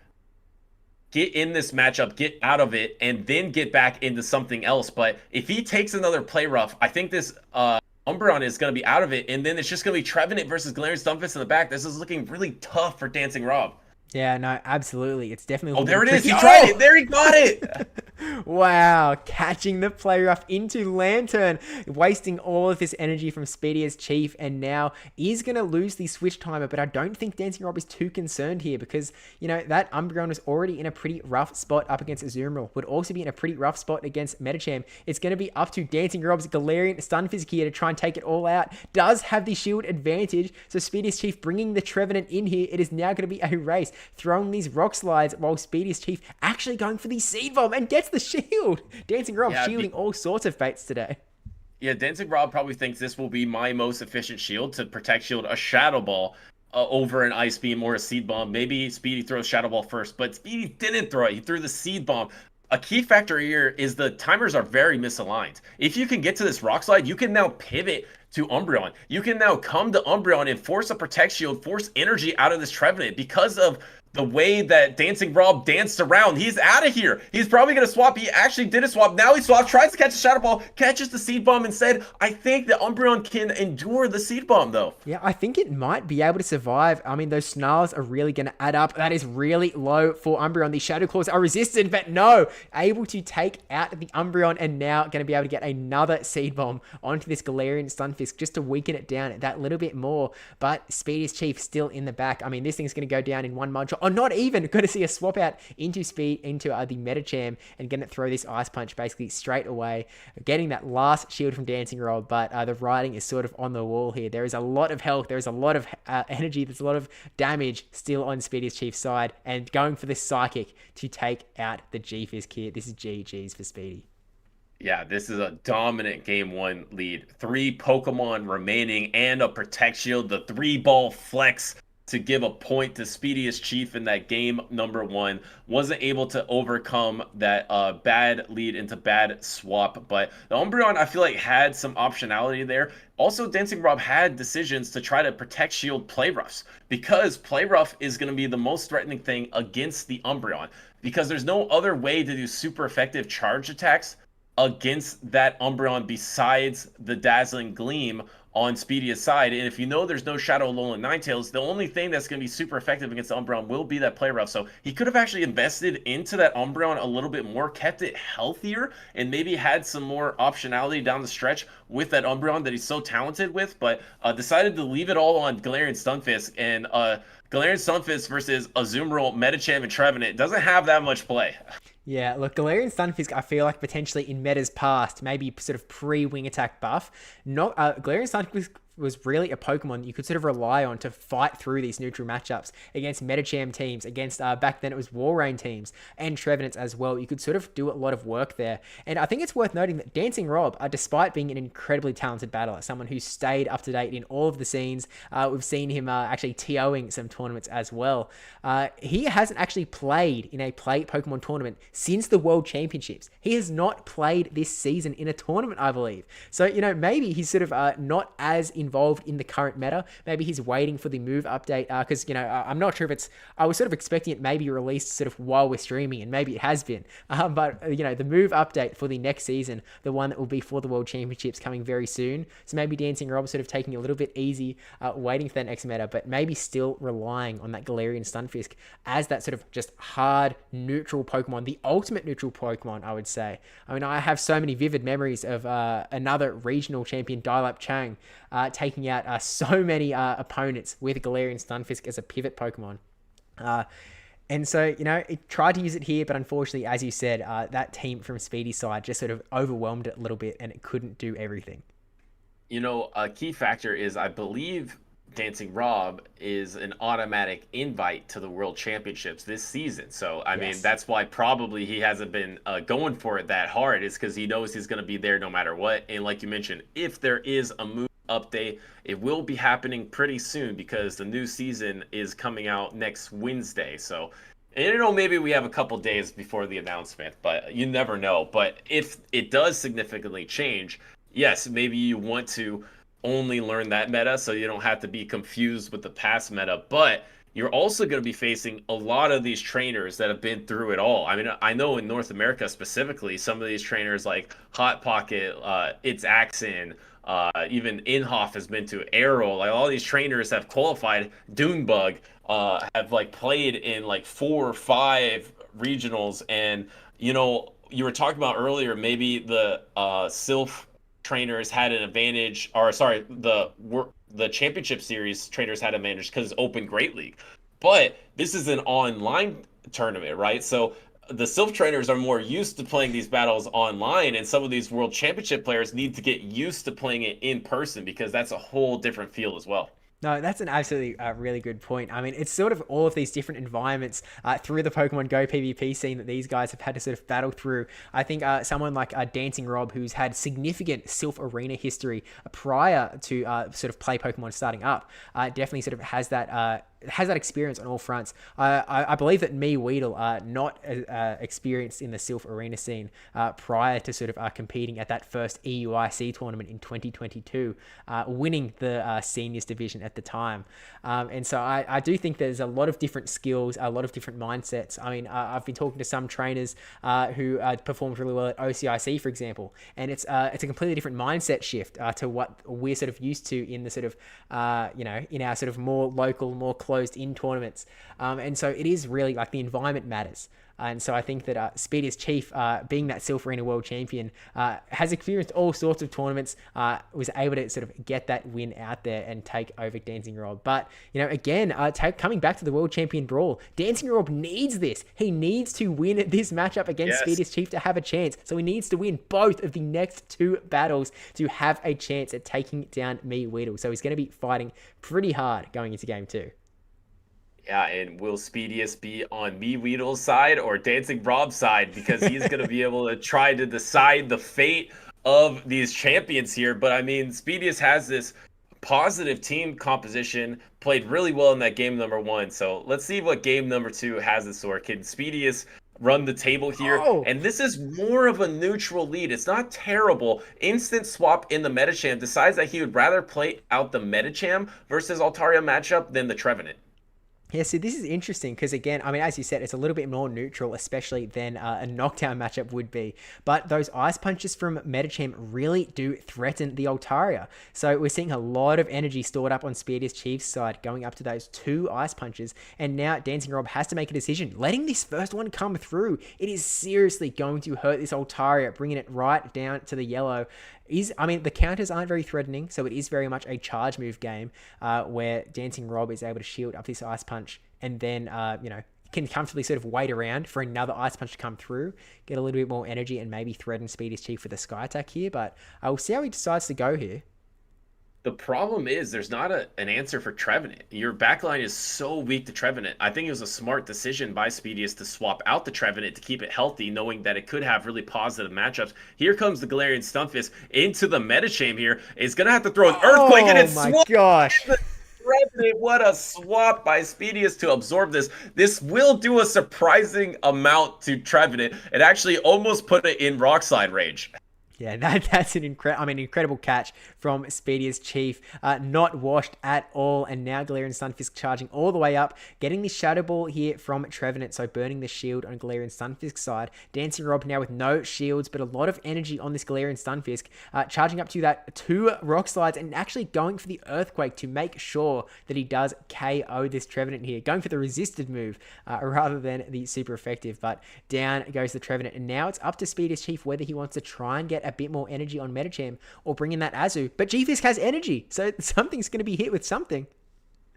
get in this matchup, get out of it, and then get back into something else. But if he takes another play rough, I think this Umbreon is going to be out of it, and then it's just going to be Trevenant versus Galarian Stunfisk in the back. This is looking really tough for DancingRob. Yeah, no, absolutely. It's definitely... Oh, there it is. He tried it. There, he got it. Wow, catching the play rough into Lantern, wasting all of this energy from Speediest Chief, and now is going to lose the switch timer, but I don't think DancingRob is too concerned here because, you know, that Umbreon is already in a pretty rough spot up against Azumarill, would also be in a pretty rough spot against Metacham. It's going to be up to DancingRob's Galarian Stunfisk here to try and take it all out. Does have the shield advantage, so Speediest Chief bringing the Trevenant in here. It is now going to be a race, throwing these rock slides while Speediest Chief actually going for the Seed Bomb and gets the shield. DancingRob shielding all sorts of fates today. Yeah, DancingRob probably thinks this will be my most efficient shield to Protect Shield a Shadow Ball over an Ice Beam or a Seed Bomb. Maybe Speedy throws Shadow Ball first, but Speedy didn't throw it. He threw the Seed Bomb. A key factor here is the timers are very misaligned. If you can get to this Rock Slide, you can now pivot to Umbreon. You can now come to Umbreon and force a Protect Shield, force energy out of this Trevenant because of the way that DancingRob danced around. He's out of here. He's probably going to swap. He actually did a swap. Now he swaps, tries to catch a Shadow Ball, catches the Seed Bomb instead. I think that Umbreon can endure the Seed Bomb, though. Yeah, I think it might be able to survive. I mean, those snarls are really going to add up. That is really low for Umbreon. The Shadow Claws are resisted, but no, able to take out the Umbreon and now going to be able to get another Seed Bomb onto this Galarian Stunfisk just to weaken it down that little bit more. But Speediest Chief still in the back. I mean, this thing's going to go down in one Mud Shot. Or not even. Going to see a swap out into the Metacham and going to throw this Ice Punch basically straight away. Getting that last shield from DancingRob, but the writing is sort of on the wall here. There is a lot of health. There is a lot of energy. There's a lot of damage still on Speediest Chief's side and going for this Psychic to take out the G-Fisk here. This is GG's for Speedy. Yeah, this is a dominant game one lead. 3 Pokemon remaining and a Protect Shield. The 3-ball flex to give a point to Speediest Chief in that game number 1. Wasn't able to overcome that bad lead into bad swap, but the Umbreon, I feel like, had some optionality there. Also, DancingRob had decisions to try to Protect Shield play roughs because play rough is going to be the most threatening thing against the Umbreon because there's no other way to do super effective charge attacks against that Umbreon besides the Dazzling Gleam on Speediest side. And if you know there's no Shadow Alolan Ninetales, the only thing that's going to be super effective against the Umbreon will be that play rough. So he could have actually invested into that Umbreon a little bit more, kept it healthier, and maybe had some more optionality down the stretch with that Umbreon that he's so talented with, but decided to leave it all on Galarian Stunfisk. And Galarian Stunfisk versus Azumarill, Medicham, and Trevenant doesn't have that much play. Yeah, look, Galarian Stunfisk, I feel like potentially in metas past, maybe sort of pre-wing attack buff, not Galarian Stunfisk was really a Pokemon that you could sort of rely on to fight through these neutral matchups against Medicham teams, against back then it was Walrein teams, and Trevenants as well. You could sort of do a lot of work there. And I think it's worth noting that DancingRob, despite being an incredibly talented battler, someone who's stayed up to date in all of the scenes, we've seen him actually TOing some tournaments as well. He hasn't actually played in a Pokemon tournament since the World Championships. He has not played this season in a tournament, I believe. So, you know, maybe he's sort of not as involved in the current meta. Maybe he's waiting for the move update because, you know, I'm not sure if it's, I was sort of expecting it maybe released sort of while we're streaming, and maybe it has been. But, you know, the move update for the next season, the one that will be for the World Championships coming very soon. So maybe DancingRob sort of taking a little bit easy, waiting for that next meta, but maybe still relying on that Galarian Stunfisk as that sort of just hard neutral Pokemon, the ultimate neutral Pokemon, I would say. I mean, I have so many vivid memories of another regional champion, Dialab Chang, taking out so many opponents with Galarian Stunfisk as a pivot Pokemon. And so, you know, it tried to use it here, but unfortunately, as you said, that team from Speedy's side just sort of overwhelmed it a little bit, and it couldn't do everything. You know, a key factor is, I believe, DancingRob is an automatic invite to the World Championships this season. So, I mean, that's why probably he hasn't been going for it that hard, is because he knows he's going to be there no matter what. And like you mentioned, if there is a move update, it will be happening pretty soon because the new season is coming out next Wednesday. So, and, you know, maybe we have a couple days before the announcement, but you never know. But if it does significantly change, yes, maybe you want to only learn that meta so you don't have to be confused with the past meta, but you're also going to be facing a lot of these trainers that have been through it all. I mean, I know in North America specifically, some of these trainers like Hot Pocket, It's Axon, even Inhoff has been to Arrow. Like, all these trainers have qualified. Dunebug have like played in like 4 or 5 regionals, and you know, you were talking about earlier, maybe the Silph trainers had an advantage, or sorry, the championship series trainers had an advantage because it's open Great League. But this is an online tournament, right? So the Silph trainers are more used to playing these battles online, and some of these World Championship players need to get used to playing it in person because that's a whole different feel as well. No, that's an absolutely really good point. I mean, it's sort of all of these different environments through the Pokemon Go PvP scene that these guys have had to sort of battle through. I think someone like DancingRob, who's had significant Silph Arena history prior to sort of play Pokemon starting up, definitely sort of has that experience on all fronts. I believe that MEWeedle not experienced in the Silph Arena scene prior to sort of competing at that first EUIC tournament in 2022, winning the seniors division at the time. And so I do think there's a lot of different skills, a lot of different mindsets. I mean, I've been talking to some trainers who performed really well at OCIC, for example, and it's a completely different mindset shift to what we're sort of used to in the sort of, you know, in our sort of more local, more closed in tournaments. And so it is really like the environment matters. And so I think that Speediest Chief, being that Silph Arena World Champion, has experienced all sorts of tournaments, was able to sort of get that win out there and take over DancingRob. But, you know, again, coming back to the World Champion Brawl, DancingRob needs this. He needs to win this matchup against Speediest Chief to have a chance. So he needs to win both of the next 2 battles to have a chance at taking down MEWeedle. So he's going to be fighting pretty hard going into game 2. Yeah, and will Speediest be on MEWeedle's side or DancingRob's side? Because he's going to be able to try to decide the fate of these champions here. But I mean, Speediest has this positive team composition, played really well in that game number 1. So let's see what game number 2 has in store. Can Speediest run the table here? And this is more of a neutral lead. It's not terrible. Instant swap in the Medicham, decides that he would rather play out the Medicham versus Altaria matchup than the Trevenant. Yeah, see, this is interesting because, again, I mean, as you said, it's a little bit more neutral, especially than a knockdown matchup would be. But those ice punches from Metachamp really do threaten the Altaria. So we're seeing a lot of energy stored up on Speediest Chief's side going up to those 2 ice punches. And now DancingRob has to make a decision. Letting this first one come through, it is seriously going to hurt this Altaria, bringing it right down to the yellow. I mean, the counters aren't very threatening, so it is very much a charge move game where DancingRob is able to shield up this ice punch and then, can comfortably sort of wait around for another ice punch to come through, get a little bit more energy, and maybe threaten Speediest Chief with a sky attack here. But we'll see how he decides to go here. The problem is there's not an answer for Trevenant. Your backline is so weak to Trevenant. I think it was a smart decision by Speediest to swap out the Trevenant to keep it healthy, knowing that it could have really positive matchups. Here comes the Galarian Stunfisk into the Metacham here. It's going to have to throw an Earthquake, and it's my gosh. Trevenant. What a swap by Speediest to absorb this. This will do a surprising amount to Trevenant. It actually almost put it in Rock Slide range. Yeah, that's an incredible catch from Speediest Chief. Not washed at all. And now Galarian Stunfisk charging all the way up, getting the Shadow Ball here from Trevenant, so burning the shield on Galarian Stunfisk's side. DancingRob now with no shields, but a lot of energy on this Galarian Stunfisk, charging up to that 2 Rock Slides and actually going for the Earthquake to make sure that he does KO this Trevenant here. Going for the resisted move rather than the super effective, but down goes the Trevenant. And now it's up to Speediest Chief whether he wants to try and get a bit more energy on Metacham or bring in that Azu. But G-Fisk has energy, so something's going to be hit with something.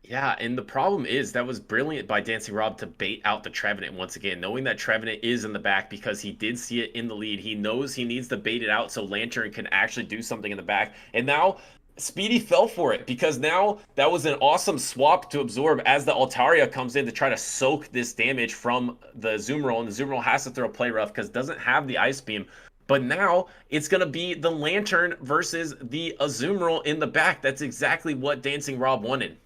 Yeah, and the problem is that was brilliant by DancingRob to bait out the Trevenant once again, knowing that Trevenant is in the back because he did see it in the lead. He knows he needs to bait it out so Lantern can actually do something in the back. And now Speedy fell for it because now that was an awesome swap to absorb as the Altaria comes in to try to soak this damage from the Azumarill, and the Azumarill has to throw Play Rough because it doesn't have the Ice Beam. But now it's going to be the Lantern versus the Azumarill in the back. That's exactly what DancingRob wanted.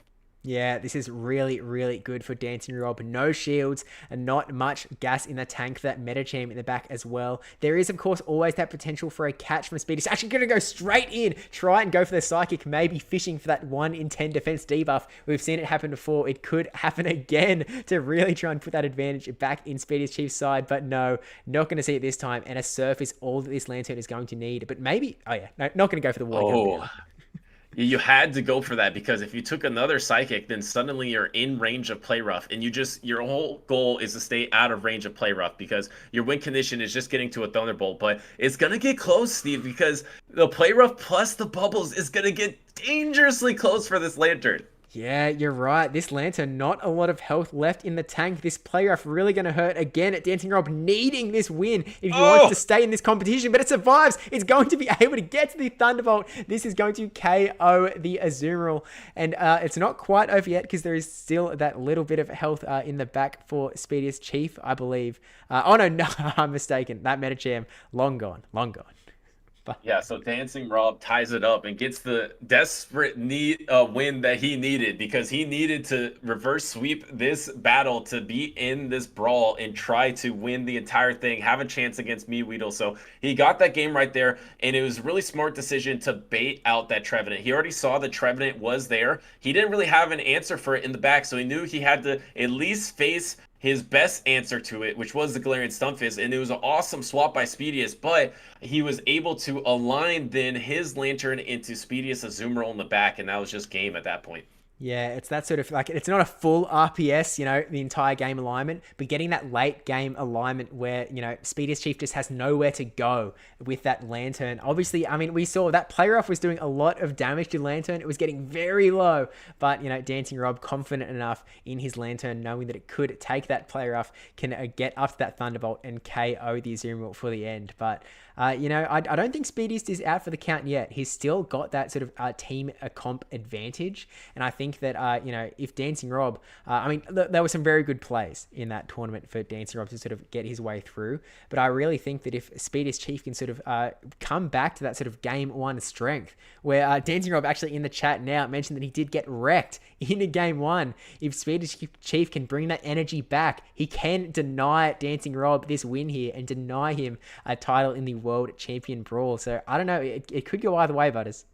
Yeah, this is really, really good for DancingRob. No shields and not much gas in the tank for that Metacham in the back as well. There is, of course, always that potential for a catch from Speedy. It's actually going to go straight in, try and go for the Psychic, maybe fishing for that 1 in 10 defense debuff. We've seen it happen before. It could happen again to really try and put that advantage back in Speedy's Chief's side, but no, not going to see it this time. And a Surf is all that this Lantern is going to need. But maybe, no, not going to go for the Water. You had to go for that because if you took another Psychic, then suddenly you're in range of Play Rough, and your whole goal is to stay out of range of Play Rough because your win condition is just getting to a Thunderbolt. But it's gonna get close, Steve, because the Play Rough plus the bubbles is gonna get dangerously close for this Lantern. Yeah, you're right. This Lantern, not a lot of health left in the tank. This Play Rough really going to hurt again at DancingRob, needing this win if he wants to stay in this competition, but it survives. It's going to be able to get to the Thunderbolt. This is going to KO the Azumarill, and it's not quite over yet because there is still that little bit of health in the back for Speediest Chief, I believe. Oh, no, I'm mistaken. That Metacham, long gone. Yeah, so DancingRob ties it up and gets the desperate win that he needed because he needed to reverse sweep this battle to be in this brawl and try to win the entire thing, have a chance against MEWeedle. So he got that game right there, and it was a really smart decision to bait out that Trevenant. He already saw the Trevenant was there. He didn't really have an answer for it in the back, so he knew he had to at least face his best answer to it, which was the Galarian Stunfisk, and it was an awesome swap by Speediest, but he was able to align then his Lantern into Speediest Azumarill in the back, and that was just game at that point. Yeah, it's that sort of like, it's not a full RPS, the entire game alignment, but getting that late game alignment where, Speediest Chief just has nowhere to go with that Lantern. Obviously, I mean, we saw that Play Rough was doing a lot of damage to Lantern. It was getting very low, but, DancingRob confident enough in his Lantern, knowing that it could take that Play Rough, can get up to that Thunderbolt and KO the Azumarill for the end. But, I don't think Speediest is out for the count yet. He's still got that sort of team comp advantage, and I think that, if DancingRob, there were some very good plays in that tournament for DancingRob to sort of get his way through, but I really think that if Speediest Chief can sort of come back to that sort of game one strength, where DancingRob actually in the chat now mentioned that he did get wrecked in a game one, if Speediest Chief can bring that energy back, he can deny DancingRob this win here and deny him a title in the World Champion Brawl. So I don't know, it could go either way, Butters.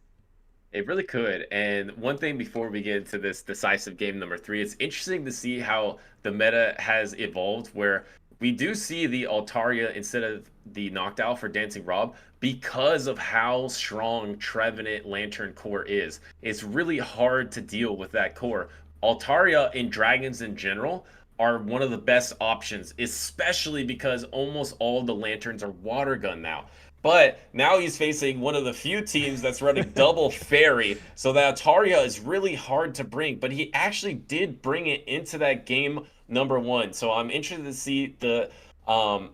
It really could. And one thing before we get into this decisive game number 3, it's interesting to see how the meta has evolved, where we do see the Altaria instead of the Noctowl for DancingRob because of how strong Trevenant Lantern core is. It's really hard to deal with that core. Altaria and dragons in general are one of the best options, especially because almost all the lanterns are water gun now. But now he's facing one of the few teams that's running double fairy, so that Altaria is really hard to bring. But he actually did bring it into that game number 1. So I'm interested to see the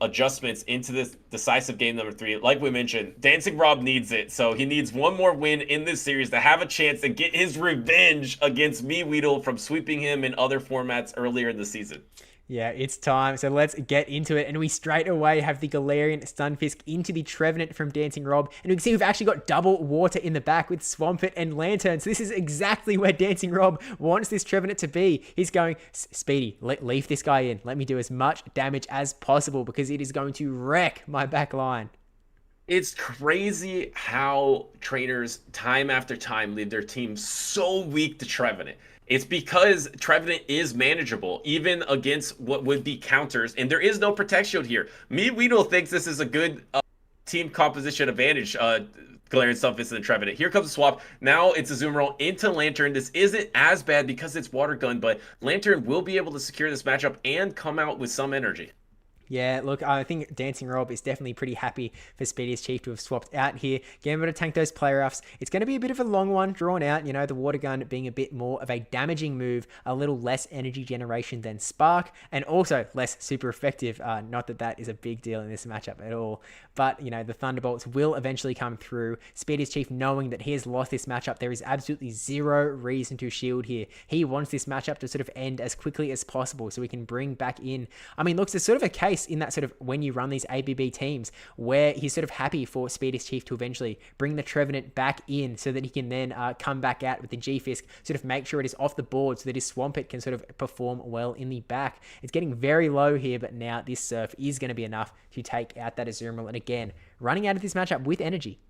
adjustments into this decisive game number 3. Like we mentioned, DancingRob needs it. So he needs one more win in this series to have a chance to get his revenge against MEWeedle from sweeping him in other formats earlier in the season. Yeah, it's time. So let's get into it. And we straight away have the Galarian Stunfisk into the Trevenant from DancingRob. And we can see we've actually got double water in the back with Swampert and Lantern. So this is exactly where DancingRob wants this Trevenant to be. He's going, Speedy, leave this guy in. Let me do as much damage as possible because it is going to wreck my back line. It's crazy how trainers time after time leave their team so weak to Trevenant. It's because Trevenant is manageable, even against what would be counters, and there is no Protect Shield here. MEWeedle thinks this is a good team composition advantage, Galarian Stunfisk and Trevenant. Here comes the swap. Now it's a Azumarill into Lantern. This isn't as bad because it's Water Gun, but Lantern will be able to secure this matchup and come out with some energy. Yeah, look, I think DancingRob is definitely pretty happy for Speediest Chief to have swapped out here, getting able to tank those player-offs. It's going to be a bit of a long one, drawn out, you know, the Water Gun being a bit more of a damaging move, a little less energy generation than Spark, and also less super effective. Not that that is a big deal in this matchup at all, but, you know, the Thunderbolts will eventually come through. Speediest Chief, knowing that he has lost this matchup, there is absolutely zero reason to shield here. He wants this matchup to sort of end as quickly as possible so we can bring back in. I mean, look, there's sort of a case in that sort of when you run these ABB teams where he's sort of happy for Speediest Chief to eventually bring the Trevenant back in so that he can then come back out with the G-Fisk, sort of make sure it is off the board so that his Swampert can sort of perform well in the back. It's getting very low here, but now this Surf is going to be enough to take out that Azumarill, and again, running out of this matchup with energy.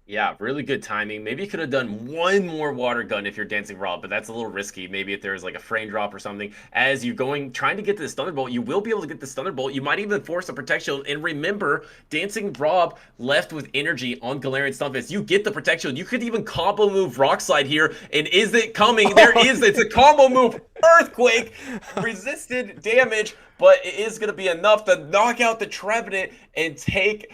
Yeah, really good timing. Maybe you could have done one more Water Gun if you're DancingRob, but that's a little risky. Maybe if there's like a frame drop or something. As you're trying to get to this Thunderbolt, you will be able to get this Thunderbolt. You might even force a Protect Shield. And remember, DancingRob left with energy on Galarian Stunfisk. You get the Protect Shield. You could even combo move Rock Slide here. And is it coming? There is. It's a combo move. Earthquake. Resisted damage, but it is going to be enough to knock out the Trevenant and take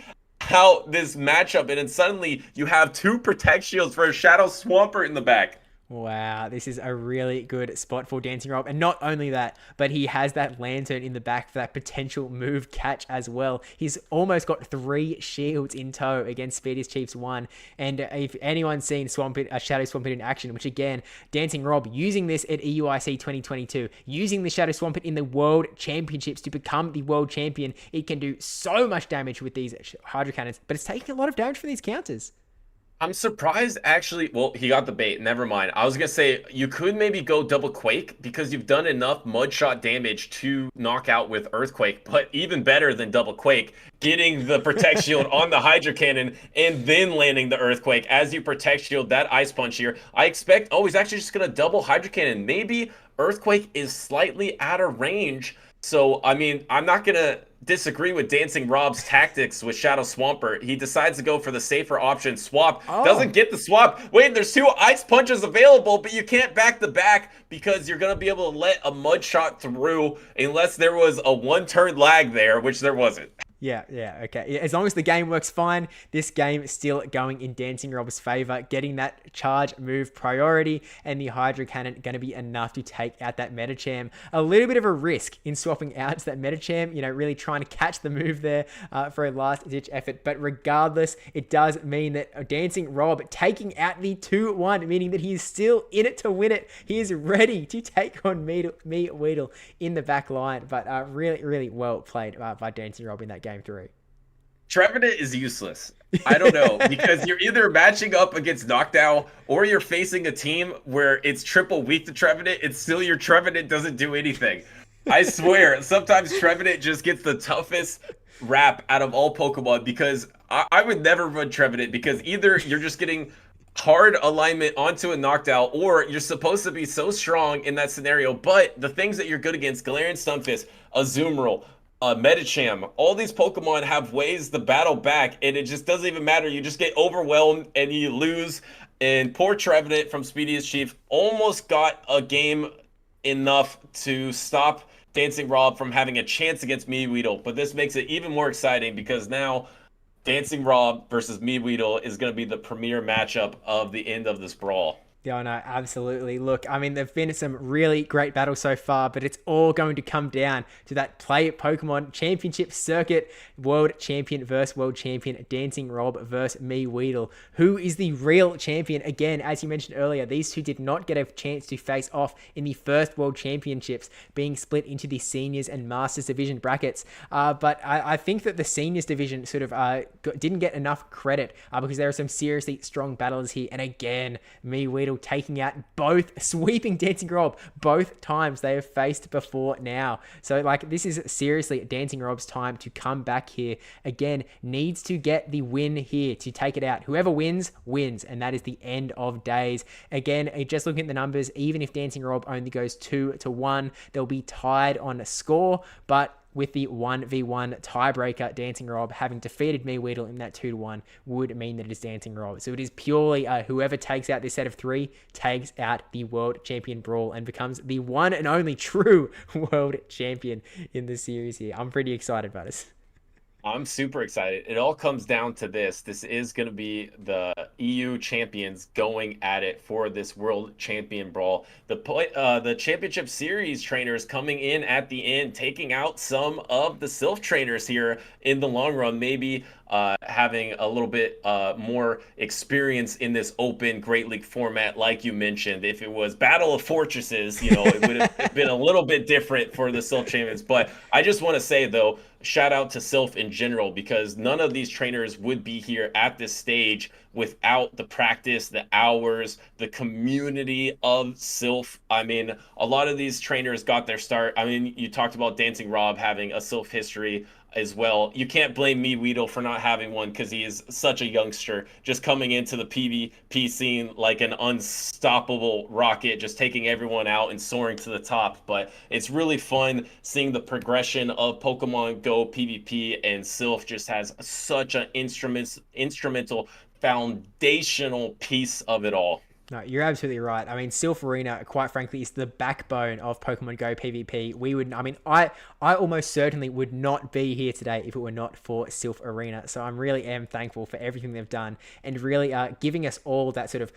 out this matchup, and then suddenly you have 2 Protect Shields for a Shadow Swampert in the back. Wow, this is a really good spot for DancingRob. And not only that, but he has that Lantern in the back for that potential move catch as well. He's almost got 3 shields in tow against Speediest Chief's 1. And if anyone's seen Shadow Swampert in action, which again, DancingRob using this at EUIC 2022, using the Shadow Swampert in the World Championships to become the World Champion, it can do so much damage with these Hydro Cannons, but it's taking a lot of damage for these counters. I'm surprised, actually. Well, he got the bait. Never mind. I was going to say, you could maybe go double Quake because you've done enough mud shot damage to knock out with Earthquake. But even better than double Quake, getting the Protect Shield on the Hydro Cannon and then landing the Earthquake as you Protect Shield that Ice Punch here. I expect, oh, he's actually just going to double Hydro Cannon. Maybe Earthquake is slightly out of range. So, I mean, I'm not going to disagree with DancingRob's tactics with Shadow Swampert. He decides to go for the safer option, swap. Doesn't get the swap. Wait, there's 2 Ice Punches available, but you can't back the back because you're going to be able to let a mud shot through unless there was a 1-turn lag there, which there wasn't. Yeah, okay. As long as the game works fine, this game is still going in DancingRob's favor, getting that charge move priority, and the Hydro Cannon going to be enough to take out that Medicham. A little bit of a risk in swapping out to that Medicham, you know, really trying to catch the move there for a last-ditch effort, but regardless, it does mean that DancingRob taking out the 2-1, meaning that he is still in it to win it. He is ready to take on MEWeedle in the back line, but really, really well played by DancingRob in that game 3. Trevenant is useless. I don't know, because you're either matching up against Noctowl or you're facing a team where it's triple weak to Trevenant. It's still your Trevenant doesn't do anything. I swear, sometimes Trevenant just gets the toughest rap out of all Pokemon because I would never run Trevenant because either you're just getting hard alignment onto a knocked out, or you're supposed to be so strong in that scenario, but the things that you're good against, Galarian Stunfisk, Azumarill, Medicham, all these Pokemon have ways to battle back, and it just doesn't even matter. You just get overwhelmed and you lose. And poor Trevenant from Speediest Chief almost got a game enough to stop DancingRob from having a chance against MEWeedle, but this makes it even more exciting because now DancingRob versus MEWeedle is going to be the premier matchup of the end of this brawl. Yeah, no, absolutely. Look, I mean, there've been some really great battles so far, but it's all going to come down to that Play Pokemon Championship Circuit, World Champion versus World Champion, DancingRob versus MEWeedle. Who is the real champion? Again, as you mentioned earlier, these two did not get a chance to face off in the first World Championships, being split into the Seniors and Masters Division brackets. But I think that the Seniors Division sort of didn't get enough credit because there are some seriously strong battlers here. And again, MEWeedle taking out both, sweeping DancingRob both times they have faced before now. So like, this is seriously DancingRob's time to come back here. Again, needs to get the win here to take it out. Whoever wins, wins. And that is the end of days. Again, just looking at the numbers, even if DancingRob only goes 2-1, they'll be tied on a score, but with the 1v1 tiebreaker, DancingRob having defeated MEWeedle in that 2-1 would mean that it is DancingRob. So it is purely whoever takes out this set of three takes out the World Champion Brawl and becomes the one and only true World Champion in the series here. I'm pretty excited about this. I'm super excited. It all comes down to this. This is going to be the EU champions going at it for this World Champion Brawl. The Championship Series trainers coming in at the end, taking out some of the Silph trainers here in the long run, maybe having a little bit more experience in this open Great League format, like you mentioned. If it was Battle of Fortresses, you know, it would have been a little bit different for the Silph champions. But I just want to say, though, shout out to Silph in general, because none of these trainers would be here at this stage without the practice, the hours, the community of Silph. I mean, a lot of these trainers got their start. I mean, you talked about DancingRob having a Silph history as well. You can't blame MEWeedle for not having one, because he is such a youngster, just coming into the PvP scene like an unstoppable rocket, just taking everyone out and soaring to the top. But it's really fun seeing the progression of Pokemon Go PvP, and Silph just has such an instrumental foundational piece of it all. No, you're absolutely right. I mean, Silph Arena, quite frankly, is the backbone of Pokemon Go PvP. I almost certainly would not be here today if it were not for Silph Arena. So I'm really am thankful for everything they've done, and really giving us all that sort of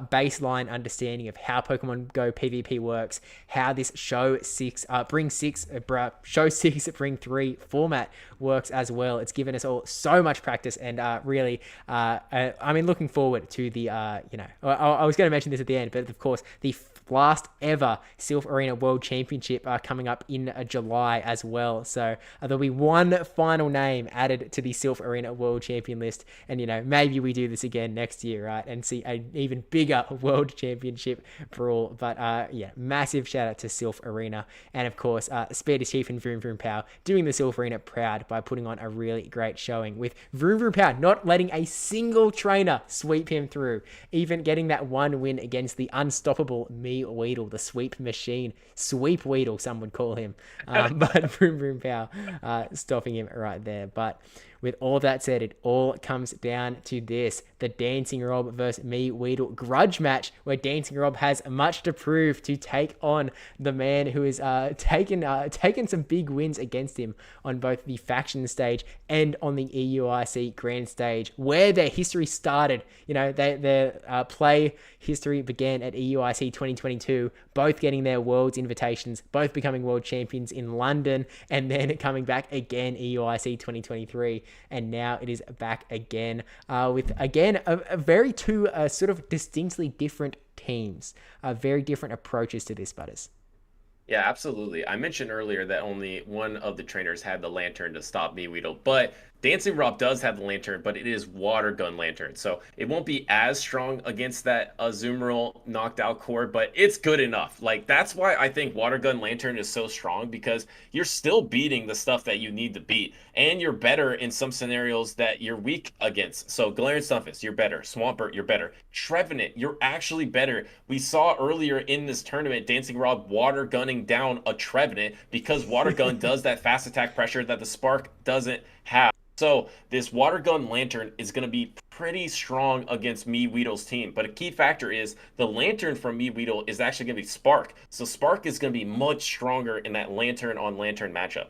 baseline understanding of how Pokemon Go PvP works, how this show 6 bring 3 format works as well. It's given us all so much practice, and really, I mean, looking forward to the, I was going to mention this at the end, but of course, the last ever Silph Arena World Championship coming up in July as well. So there'll be one final name added to the Silph Arena World Champion list, and maybe we do this again next year, right, and see an even bigger World Championship Brawl. But yeah, massive shout out to Silph Arena, and of course Speediest Chief and VroomVroomPow doing the Silph Arena proud by putting on a really great showing, with VroomVroomPow not letting a single trainer sweep him through, even getting that one win against the unstoppable MEWeedle, the sweep machine. Sweep Weedle, some would call him. But VroomVroomPow stopping him right there. But with all that said, it all comes down to this: the DancingRob versus MEWeedle grudge match, where DancingRob has much to prove to take on the man who has taken some big wins against him on both the faction stage and on the EUIC grand stage, where their history started. Their play history began at EUIC 2022, both getting their Worlds invitations, both becoming world champions in London, and then coming back again EUIC 2023. And now it is back again with, again, a very two sort of distinctly different teams, very different approaches to this, Butters. Yeah, absolutely. I mentioned earlier that only one of the trainers had the lantern to stop MEWeedle, but DancingRob does have the lantern, but it is water gun lantern, so it won't be as strong against that Azumarill knocked out core, but it's good enough. Like that's why I think water gun lantern is so strong, because you're still beating the stuff that you need to beat, and you're better in some scenarios that you're weak against. So Galarian Stunfisk, you're better. Swampert, you're better. Trevenant, you're actually better. We saw earlier in this tournament DancingRob water gunning down a Trevenant because water gun does that fast attack pressure that the Spark doesn't have. So this water gun lantern is going to be pretty strong against MEWeedle's team. But a key factor is the lantern from MEWeedle is actually going to be Spark. So Spark is going to be much stronger in that lantern on lantern matchup.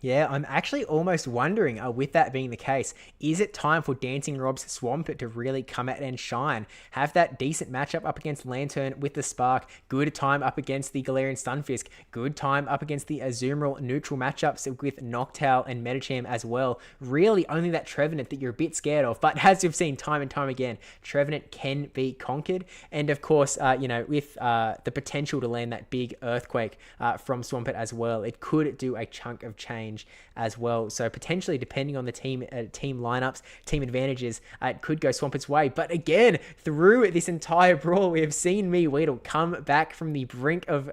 Yeah, I'm actually almost wondering, with that being the case, is it time for DancingRob's Swampert to really come out and shine? Have that decent matchup up against Lantern with the Spark, good time up against the Galarian Stunfisk, good time up against the Azumarill neutral matchups with Noctowl and Medicham as well. Really only that Trevenant that you're a bit scared of, but as you've seen time and time again, Trevenant can be conquered. And of course, with the potential to land that big Earthquake from Swampert as well, it could do a chunk of change as well. So potentially, depending on the team lineups, team advantages, it could go Swampert's way. But again, through this entire brawl, we have seen MEWeedle come back from the brink of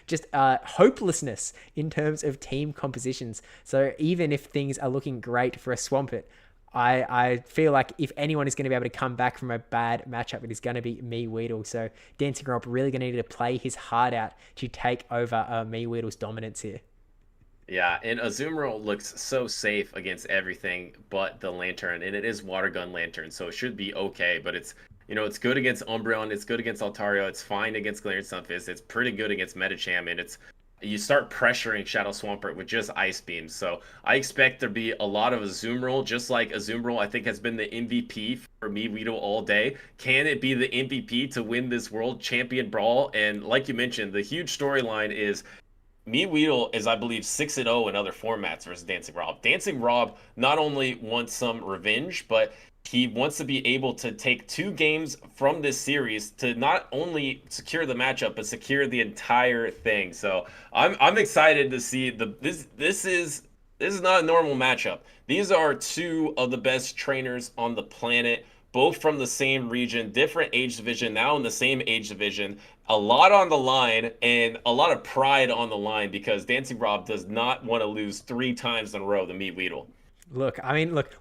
just hopelessness in terms of team compositions. So even if things are looking great for a Swampert, I feel like if anyone is going to be able to come back from a bad matchup, it is going to be MEWeedle. So DancingRob really going to need to play his heart out to take over MEWeedle's dominance here. Yeah, and Azumarill looks so safe against everything but the lantern, and it is water gun lantern, so it should be okay. But it's it's good against Umbreon, it's good against Altaria, it's fine against Galarian Stunfisk, it's pretty good against Medicham, and you start pressuring Shadow Swampert with just Ice Beams. So I expect there to be a lot of Azumarill, just like Azumarill I think has been the MVP for MEWeedle all day. Can it be the MVP to win this World Champion Brawl? And like you mentioned, the huge storyline is MEWeedle is, I believe, 6-0 in other formats versus DancingRob. DancingRob not only wants some revenge, but he wants to be able to take 2 games from this series to not only secure the matchup, but secure the entire thing. So I'm excited to see this is not a normal matchup. These are 2 of the best trainers on the planet, both from the same region, different age division, now in the same age division. A lot on the line and a lot of pride on the line, because DancingRob does not want to lose 3 times in a row to MEWeedle. Look,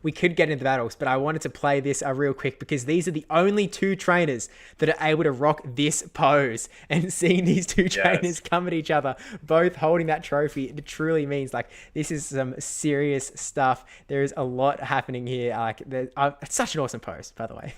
we could get into the battles, but I wanted to play this real quick because these are the only 2 trainers that are able to rock this pose, and seeing these 2 trainers come at each other, both holding that trophy, it truly means like this is some serious stuff. There is a lot happening here. It's such an awesome pose, by the way.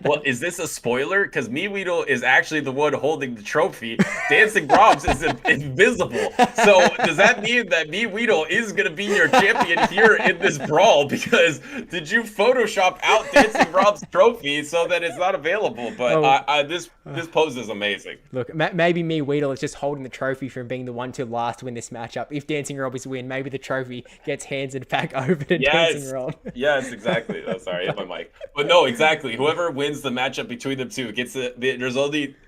Well, is this a spoiler? Because MEWeedle is actually the one holding the trophy. DancingRob's is invisible. So does that mean that MEWeedle is going to be your champion here in this brawl? Because did you Photoshop out DancingRob's trophy so that it's not available? But this pose is amazing. Look, maybe MEWeedle is just holding the trophy from being the one to last win this matchup. If DancingRob is win, maybe the trophy gets handed back over to DancingRob. Yes, exactly. Oh, sorry, hit my mic. But no, exactly. Whoever wins the matchup between them 2 gets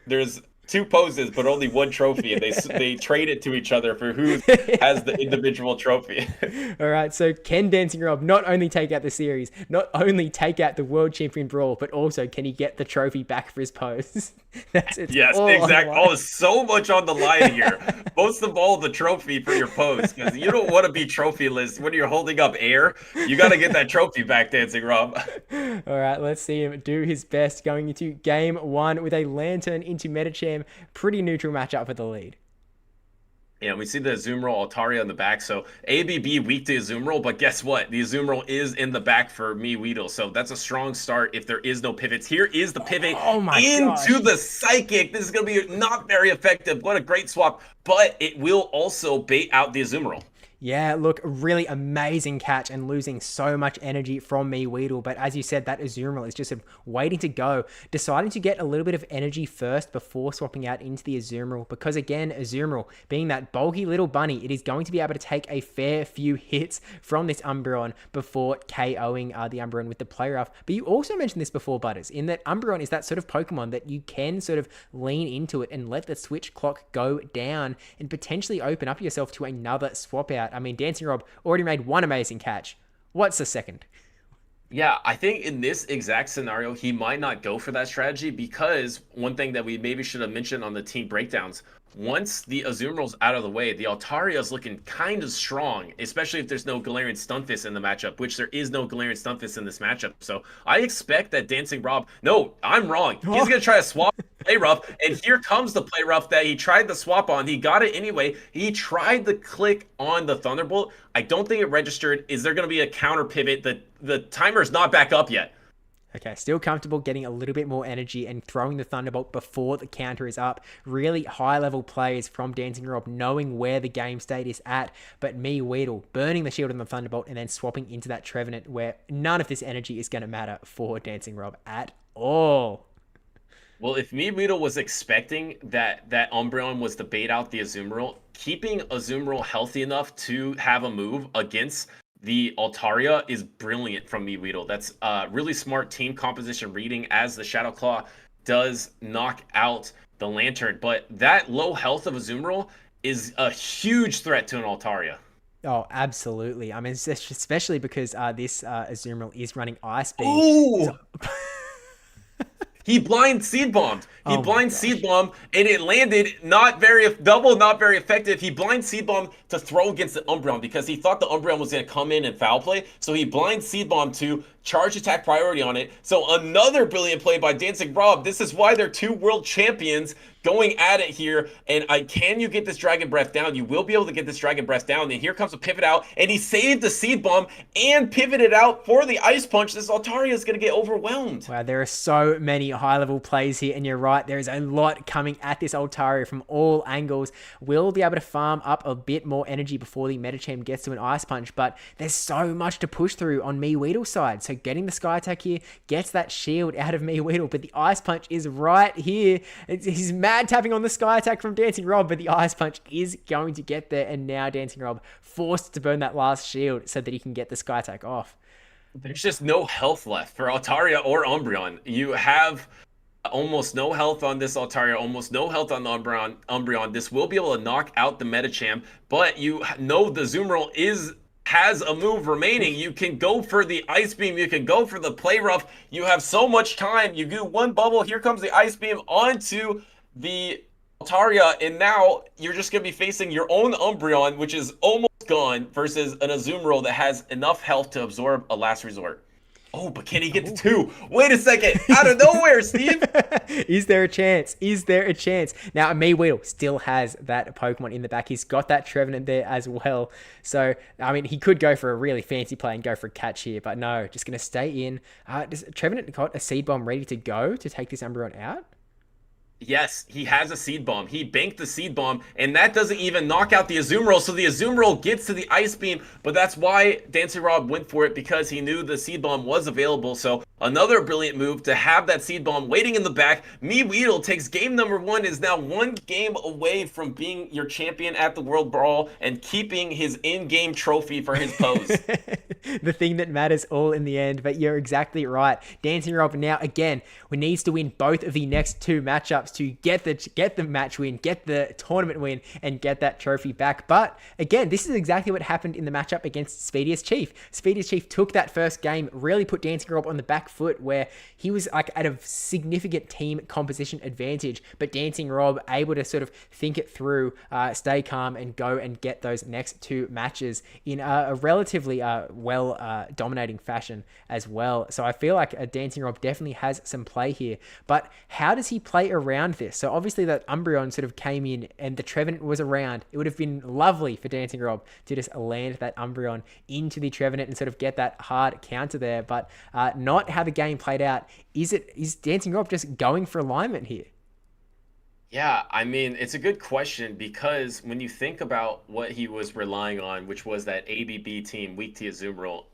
there's 2 poses, but only 1 trophy, and they trade it to each other for who has the individual trophy. All right, so can DancingRob not only take out the series, not only take out the World Champion Brawl, but also can he get the trophy back for his pose? Yes, exactly. Oh, there's so much on the line here. Most of all, the trophy for your pose, because you don't want to be trophyless when you're holding up air. You got to get that trophy back, DancingRob. All right, let's see him do his best going into game 1 with a Lantern into Medicham. Pretty neutral matchup for the lead. Yeah, we see the Azumarill Altaria in the back. So ABB weak to Azumarill, but guess what? The Azumarill is in the back for MEWeedle. So that's a strong start if there is no pivots. Here is the pivot into the Psychic. This is going to be not very effective. What a great swap. But it will also bait out the Azumarill. Yeah, look, really amazing catch and losing so much energy from MEWeedle. But as you said, that Azumarill is just sort of waiting to go, deciding to get a little bit of energy first before swapping out into the Azumarill. Because again, Azumarill, being that bulky little bunny, it is going to be able to take a fair few hits from this Umbreon before KOing the Umbreon with the Play Rough. But you also mentioned this before, Butters, in that Umbreon is that sort of Pokemon that you can sort of lean into it and let the switch clock go down and potentially open up yourself to another swap out. I mean, DancingRob already made 1 amazing catch. What's the second? Yeah, I think in this exact scenario, he might not go for that strategy because one thing that we maybe should have mentioned on the team breakdowns, once the Azumarill's out of the way, the Altaria is looking kind of strong, especially if there's no Galarian Stunfisk in the matchup, which there is no Galarian Stunfisk in this matchup. So I expect that DancingRob, no, I'm wrong. He's going to try to swap play rough, and here comes the play rough that he tried to swap on. He got it anyway. He tried to click on the Thunderbolt. I don't think it registered. Is there going to be a counter pivot? The timer's not back up yet. Okay, still comfortable getting a little bit more energy and throwing the Thunderbolt before the counter is up. Really high-level plays from DancingRob, knowing where the game state is at. But MEWeedle burning the shield on the Thunderbolt and then swapping into that Trevenant, where none of this energy is going to matter for DancingRob at all. Well, if MEWeedle was expecting that Umbreon was to bait out the Azumarill, keeping Azumarill healthy enough to have a move against the Altaria is brilliant from MEWeedle. That's really smart team composition reading as the Shadow Claw does knock out the Lantern. But that low health of Azumarill is a huge threat to an Altaria. Oh, absolutely. I mean, especially because this Azumarill is running Ice Beam. Oh! He blind seed bombed. He blind seed bombed, and it landed not very effective. He blind seed bombed to throw against the Umbreon because he thought the Umbreon was going to come in and foul play. So he blind seed bombed to charge attack priority on it. So another brilliant play by DancingRob. This is why they're two world champions going at it here. And can you get this Dragon Breath down? You will be able to get this Dragon Breath down. And here comes a pivot out, and he saved the seed bomb and pivoted out for the Ice Punch. This Altaria is going to get overwhelmed. Wow, there are so many high-level plays here, and you're right, there is a lot coming at this Altaria from all angles. We'll be able to farm up a bit more energy before the Medicham gets to an Ice Punch, but there's so much to push through on MEWeedle's side. So getting the Sky Attack here gets that shield out of MEWeedle, but the Ice Punch is right here. He's mad tapping on the Sky Attack from DancingRob, but the Ice Punch is going to get there, and now DancingRob forced to burn that last shield so that he can get the Sky Attack off. There's just no health left for Altaria or Umbreon. You have almost no health on this Altaria, almost no health on the Umbreon. This will be able to knock out the Medicham, but you know the Azumarill has a move remaining. You can go for the Ice Beam. You can go for the Play Rough. You have so much time. You do one bubble. Here comes the Ice Beam onto the Altaria, and now you're just going to be facing your own Umbreon, which is almost gone, versus an Azumarill that has enough health to absorb a last resort. Oh, but can he get to two? Wait a second. Out of nowhere, Steve. Is there a chance? Is there a chance? Now, MEWeedle still has that Pokemon in the back. He's got that Trevenant there as well. So, I mean, he could go for a really fancy play and go for a catch here, but no, just going to stay in. Does Trevenant got a Seed Bomb ready to go to take this Umbreon out? Yes, he has a Seed Bomb. He banked the Seed Bomb, and that doesn't even knock out the Azumarill, so the Azumarill gets to the Ice Beam, but that's why DancingRob went for it, because he knew the Seed Bomb was available. So another brilliant move to have that Seed Bomb waiting in the back. MEWeedle takes game number 1, is now 1 game away from being your champion at the World Brawl and keeping his in-game trophy for his pose. The thing that matters all in the end, but you're exactly right. DancingRob now, again, needs to win both of the next 2 matchups to get the match win, get the tournament win, and get that trophy back. But again, this is exactly what happened in the matchup against Speediest Chief. Speediest Chief took that first game, really put DancingRob on the back foot, where he was like at a significant team composition advantage, but DancingRob able to sort of think it through, stay calm, and go and get those next 2 matches in a relatively well dominating fashion as well. So I feel like DancingRob definitely has some play here, but how does he play around this? So obviously that Umbreon sort of came in and the Trevenant was around. It would have been lovely for DancingRob to just land that Umbreon into the Trevenant and sort of get that hard counter there, but not how the game played out. Is DancingRob just going for alignment here? Yeah, I mean, it's a good question, because when you think about what he was relying on, which was that ABB team, weak to Azumarill,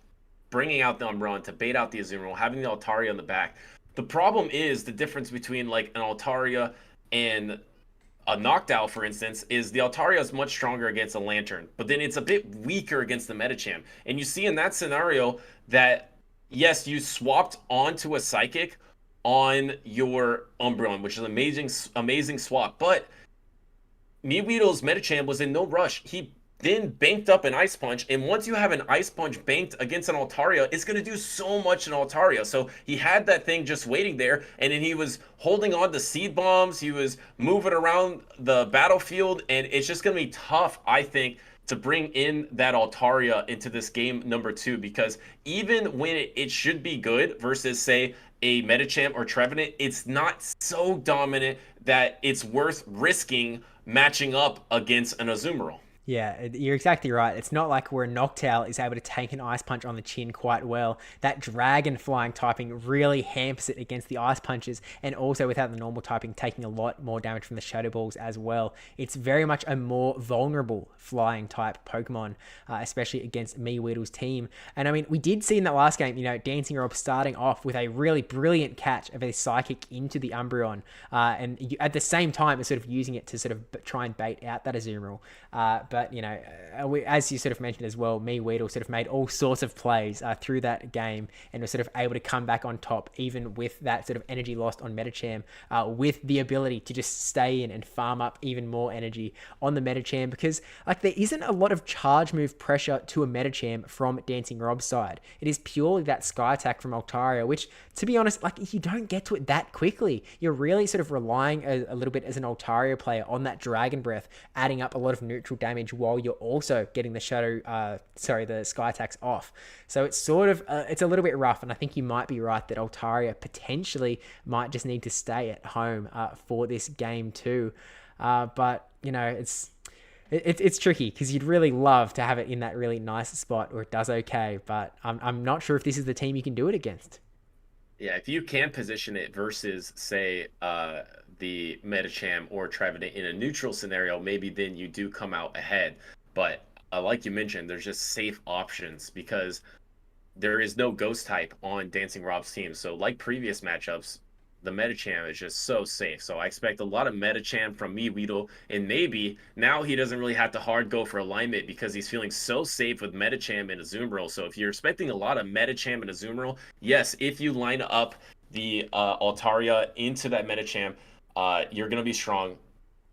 bringing out the Umbreon to bait out the Azumarill, having the Altaria on the back. The problem is the difference between like an Altaria and a Noctowl, for instance, is the Altaria is much stronger against a Lantern, but then it's a bit weaker against the Medicham. And you see in that scenario that, yes, you swapped onto a Psychic on your Umbreon, which is an amazing swap, but MEWeedle's Medicham was in no rush. He then banked up an Ice Punch. And once you have an Ice Punch banked against an Altaria, it's going to do so much in Altaria. So he had that thing just waiting there, and then he was holding on to Seed Bombs. He was moving around the battlefield, and it's just going to be tough, I think, to bring in that Altaria into this game number 2, because even when it should be good versus, say, a Medicham or Trevenant, it's not so dominant that it's worth risking matching up against an Azumarill. Yeah, you're exactly right. It's not like where Noctowl is able to take an Ice Punch on the chin quite well. That Dragon Flying typing really hampers it against the Ice Punches, and also without the normal typing taking a lot more damage from the Shadow Balls as well. It's very much a more vulnerable flying type Pokemon, especially against MEWeedle's team. And I mean, we did see in that last game, DancingRob starting off with a really brilliant catch of a Psychic into the Umbreon, and at the same time, it's sort of using it to sort of try and bait out that Azumarill. But as you sort of mentioned as well, MEWeedle sort of made all sorts of plays through that game and was sort of able to come back on top, even with that sort of energy lost on Medicham, with the ability to just stay in and farm up even more energy on the Medicham, because there isn't a lot of charge move pressure to a Medicham from DancingRob's side. It is purely that Sky Attack from Altaria, which, to be honest, you don't get to it that quickly. You're really sort of relying a little bit as an Altaria player on that Dragon Breath, adding up a lot of neutral damage while you're also getting the the Sky Attacks off. So it's sort of, it's a little bit rough, and I think you might be right that Altaria potentially might just need to stay at home for this game too. But, it's tricky because you'd really love to have it in that really nice spot where it does okay, but I'm not sure if this is the team you can do it against. Yeah, if you can position it versus, say, the Medicham or Trevenant in a neutral scenario, maybe then you do come out ahead. But like you mentioned, there's just safe options because there is no Ghost type on DancingRob's team. So like previous matchups, the Medicham is just so safe. So I expect a lot of Medicham from MEWeedle, and maybe now he doesn't really have to hard go for alignment because he's feeling so safe with Medicham and Azumarill. So if you're expecting a lot of Medicham and Azumarill, yes, if you line up the Altaria into that Medicham, you're going to be strong.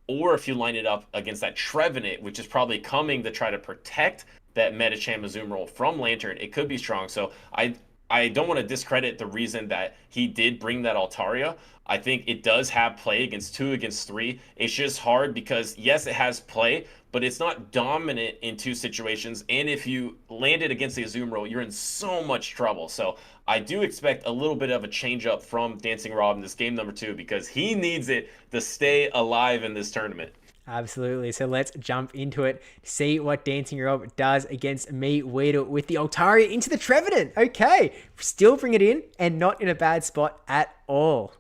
Or if you line it up against that Trevenant, which is probably coming to try to protect that Medicham Azumarill from Lantern, it could be strong. So I don't want to discredit the reason that he did bring that Altaria. I think it does have play against 2 against 3. It's just hard because, yes, it has play, but it's not dominant in 2 situations. And if you land it against the Azumarill, you're in so much trouble. So I do expect a little bit of a change up from DancingRob in this game number 2 because he needs it to stay alive in this tournament. Absolutely. So let's jump into it. See what DancingRob does against MEWeedle with the Altaria into the Trevenant. Okay. Still bring it in and not in a bad spot at all.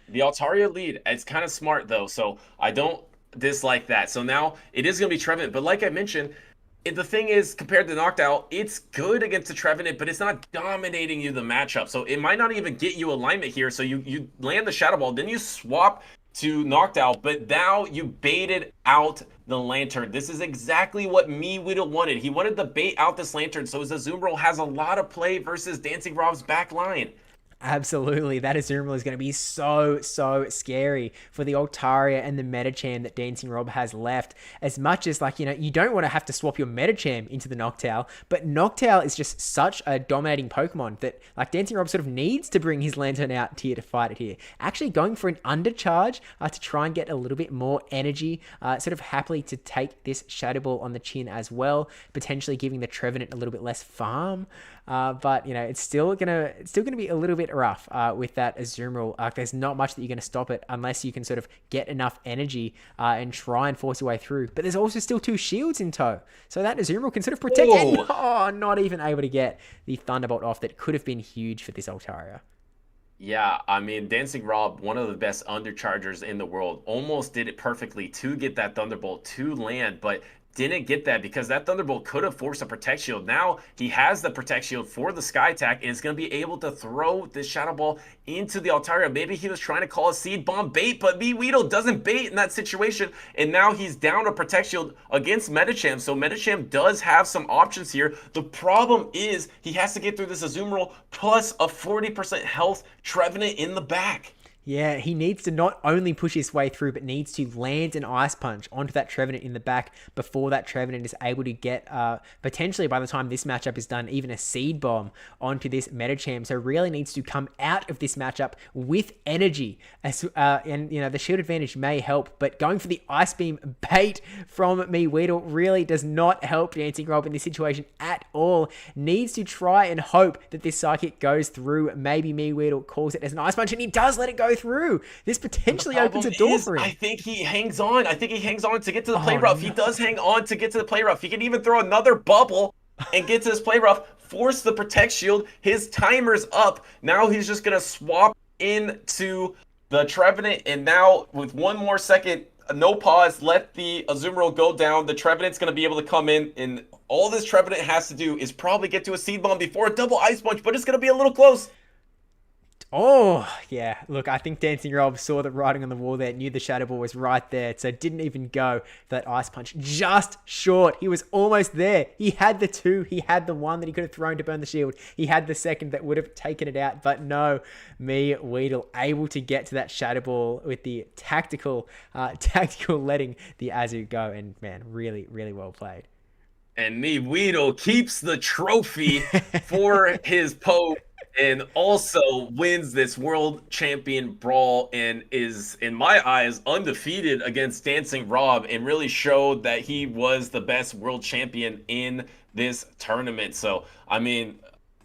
The Altaria lead, it's kind of smart though, so I don't dislike that. So now it is going to be Trevenant, but like I mentioned, the thing is, compared to Noctowl, it's good against the Trevenant, but it's not dominating you the matchup. So it might not even get you alignment here. So you land the Shadow Ball, then you swap to Noctowl, but now you baited out the Lantern. This is exactly what MEWeedle wanted. He wanted to bait out this Lantern, so his Azumarill has a lot of play versus DancingRob's back line. Absolutely. That Azumarill is going to be so scary for the Altaria and the Medicham that DancingRob has left. As much as, you don't want to have to swap your Medicham into the Noctowl, but Noctowl is just such a dominating Pokemon that, DancingRob sort of needs to bring his Lantern out here to fight it here. Actually going for an undercharge to try and get a little bit more energy, sort of happily to take this Shadow Ball on the chin as well, potentially giving the Trevenant a little bit less farm. But it's still gonna be a little bit rough with that Azumarill. There's not much that you're gonna stop it unless you can sort of get enough energy and try and force your way through. But there's also still 2 shields in tow, so that Azumarill can sort of protect it. Not even able to get the Thunderbolt off. That could have been huge for this Altaria. Yeah, I mean, DancingRob, one of the best underchargers in the world, almost did it perfectly to get that Thunderbolt to land, but didn't get that because that Thunderbolt could have forced a Protect Shield. Now he has the Protect Shield for the Sky Attack and is going to be able to throw this Shadow Ball into the Altaria. Maybe he was trying to call a Seed Bomb bait, but MEWeedle doesn't bait in that situation. And now he's down a Protect Shield against Medicham. So Medicham does have some options here. The problem is he has to get through this Azumarill plus a 40% health Trevenant in the back. Yeah, he needs to not only push his way through, but needs to land an Ice Punch onto that Trevenant in the back before that Trevenant is able to get, potentially by the time this matchup is done, even a Seed Bomb onto this Medicham. So really needs to come out of this matchup with energy. And, you know, the shield advantage may help, but going for the Ice Beam bait from MEWeedle really does not help DancingRob in this situation at all. Needs to try and hope that this Psychic goes through. Maybe MEWeedle calls it as an Ice Punch, and he does let it go through. This potentially opens a door for him. I think he hangs on. I think he hangs on to get to the play rough. No. He does hang on to get to the play rough. He can even throw another bubble and get to his play rough, force the protect shield. His timer's up. Now he's just going to swap into the Trevenant, and now with one more second, no pause, let the Azumarill go down. The Trevenant's going to be able to come in, and all this Trevenant has to do is probably get to a Seed Bomb before a double Ice Punch, but it's going to be a little close. Oh, yeah. Look, I think DancingRob saw the writing on the wall there, knew the Shadow Ball was right there, so didn't even go for that Ice Punch. Just short. He was almost there. He had the two. He had the one that he could have thrown to burn the shield. He had the second that would have taken it out, but no. MEWeedle able to get to that Shadow Ball with the tactical letting the Azu go, and man, really, really well played. And MEWeedle keeps the trophy for his Poe, and also wins this World Champion Brawl, and is, in my eyes, undefeated against DancingRob, and really showed that he was the best world champion in this tournament. So, I mean,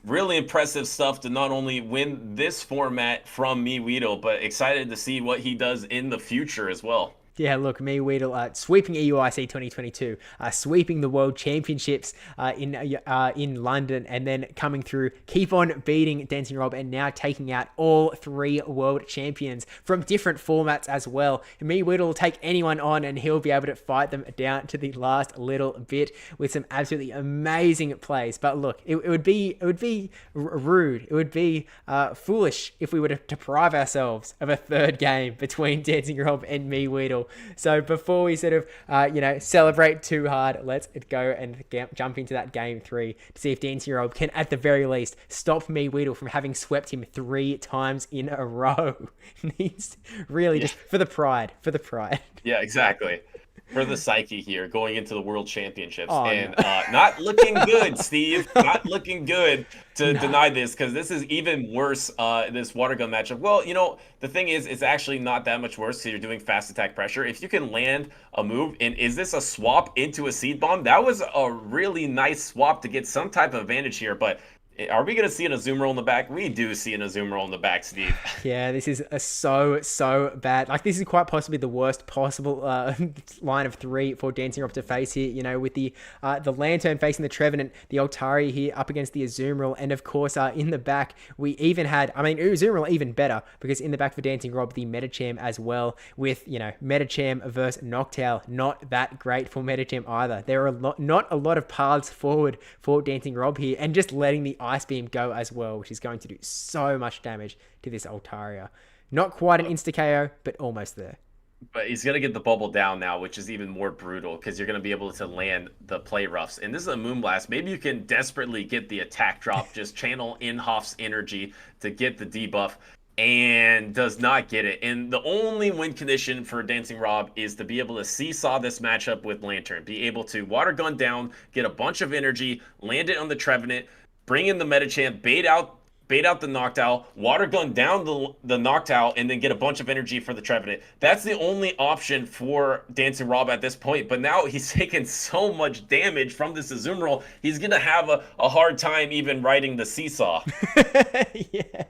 really impressive stuff to not only win this format from MEWeedle, but excited to see what he does in the future as well. Yeah, look, MEWeedle sweeping EUIC 2022, sweeping the World Championships in London, and then coming through, keep on beating DancingRob, and now taking out all 3 World Champions from different formats as well. MEWeedle will take anyone on, and he'll be able to fight them down to the last little bit with some absolutely amazing plays. But look, it would be rude, it would be foolish if we were to deprive ourselves of a third game between DancingRob and MEWeedle. So before we sort of, celebrate too hard, let's go and jump into that game 3 to see if DancingRob can, at the very least, stop MEWeedle from having swept him 3 times in a row. Needs really just for the pride. Yeah, exactly. For the psyche here, going into the World Championships, not looking good, Steve. Not looking good to deny this, because this is even worse. This water gun matchup. Well, you know, the thing is, it's actually not that much worse. So you're doing fast attack pressure. If you can land a move, and is this a swap into a Seed Bomb? That was a really nice swap to get some type of advantage here, but. Are we going to see an Azumarill in the back? We do see an Azumarill in the back, Steve. Yeah, this is so bad. Like, this is quite possibly the worst possible line of 3 for DancingRob to face here. You know, with the Lantern facing the Trevenant, the Altaria here up against the Azumarill, and of course, in the back, we even had, Azumarill even better, because in the back for DancingRob, the Medicham as well, with, Medicham versus Noctowl. Not that great for Medicham either. There are not a lot of paths forward for DancingRob here, and just letting the Ice Beam go as well, which is going to do so much damage to this Altaria. Not quite an insta-KO, but almost there. But he's going to get the bubble down now, which is even more brutal, because you're going to be able to land the play roughs. And this is a Moonblast. Maybe you can desperately get the attack drop, just channel Inhoff's energy to get the debuff, and does not get it. And the only win condition for DancingRob is to be able to seesaw this matchup with Lantern. Be able to water gun down, get a bunch of energy, land it on the Trevenant, bring in the Medicham, bait out the Noctowl, water gun down the Noctowl, and then get a bunch of energy for the Trevenant. That's the only option for DancingRob at this point. But now he's taken so much damage from this Azumarill, he's going to have a hard time even riding the seesaw. Yeah.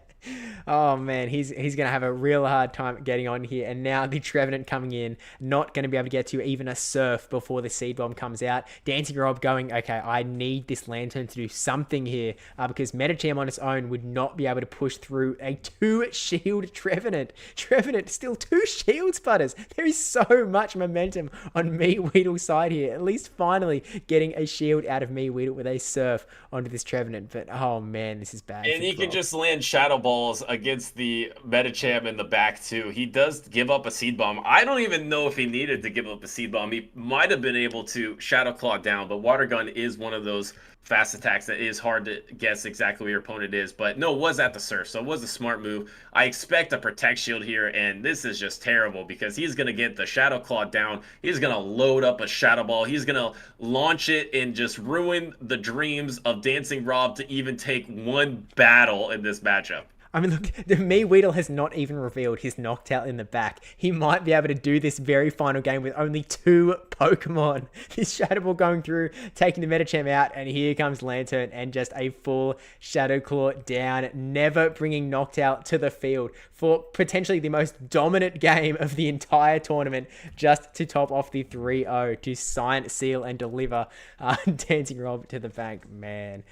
Oh man, he's going to have a real hard time getting on here. And now the Trevenant coming in, not going to be able to get to even a Surf before the Seed Bomb comes out. DancingRob going, okay, I need this Lantern to do something here, because Medicham on its own would not be able to push through a 2-shield Trevenant. Trevenant still 2 shields, Butters. There is so much momentum on MEWeedle's side here. At least finally getting a shield out of MEWeedle with a Surf onto this Trevenant. But oh man, this is bad. And he can just land Shadow Balls against the Metacham in the back too. He does give up a seed bomb. I don't even know if he needed to give up a seed bomb. He might have been able to Shadow Claw down, but Water Gun is one of those fast attacks that is hard to guess exactly where your opponent is. But no, it was at the Surf, so it was a smart move. I expect a Protect Shield here, and this is just terrible because he's going to get the Shadow Claw down. He's going to load up a Shadow Ball. He's going to launch it and just ruin the dreams of DancingRob to even take one battle in this matchup. I mean, look, the MEWeedle has not even revealed his Noctowl in the back. He might be able to do this very final game with only 2 Pokemon. This Shadow Ball going through, taking the Metacham out, and here comes Lantern and just a full Shadow Claw down, never bringing Noctowl to the field for potentially the most dominant game of the entire tournament, just to top off the 3-0 to sign, seal, and deliver DancingRob to the bank. Man,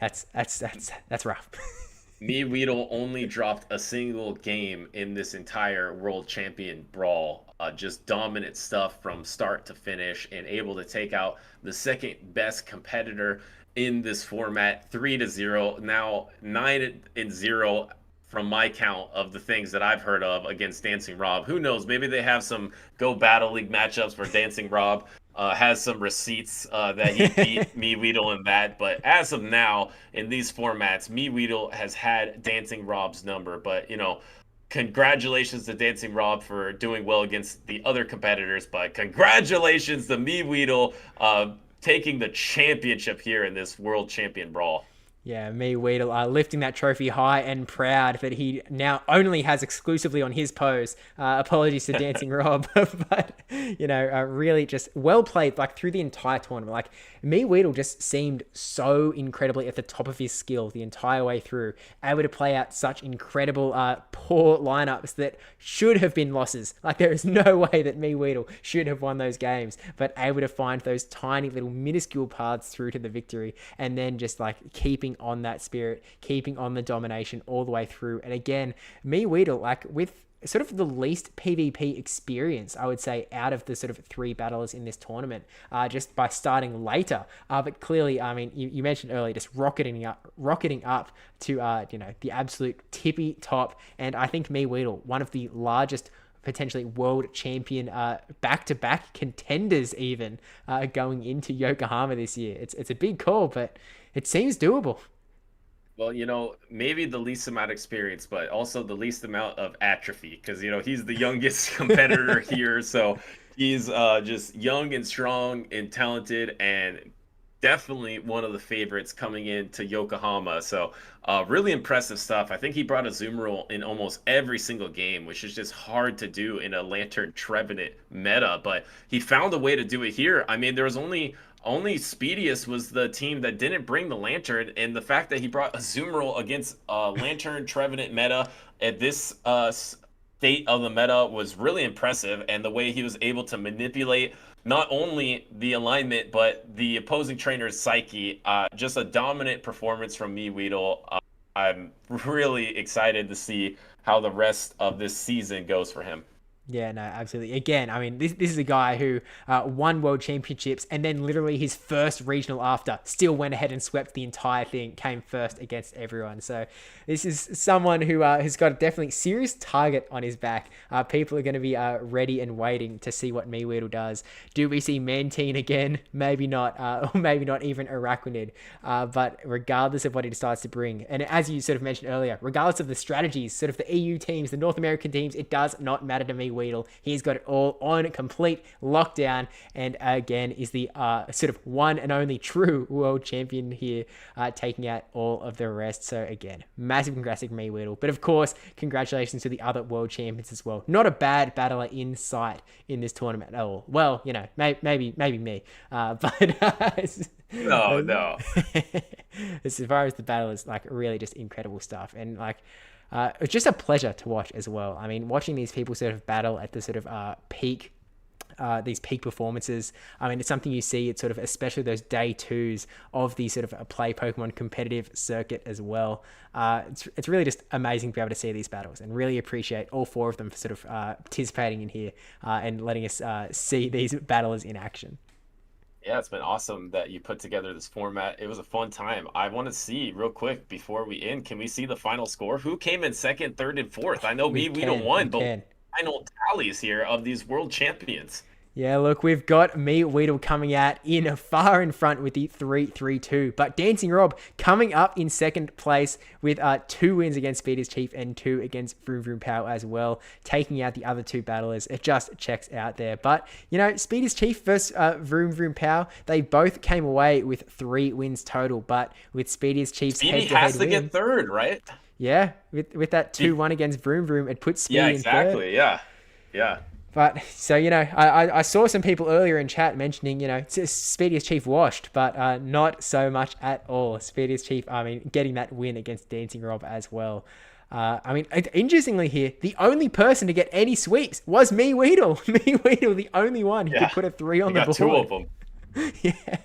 that's rough. MEWeedle only dropped a single game in this entire World Champion Brawl. Just dominant stuff from start to finish and able to take out the second best competitor in this format, 3-0. Now 9-0 from my count of the things that I've heard of against DancingRob. Who knows? Maybe they have some Go Battle League matchups for DancingRob. Has some receipts that he beat MEWeedle in that. But as of now, in these formats, MEWeedle has had DancingRob's number. But, you know, congratulations to DancingRob for doing well against the other competitors. But congratulations to MEWeedle taking the championship here in this World Champion Brawl. Yeah, MEWeedle lifting that trophy high and proud that he now only has exclusively on his pose. Apologies to DancingRob, but, you know, really just well played, like, through the entire tournament. Like, MEWeedle just seemed so incredibly at the top of his skill the entire way through, able to play out such incredible poor lineups that should have been losses. Like, there is no way that MEWeedle should have won those games, but able to find those tiny little minuscule paths through to the victory, and then just, like, keeping on that spirit, keeping on the domination all the way through. And again, MEWeedle, like, with sort of the least PvP experience, I would say, out of the sort of 3 battlers in this tournament, just by starting later. But clearly, I mean, you mentioned earlier, just rocketing up to, you know, the absolute tippy top. And I think MEWeedle, one of the largest potentially world champion back-to-back contenders even going into Yokohama this year. It's a big call, but it seems doable. Well, you know, maybe the least amount of experience, but also the least amount of atrophy, because, you know, he's the youngest competitor here. So he's just young and strong and talented, and definitely one of the favorites coming into Yokohama. So really impressive stuff. I think he brought a Zoom rule in almost every single game, which is just hard to do in a Lantern Trevenant meta, but he found a way to do it here. I mean, there was only Speediest was the team that didn't bring the Lantern, and the fact that he brought a Zoom rule against Lantern Trevenant meta at this state of the meta was really impressive, and the way he was able to manipulate not only the alignment but the opposing trainer's psyche. Just a dominant performance from MEWeedle. I'm really excited to see how the rest of this season goes for him. Yeah, no, absolutely. Again, I mean, this is a guy who won world championships, and then literally his first regional after still went ahead and swept the entire thing, came first against everyone. So this is someone who has got a definitely serious target on his back. People are going to be ready and waiting to see what MEWeedle does. Do we see Mantine again? Maybe not, or maybe not even Araquanid. But regardless of what he decides to bring, and as you sort of mentioned earlier, regardless of the strategies, sort of the EU teams, the North American teams, it does not matter to MEWeedle. He's got it all on complete lockdown, and again is the sort of one and only true world champion here, taking out all of the rest. So again, massive congrats to MEWeedle, but of course congratulations to the other world champions as well. Not a bad battler in sight in this tournament at all. Well, you know, maybe me, but no. As far as the battlers, like, really just incredible stuff, and like, it's just a pleasure to watch as well. I mean, watching these people sort of battle at the sort of peak, these peak performances. I mean, it's something you see. It's sort of, especially those day 2s of the sort of play Pokemon competitive circuit as well. It's really just amazing to be able to see these battles, and really appreciate all 4 of them for sort of participating in here and letting us see these battlers in action. Yeah, it's been awesome that you put together this format. It was a fun time. I want to see real quick before we end, can we see the final score? Who came in second, third, and fourth? I know We we don't can, we won, but can. final tallies here of these world champions. Yeah, look, we've got MEWeedle coming out in far in front with the 3-3-2, but DancingRob coming up in second place with 2 wins against Speediest Chief and 2 against VroomVroomPow as well, taking out the other 2 battlers. It just checks out there. But, you know, Speediest Chief versus VroomVroomPow, they both came away with 3 wins total, but with Speediest Chief's Speedy head-to-head has to win, get third, right? yeah, with that 2-1 against VroomVroom, it puts Yeah, Speedy in third. exactly. Yeah. Yeah. But so, you know, I saw some people earlier in chat mentioning, you know, Speediest Chief washed, but not so much at all. Speediest Chief, I mean, getting that win against DancingRob as well. I mean, interestingly here, the only person to get any sweeps was MEWeedle. MEWeedle, the only one who could put a 3 on the board. 2 of them. Yeah.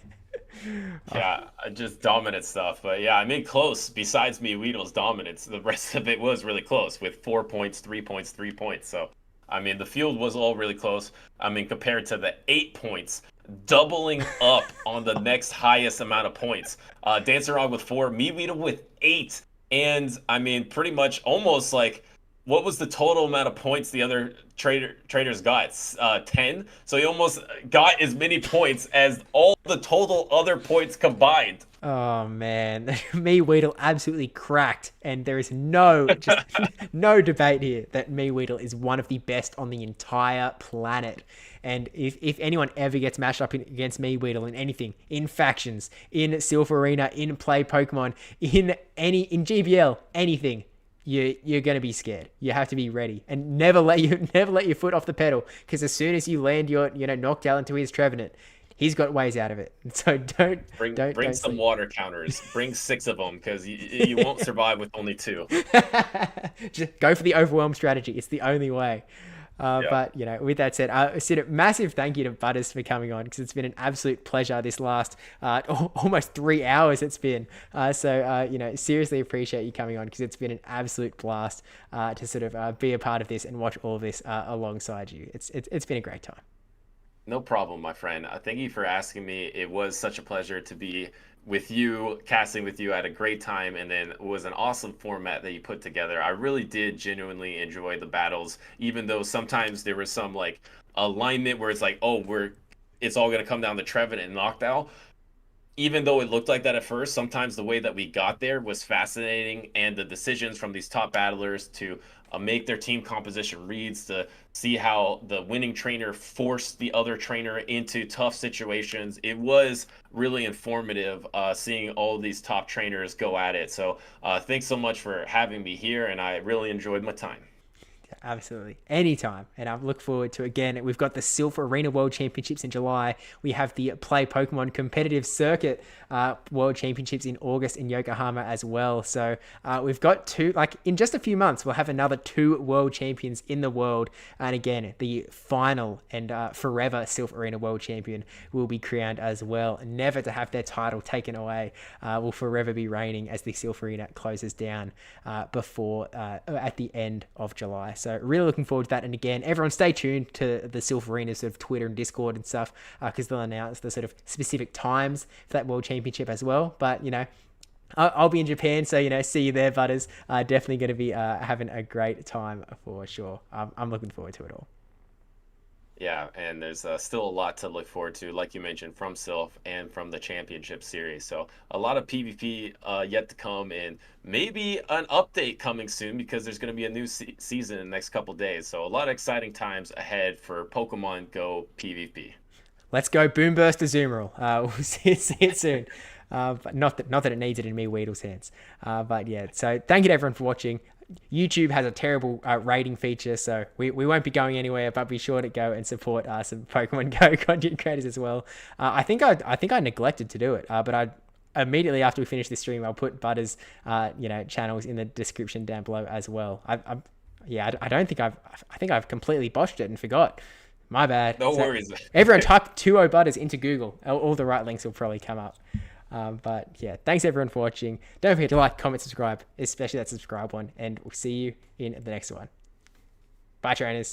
Yeah, just dominant stuff. But yeah, I mean, close. Besides Weedle's dominance, the rest of it was really close with 4 points, 3 points, 3 points. So, I mean, the field was all really close. I mean, compared to the 8 points, doubling up on the next highest amount of points. DancingRob with 4, MEWeedle with 8. And I mean, pretty much almost like, what was the total amount of points the other traders got? 10. So he almost got as many points as all the total other points combined. Oh man, MEWeedle absolutely cracked, and there is no no debate here that MEWeedle is one of the best on the entire planet. And if anyone ever gets matched up against MEWeedle in anything, in factions, in Silph Arena, in play Pokemon, in GBL, anything, you're gonna be scared. You have to be ready and never let your foot off the pedal, because as soon as you land your knocked out into his Trevenant, he's got ways out of it. So don't bring some sleep. water counters. Bring 6 of them, because you won't survive with only 2. Just go for the overwhelm strategy. It's the only way. Yeah. But, you know, with that said, Sid, massive thank you to Butters for coming on, because it's been an absolute pleasure this last almost 3 hours it's been. You know, seriously appreciate you coming on, because it's been an absolute blast to sort of be a part of this and watch all of this alongside you. It's been a great time. No problem, my friend. Thank you for asking me. It was such a pleasure to be with you, casting with you. I had a great time, and then it was an awesome format that you put together. I really did genuinely enjoy the battles, even though sometimes there was some like alignment where it's like, oh, it's all gonna come down to Trevenant and Knockdown. Even though it looked like that at first, sometimes the way that we got there was fascinating, and the decisions from these top battlers to make their team composition reads, to see how the winning trainer forced the other trainer into tough situations. It was really informative seeing all these top trainers go at it. So thanks so much for having me here, and I really enjoyed my time. Absolutely. Anytime. And I look forward to, again, we've got the Silph Arena World Championships in July. We have the Play Pokemon Competitive Circuit World Championships in August in Yokohama as well. So we've got 2, like in just a few months, we'll have another 2 world champions in the world. And again, the final and forever Silph Arena World Champion will be crowned as well. Never to have their title taken away. Will forever be reigning as the Silph Arena closes down at the end of July. So really looking forward to that. And again, everyone stay tuned to the Silph Arena sort of Twitter and Discord and stuff, because they'll announce the sort of specific times for that World Championship as well. But, you know, I'll be in Japan, so, you know, see you there, Butters. Definitely going to be having a great time for sure. I'm looking forward to it all. Yeah, and there's still a lot to look forward to, like you mentioned, from Silph and from the championship series. So a lot of PvP yet to come, and maybe an update coming soon, because there's going to be a new season in the next couple days. So a lot of exciting times ahead for Pokemon Go PvP. Let's go Boomburst to Zoomerl. We'll see it soon. But not that it needs it in MEWeedle's hands. But yeah, so thank you to everyone for watching. YouTube has a terrible rating feature, so we won't be going anywhere, but be sure to go and support some Pokemon Go content creators as well. I think I neglected to do it, but I immediately after we finish this stream, I'll put Butters channels in the description down below as well. I think I've completely botched it and forgot. My bad. No worries. Everyone type 20 Butters into Google. All the right links will probably come up. But yeah, thanks everyone for watching. Don't forget to like, comment, subscribe, especially that subscribe one, and we'll see you in the next one. Bye, trainers.